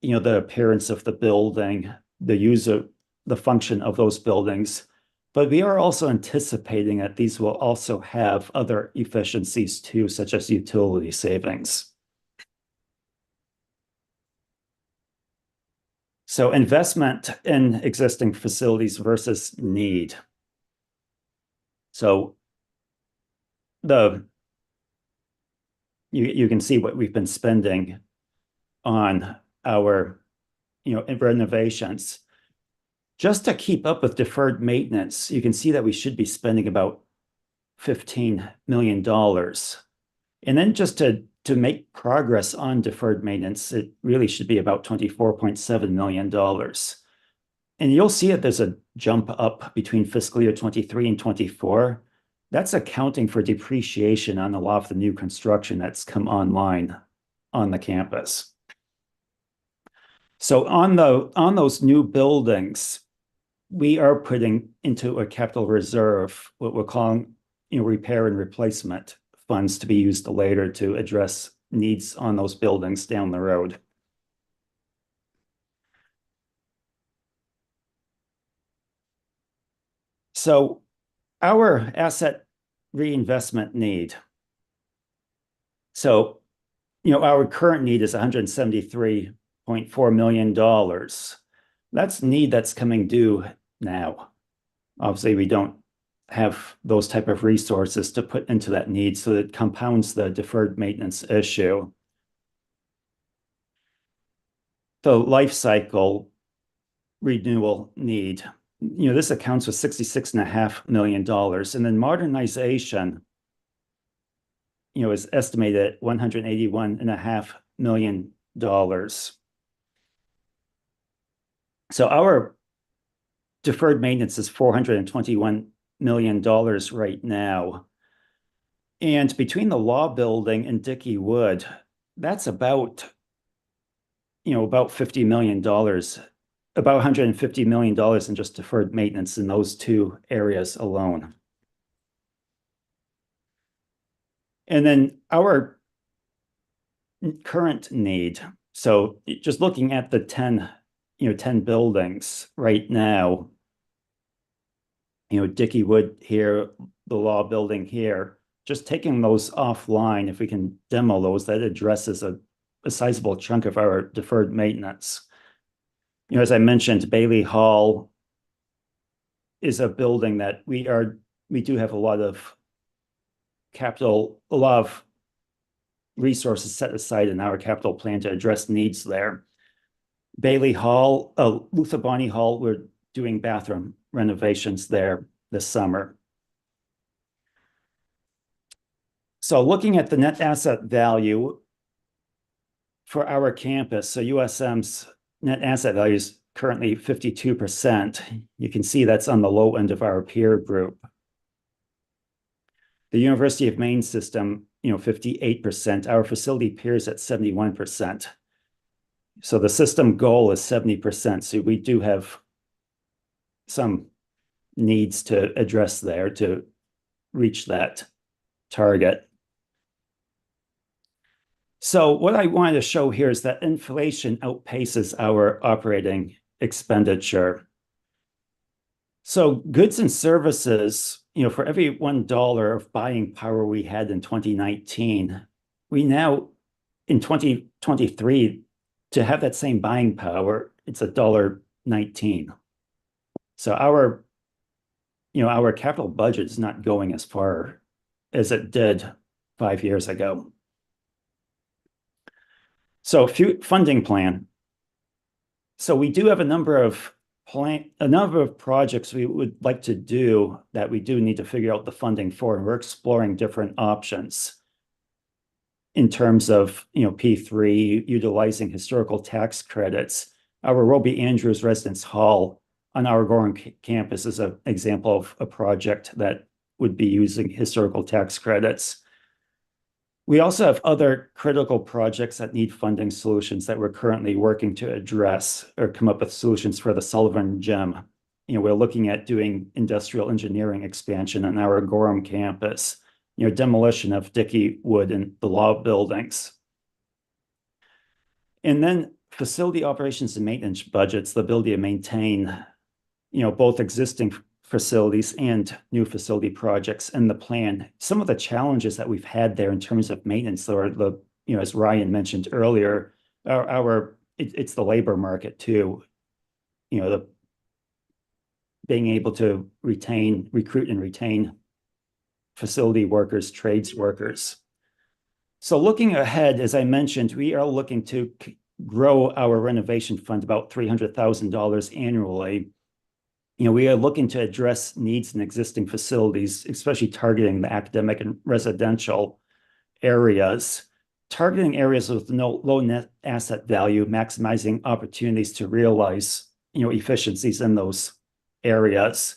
Speaker 15: the appearance of the building, the function of those buildings, but we are also anticipating that these will also have other efficiencies too, such as utility savings. So investment in existing facilities versus need. So you can see what we've been spending on our renovations. Just to keep up with deferred maintenance, you can see that we should be spending about $15 million. And then just to make progress on deferred maintenance, it really should be about $24.7 million. And you'll see that there's a jump up between fiscal year 23 and 24. That's accounting for depreciation on a lot of the new construction that's come online on the campus. So on those new buildings, we are putting into a capital reserve what we're calling repair and replacement funds to be used later to address needs on those buildings down the road. So our asset reinvestment need. So, our current need is $173.4 million. That's need that's coming due now. Obviously, we don't have those type of resources to put into that need, so it compounds the deferred maintenance issue. The life cycle renewal need. this accounts for $66.5 million. And then modernization, is estimated at $181.5 million. So our deferred maintenance is $421 million right now. And between the Law Building and Dickey Wood, that's about $50 million, about $150 million in just deferred maintenance in those two areas alone. And then our current need, so just looking at the 10 buildings right now, Dickey Wood here, the Law Building here, just taking those offline, if we can demo those, that addresses a sizable chunk of our deferred maintenance. As I mentioned, Bailey Hall is a building that we do have a lot of resources set aside in our capital plan to address needs there. Bailey Hall, Luther Bonney Hall, we're doing bathroom renovations there this summer. So looking at the net asset value for our campus, so USM's net asset value is currently 52%. You can see that's on the low end of our peer group. The University of Maine system, 58%. Our facility peers at 71%. So the system goal is 70%. So we do have some needs to address there to reach that target. So what I wanted to show here is that inflation outpaces our operating expenditure. So goods and services, for every $1 of buying power we had in 2019, we now, in 2023, to have that same buying power, it's $1.19. So our capital budget is not going as far as it did 5 years ago. So funding plan. So we do have a number of projects we would like to do that we do need to figure out the funding for, and we're exploring different options in terms of P3, utilizing historical tax credits. Our Roby Andrews Residence Hall on our Gorham campus is an example of a project that would be using historical tax credits. We also have other critical projects that need funding solutions that we're currently working to address or come up with solutions for. The Sullivan Gym. We're looking at doing industrial engineering expansion on our Gorham campus, demolition of Dickey Wood and the Law Buildings. And then facility operations and maintenance budgets, the ability to maintain, both existing facilities and new facility projects in the plan. Some of the challenges that we've had there in terms of maintenance, or as Ryan mentioned earlier, it's the labor market too. Being able to recruit and retain facility workers, trades workers. So looking ahead, as I mentioned, we are looking to grow our renovation fund about $300,000 annually. We are looking to address needs in existing facilities, especially targeting the academic and residential areas, targeting areas with low net asset value, maximizing opportunities to realize, efficiencies in those areas.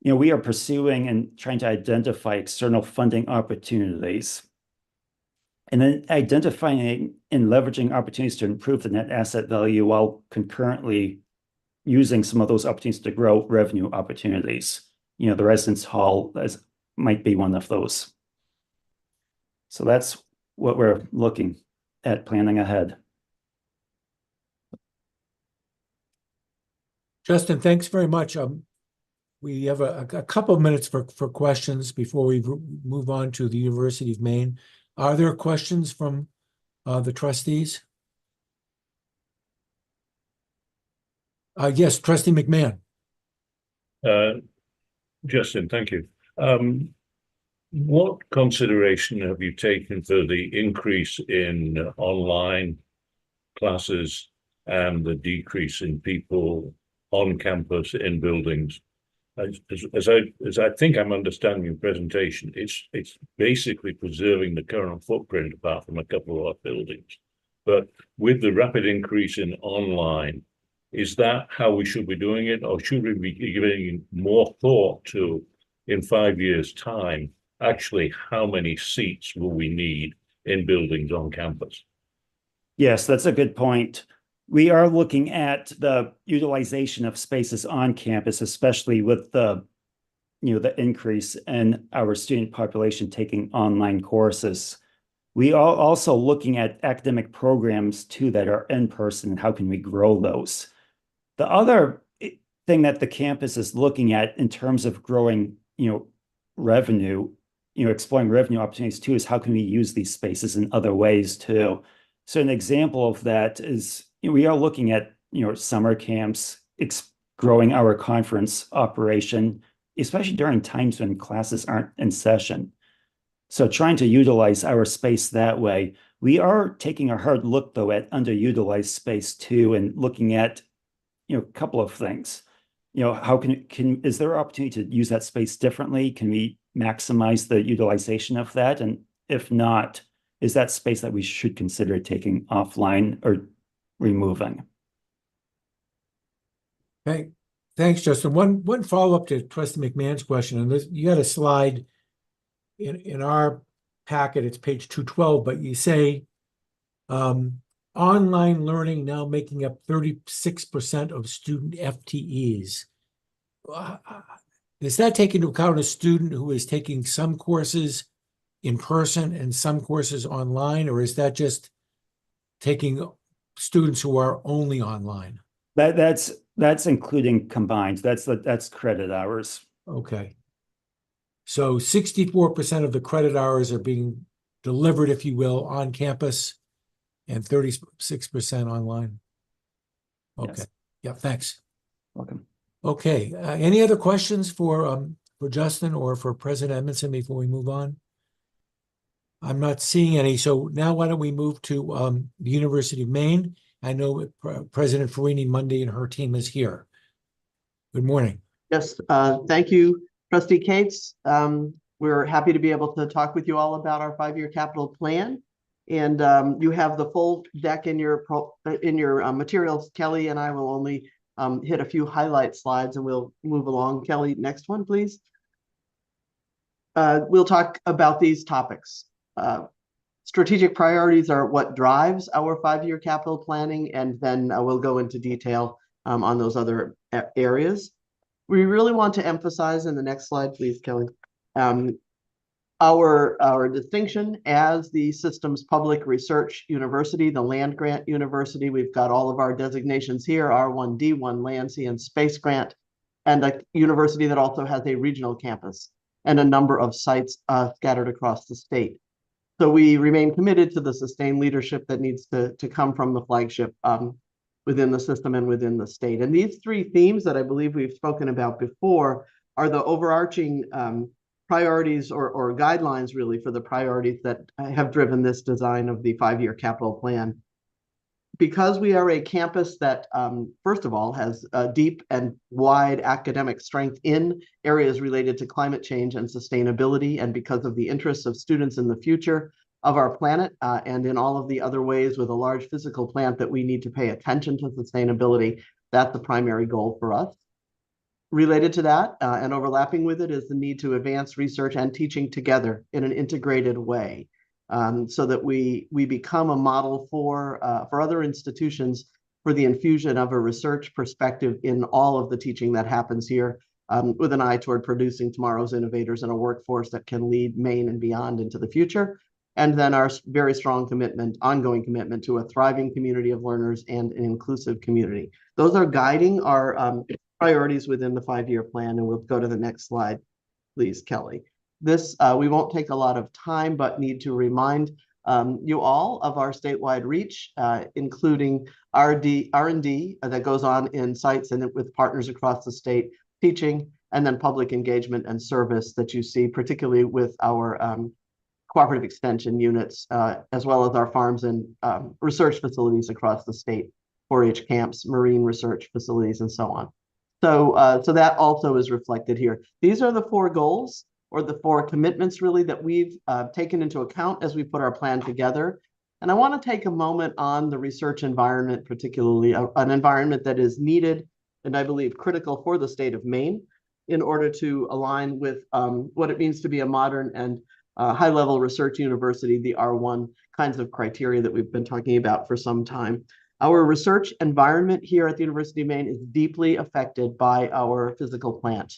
Speaker 15: We are pursuing and trying to identify external funding opportunities, and then identifying and leveraging opportunities to improve the net asset value while concurrently using some of those opportunities to grow revenue opportunities. The residence hall might be one of those. So that's what we're looking at planning ahead.
Speaker 1: Justin, thanks very much. We have a couple of minutes for questions before we move on to the University of Maine. Are there questions from the trustees? Yes, Trustee McMahon.
Speaker 11: Justin, thank you. What consideration have you taken for the increase in online classes and the decrease in people on campus in buildings. As I think I'm understanding your presentation, it's basically preserving the current footprint apart from a couple of our buildings. But with the rapid increase in online, is that how we should be doing it, or should we be giving more thought to, in 5 years' time, actually how many seats will we need in buildings on campus?
Speaker 15: Yes, that's a good point. We are looking at the utilization of spaces on campus, especially with the increase in our student population taking online courses. We are also looking at academic programs too that are in person, and how can we grow those? The other thing that the campus is looking at in terms of growing, revenue, exploring revenue opportunities too, is how can we use these spaces in other ways too? So an example of that is we are looking at, summer camps, growing our conference operation, especially during times when classes aren't in session. So trying to utilize our space that way. We are taking a hard look though at underutilized space too, and looking at, a couple of things. How is there an opportunity to use that space differently? Can we maximize the utilization of that? And if not, is that space that we should consider taking offline or removing?
Speaker 1: Thanks, Justin. One follow-up to Trustee McMahon's question, and you had a slide in our packet, it's page 212, but you say online learning now making up 36% of student FTEs. Does that take into account a student who is taking some courses in person and some courses online, or is that just taking students who are only online?
Speaker 15: That's including combined. That's credit hours.
Speaker 1: Okay. So 64% of the credit hours are being delivered, if you will, on campus, and 36% online. Okay.
Speaker 15: Yes.
Speaker 1: Yeah, thanks.
Speaker 15: Welcome.
Speaker 1: Okay, any other questions for Justin or for President Edmondson before we move on? I'm not seeing any, so now why don't we move to the University of Maine? I know President Farini Monday and her team is here. Good morning.
Speaker 16: Yes, thank you, Trustee Cates. We're happy to be able to talk with you all about our 5-year capital plan. And you have the full deck in your materials. Kelly and I will only hit a few highlight slides and we'll move along. Kelly, next one, please. We'll talk about these topics. Strategic priorities are what drives our 5-year capital planning, and then we'll go into detail on those other areas. We really want to emphasize, in the next slide, please, Kelly, our distinction as the system's public research university, the land grant university. We've got all of our designations here, R1, D1, Land, Sea, and Space Grant, and a university that also has a regional campus and a number of sites scattered across the state. So we remain committed to the sustained leadership that needs to come from the flagship within the system and within the state. And these 3 themes that I believe we've spoken about before are the overarching priorities or guidelines really for the priorities that have driven this design of the 5-year capital plan. Because we are a campus that, first of all, has a deep and wide academic strength in areas related to climate change and sustainability, and because of the interests of students in the future of our planet, and in all of the other ways with a large physical plant that we need to pay attention to sustainability, that's the primary goal for us. Related to that, and overlapping with it, is the need to advance research and teaching together in an integrated way. So that we become a model for other institutions for the infusion of a research perspective in all of the teaching that happens here, with an eye toward producing tomorrow's innovators and a workforce that can lead Maine and beyond into the future. And then our very strong commitment, ongoing commitment to a thriving community of learners and an inclusive community. Those are guiding our priorities within the 5-year plan. And we'll go to the next slide, please, Kelly. This, we won't take a lot of time, but need to remind you all of our statewide reach, including R&D that goes on in sites and with partners across the state, teaching, and then public engagement and service that you see, particularly with our cooperative extension units, as well as our farms and research facilities across the state, 4-H camps, marine research facilities, and so on. So that also is reflected here. These are the 4 goals or the 4 commitments really that we've taken into account as we put our plan together. And I want to take a moment on the research environment, particularly an environment that is needed and I believe critical for the state of Maine in order to align with what it means to be a modern and high-level research university, the R1 kinds of criteria that we've been talking about for some time. Our research environment here at the University of Maine is deeply affected by our physical plant,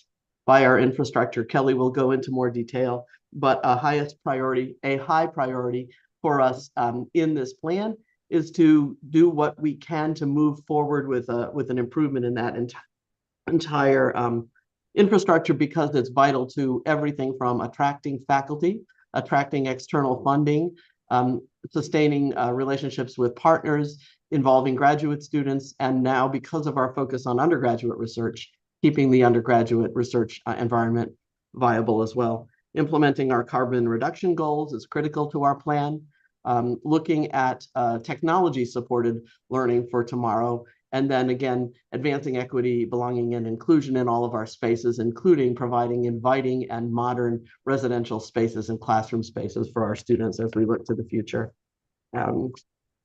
Speaker 16: by our infrastructure. Kelly will go into more detail, but a high priority for us in this plan is to do what we can to move forward with an improvement in that entire infrastructure, because it's vital to everything from attracting faculty, attracting external funding, sustaining relationships with partners, involving graduate students, and now because of our focus on undergraduate research, keeping the undergraduate research environment viable as well. Implementing our carbon reduction goals is critical to our plan. Looking at technology-supported learning for tomorrow, and then again, advancing equity, belonging, and inclusion in all of our spaces, including providing inviting and modern residential spaces and classroom spaces for our students as we look to the future.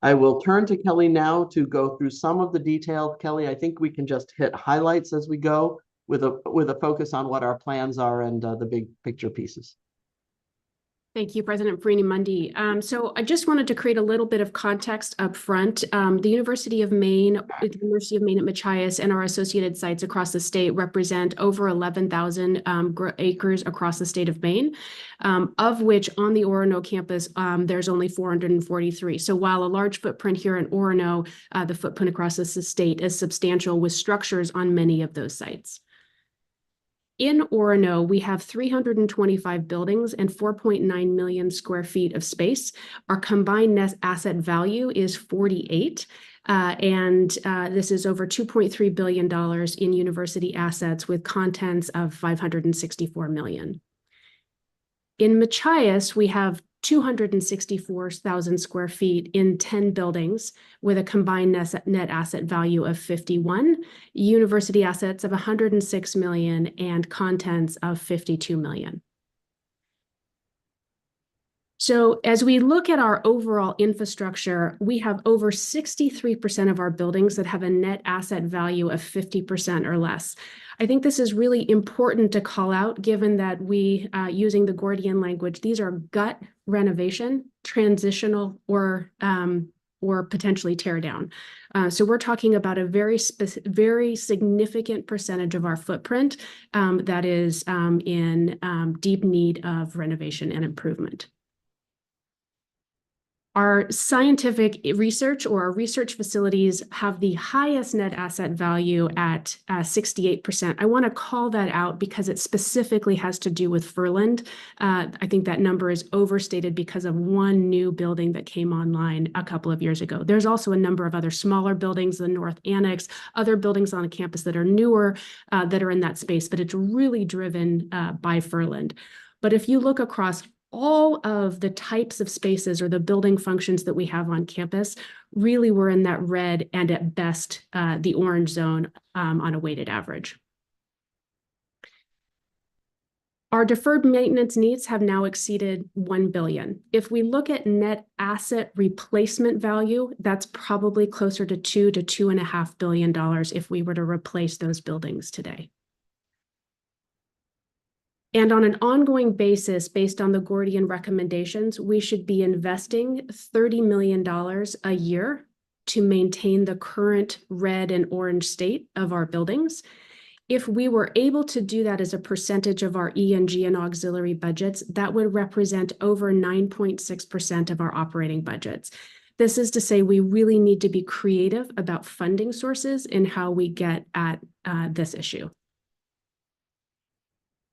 Speaker 16: I will turn to Kelly now to go through some of the details. Kelly, I think we can just hit highlights as we go with a focus on what our plans are and the big picture pieces.
Speaker 17: Thank you, President Farini-Mundy. So I just wanted to create a little bit of context up front. The University of Maine at Machias and our associated sites across the state represent over 11,000 acres across the state of Maine, of which on the Orono campus, there's only 443. So while a large footprint here in Orono, the footprint across the state is substantial with structures on many of those sites. In Orono, we have 325 buildings and 4.9 million square feet of space. Our combined net asset value is 48, and this is over $2.3 billion in university assets with contents of $564 million. In Machias, we have 264,000 square feet in 10 buildings with a combined net asset value of 51, university assets of 106 million, and contents of 52 million. So as we look at our overall infrastructure, we have over 63% of our buildings that have a net asset value of 50% or less. I think this is really important to call out, given that we, using the Gordian language, these are gut renovation, transitional, or potentially tear down. So we're talking about a very significant percentage of our footprint that is in deep need of renovation and improvement. Our scientific research or our research facilities have the highest net asset value at 68%. I want to call that out because it specifically has to do with Furland. I think that number is overstated because of one new building that came online a couple of years ago. There's also a number of other smaller buildings, the North Annex, other buildings on the campus that are newer that are in that space, but it's really driven by Furland. But if you look across all of the types of spaces or the building functions that we have on campus, really we're in that red and at best the orange zone on a weighted average. Our deferred maintenance needs have now exceeded $1 billion. If we look at net asset replacement value, that's probably closer to $2 to $2.5 billion if we were to replace those buildings today. And on an ongoing basis, based on the Gordian recommendations, we should be investing $30 million a year to maintain the current red and orange state of our buildings. If we were able to do that as a percentage of our E&G and auxiliary budgets, that would represent over 9.6% of our operating budgets. This is to say we really need to be creative about funding sources and how we get at this issue.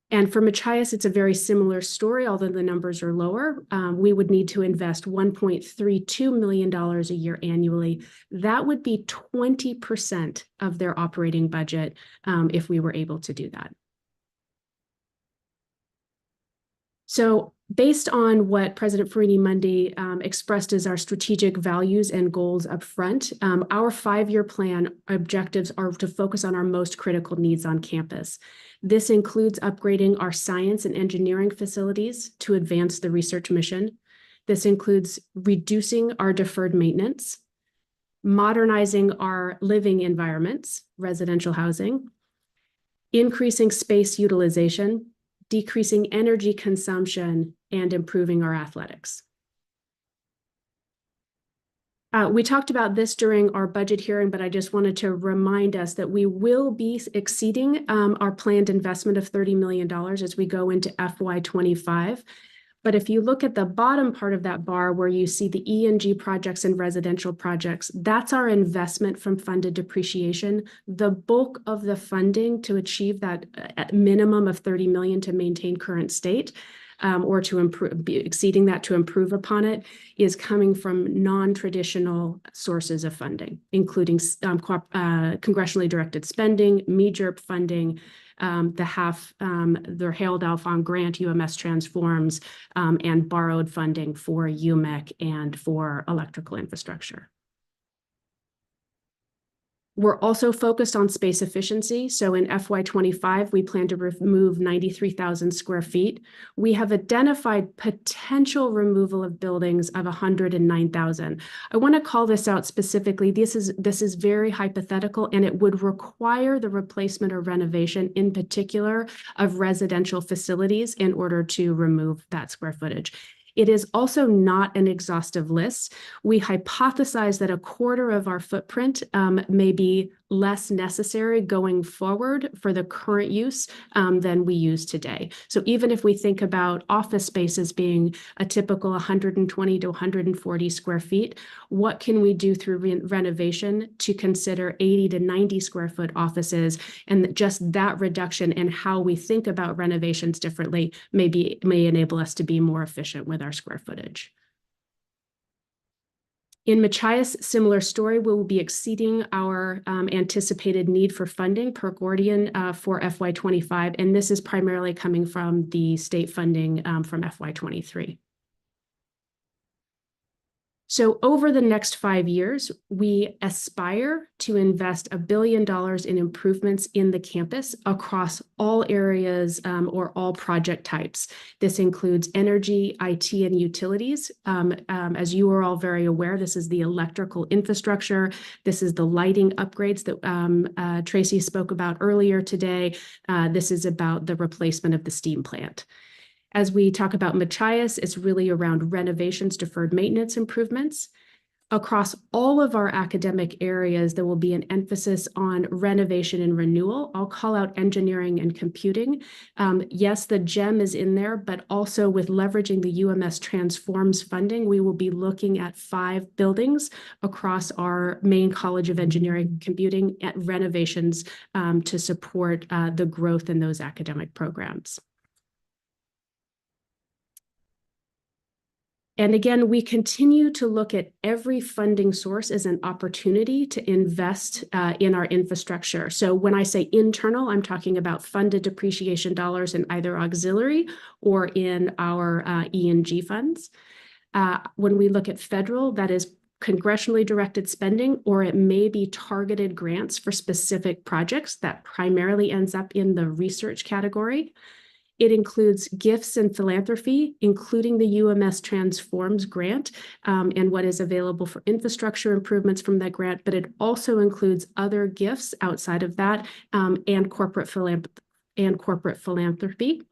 Speaker 17: And for Machias, it's a very similar story, although the numbers are lower. We would need to invest $1.32 million a year annually. That would be 20% of their operating budget if we were able to do that. So based on what President Farini Mundy expressed as our strategic values and goals up front, our 5-year plan objectives are to focus on our most critical needs on campus. This includes upgrading our science and engineering facilities to advance the research mission. This includes reducing our deferred maintenance, modernizing our living environments, residential housing, increasing space utilization, decreasing energy consumption, and improving our athletics. We talked about this during our budget hearing, but I just wanted to remind us that we will be exceeding our planned investment of $30 million as we go into FY25. But if you look at the bottom part of that bar where you see the E&G projects and residential projects, that's our investment from funded depreciation. The bulk of the funding to achieve that at minimum of $30 million to maintain current state or to improve, exceeding that to improve upon it, is coming from non-traditional sources of funding, including congressionally directed spending, MEJRP funding, the Harold Alfond grant, UMS Transforms, and borrowed funding for UMEC and for electrical infrastructure. We're also focused on space efficiency. So in FY25, we plan to remove 93,000 square feet. We have identified potential removal of buildings of 109,000. I want to call this out specifically. This is very hypothetical, and it would require the replacement or renovation, in particular, of residential facilities in order to remove that square footage. It is also not an exhaustive list. We hypothesize that a quarter of our footprint may be less necessary going forward for the current use than we use today. So even if we think about office spaces being a typical 120 to 140 square feet, what can we do through renovation to consider 80 to 90 square foot offices? And just that reduction in how we think about renovations differently may enable us to be more efficient with our square footage. In Machias, similar story, we will be exceeding our anticipated need for funding per Gordian for FY25, and this is primarily coming from the state funding from FY23. So over the next 5 years, we aspire to invest $1 billion in improvements in the campus across all areas or all project types. This includes energy, IT, and utilities. As you are all very aware, this is the electrical infrastructure. This is the lighting upgrades that Tracy spoke about earlier today. This is about the replacement of the steam plant. As we talk about Machias, it's really around renovations, deferred maintenance improvements. Across all of our academic areas, there will be an emphasis on renovation and renewal. I'll call out engineering and computing. Yes, the GEM is in there, but also with leveraging the UMS Transforms funding, we will be looking at 5 buildings across our main College of Engineering and Computing at renovations to support the growth in those academic programs. And again, we continue to look at every funding source as an opportunity to invest in our infrastructure. So when I say internal, I'm talking about funded depreciation dollars in either auxiliary or in our E&G funds. When we look at federal, that is congressionally directed spending, or it may be targeted grants for specific projects that primarily ends up in the research category. It includes gifts and philanthropy, including the UMS Transforms grant and what is available for infrastructure improvements from that grant, but it also includes other gifts outside of that and corporate philanthropy.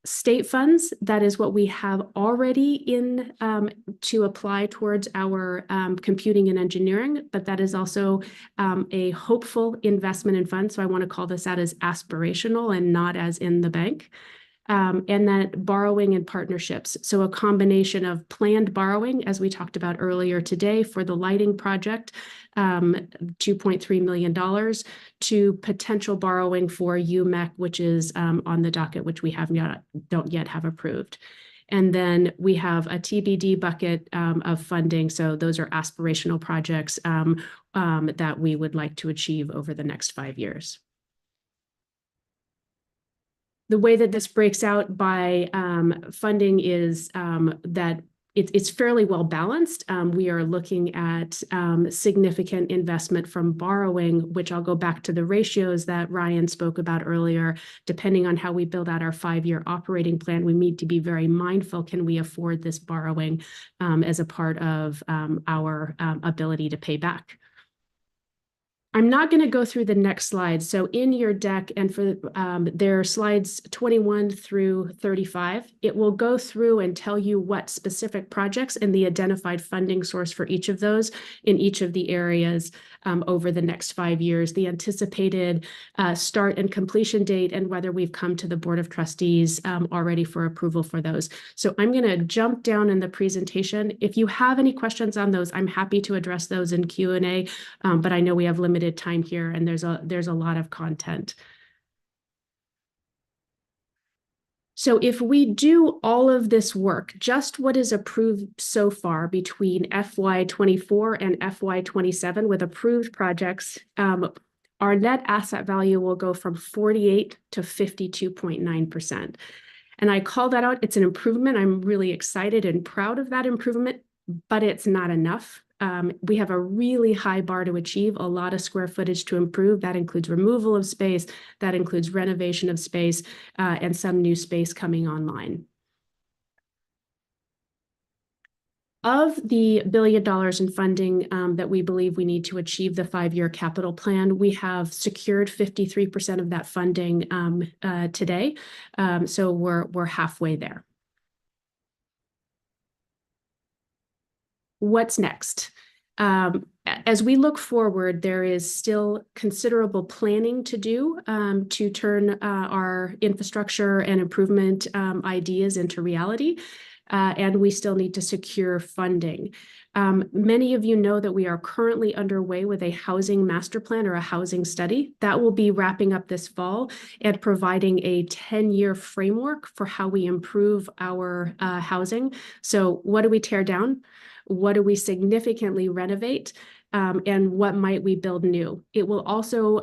Speaker 17: State funds, that is what we have already in to apply towards our computing and engineering, but that is also a hopeful investment in funds. So I want to call this out as aspirational and not as in the bank. And that borrowing and partnerships. So a combination of planned borrowing, as we talked about earlier today for the lighting project, $2.3 million, to potential borrowing for UMEC, which is on the docket, which we don't yet have approved. And then we have a TBD bucket of funding. So those are aspirational projects that we would like to achieve over the next 5 years. The way that this breaks out by funding is that it's fairly well balanced. We are looking at significant investment from borrowing, which I'll go back to the ratios that Ryan spoke about earlier. Depending on how we build out our 5-year operating plan, we need to be very mindful, can we afford this borrowing as a part of our ability to pay back? I'm not going to go through the next slide. So in your deck, and for there are slides 21 through 35, it will go through and tell you what specific projects and the identified funding source for each of those in each of the areas over the next 5 years, the anticipated start and completion date, and whether we've come to the Board of Trustees already for approval for those. So I'm going to jump down in the presentation. If you have any questions on those, I'm happy to address those in Q&A, but I know we have limited time here and there's a lot of content. So if we do all of this work, just what is approved so far between FY24 and FY27 with approved projects, our net asset value will go from 48 to 52.9%. And I call that out. It's an improvement. I'm really excited and proud of that improvement, but it's not enough. We have a really high bar to achieve, a lot of square footage to improve. That includes removal of space, that includes renovation of space, and some new space coming online. Of the $1 billion in funding that we believe we need to achieve the 5-year capital plan, we have secured 53% of that funding today. So we're halfway there. What's next? As we look forward, there is still considerable planning to do to turn our infrastructure and improvement ideas into reality, and we still need to secure funding. Many of you know that we are currently underway with a housing master plan or a housing study that will be wrapping up this fall and providing a 10-year framework for how we improve our housing. So what do we tear down? What do we significantly renovate? And what might we build new? It will also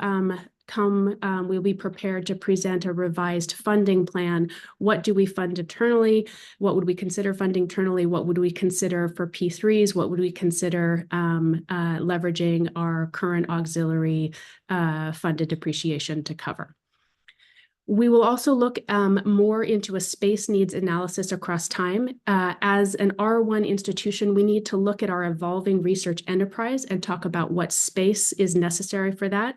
Speaker 17: we'll be prepared to present a revised funding plan. What do we fund internally? What would we consider funding internally? What would we consider for P3s? What would we consider leveraging our current auxiliary funded depreciation to cover? We will also look more into a space needs analysis across time. As an R1 institution, we need to look at our evolving research enterprise and talk about what space is necessary for that.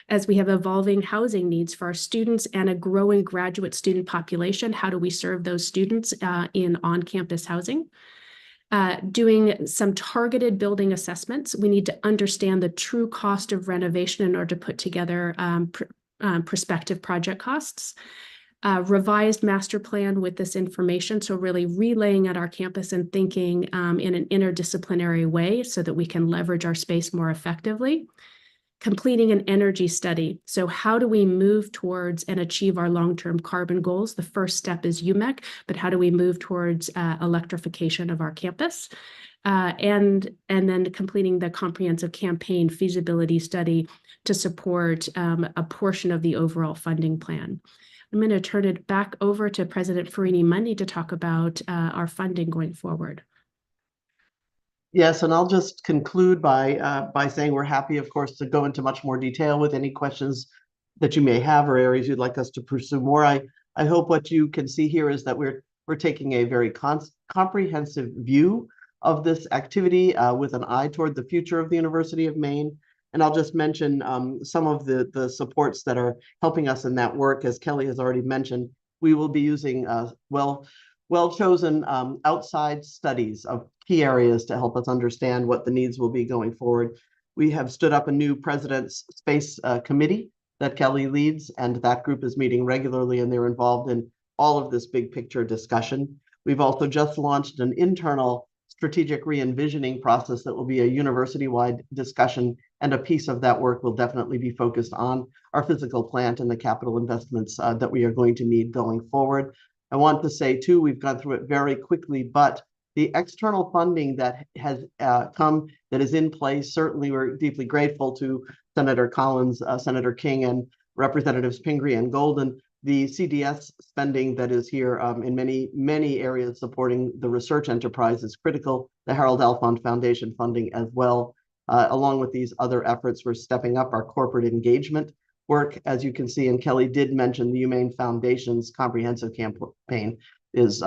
Speaker 17: As we have evolving housing needs for our students and a growing graduate student population, how do we serve those students in on-campus housing? Doing some targeted building assessments. We need to understand the true cost of renovation in order to put together prospective project costs, revised master plan with this information. So really relaying at our campus and thinking in an interdisciplinary way so that we can leverage our space more effectively. Completing an energy study. So how do we move towards and achieve our long-term carbon goals? The first step is UMEC, but how do we move towards electrification of our campus? And then completing the comprehensive campaign feasibility study to support a portion of the overall funding plan. I'm going to turn it back over to President Farini Mundy to talk about our funding going forward.
Speaker 16: Yes, and I'll just conclude by saying we're happy, of course, to go into much more detail with any questions that you may have or areas you'd like us to pursue more. I hope what you can see here is that we're taking a very comprehensive view of this activity with an eye toward the future of the University of Maine. And I'll just mention some of the supports that are helping us in that work. As Kelly has already mentioned, we will be using well-chosen outside studies of key areas to help us understand what the needs will be going forward. We have stood up a new President's Space Committee that Kelly leads, and that group is meeting regularly, and they're involved in all of this big picture discussion. We've also just launched an internal strategic re-envisioning process that will be a university-wide discussion, and a piece of that work will definitely be focused on our physical plant and the capital investments that we are going to need going forward. I want to say too, we've gone through it very quickly, but the external funding that has come, that is in place, certainly we're deeply grateful to Senator Collins, Senator King, and Representatives Pingree and Golden. the CDS spending that is here in many areas supporting the research enterprise is critical. The Harold Alfond Foundation funding as well. Along with these other efforts, we're stepping up our corporate engagement work. As you can see, and Kelly did mention, the Humane Foundation's comprehensive campaign is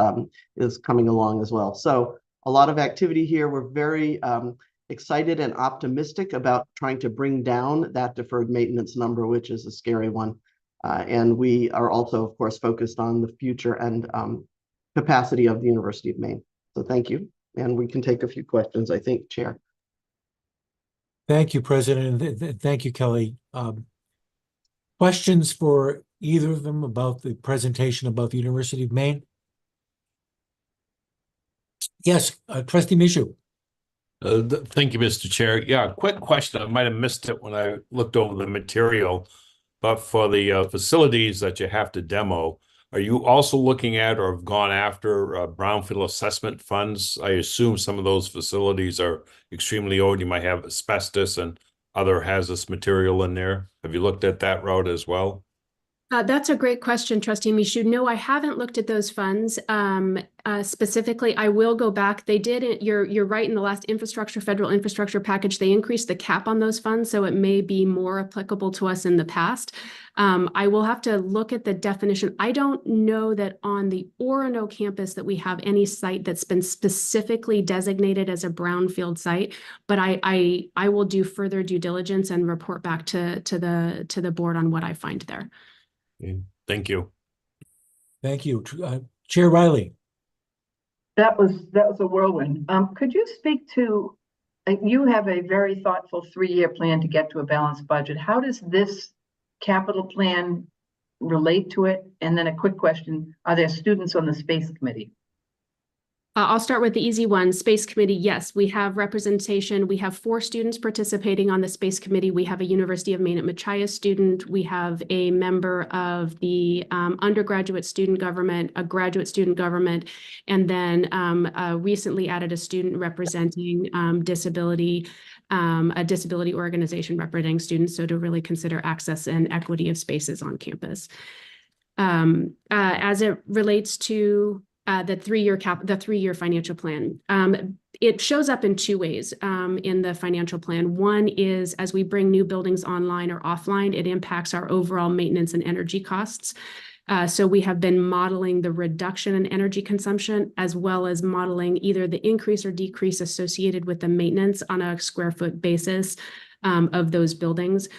Speaker 16: coming along as well. So a lot of activity here. We're very excited and optimistic about trying to bring down that deferred maintenance number, which is a scary one. And we are also, of course, focused on the future and capacity of the University of Maine. So thank you. And we can take a few questions, I think, Chair.
Speaker 1: Thank you, President. and thank you, Kelly. Questions for either of them about the presentation about the University of Maine? Yes, Trustee Michoud.
Speaker 3: Thank you, Mr. Chair. Yeah, quick question. I might have missed it when I looked over the material, but for the facilities that you have to demo, are you also looking at or have gone after brownfield assessment funds? I assume some of those facilities are extremely old. You might have asbestos and other hazardous material in there. Have you looked at that route as well?
Speaker 17: That's a great question, Trustee Michoud. No, I haven't looked at those funds. Specifically, I will go back. They did, you're right, in the last federal infrastructure package, they increased the cap on those funds, so it may be more applicable to us in the past. I will have to look at the definition. I don't know that on the Orono campus that we have any site that's been specifically designated as a brownfield site, but I will do further due diligence and report back to the board on what I find there.
Speaker 3: Thank you.
Speaker 1: Thank you. Chair Riley.
Speaker 2: That was a whirlwind. Could you speak to, you have a very thoughtful 3-year plan to get to a balanced budget. How does this capital plan relate to it? And then a quick question, are there students on the space committee?
Speaker 17: I'll start with the easy one. Space Committee, yes, we have representation. We have 4 students participating on the Space Committee. We have a University of Maine at Machias student. We have a member of the undergraduate student government, a graduate student government, and then recently added a student representing disability, a disability organization representing students. So to really consider access and equity of spaces on campus. As it relates to the 3-year financial plan. It shows up in 2 ways in the financial plan. One is as we bring new buildings online or offline, it impacts our overall maintenance and energy costs. So we have been modeling the reduction in energy consumption as well as modeling either the increase or decrease associated with the maintenance on a square foot basis of those buildings.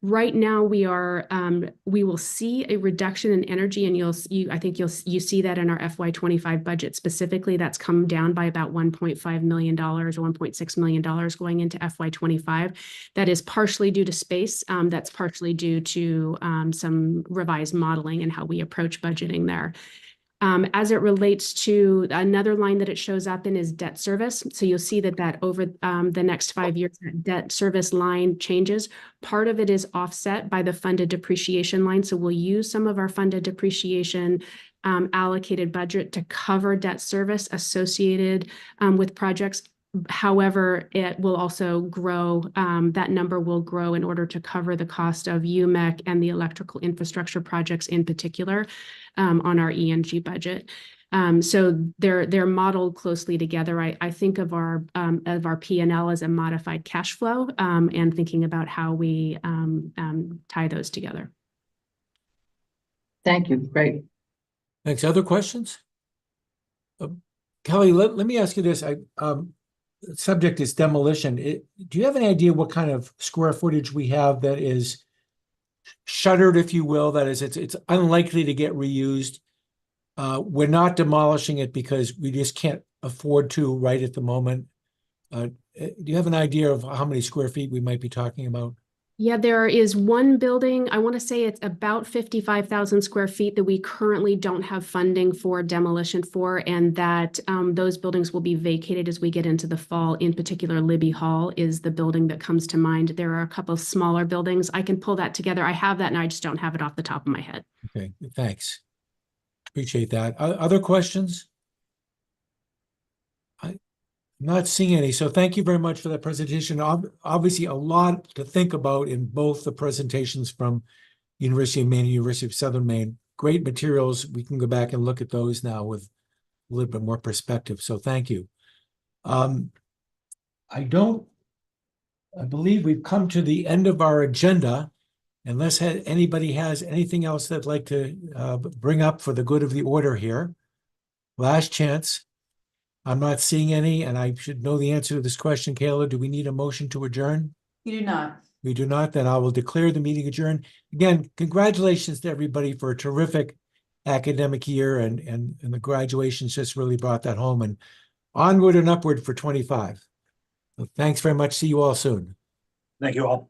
Speaker 17: Right now, we will see a reduction in energy, and I think you see that in our FY25 budget specifically. That's come down by about $1.5 million or $1.6 million going into FY25. That is partially due to space. That's partially due to some revised modeling and how we approach budgeting there. As it relates to another line that it shows up in is debt service. So you'll see that over the next 5 years, that debt service line changes. Part of it is offset by the funded depreciation line. So we'll use some of our funded depreciation allocated budget to cover debt service associated with projects. However, it will also grow, that number will grow in order to cover the cost of UMEC and the electrical infrastructure projects in particular on our ENG budget. So they're modeled closely together. I think of our P&L as a modified cash flow and thinking about how we tie those together.
Speaker 2: Thank you. Great.
Speaker 1: Thanks. Other questions? Kelly, let me ask you this. The subject is demolition. Do you have any idea what kind of square footage we have that is shuttered, if you will? That is, it's unlikely to get reused. We're not demolishing it because we just can't afford to right at the moment. Do you have an idea of how many square feet we might be talking about?
Speaker 17: Yeah, there is one building, I want to say it's about 55,000 square feet that we currently don't have funding for demolition for, and that those buildings will be vacated as we get into the fall. In particular, Libby Hall is the building that comes to mind. There are a couple of smaller buildings. I can pull that together. I have that and I just don't have it off the top of my head.
Speaker 1: Okay, thanks. Appreciate that. Other questions? I'm not seeing any, so thank you very much for that presentation. Obviously, a lot to think about in both the presentations from University of Maine and University of Southern Maine. great materials. We can go back and look at those now with a little bit more perspective. So thank you. I believe we've come to the end of our agenda. Unless anybody has anything else they'd like to bring up for the good of the order here. Last chance. I'm not seeing any, and I should know the answer to this question. Kayla, do we need a motion to adjourn?
Speaker 4: You do not.
Speaker 1: We do not, then I will declare the meeting adjourned. Again, congratulations to everybody for a terrific academic year, and the graduations just really brought that home, and onward and upward for 25. So thanks very much. See you all soon.
Speaker 5: Thank you all.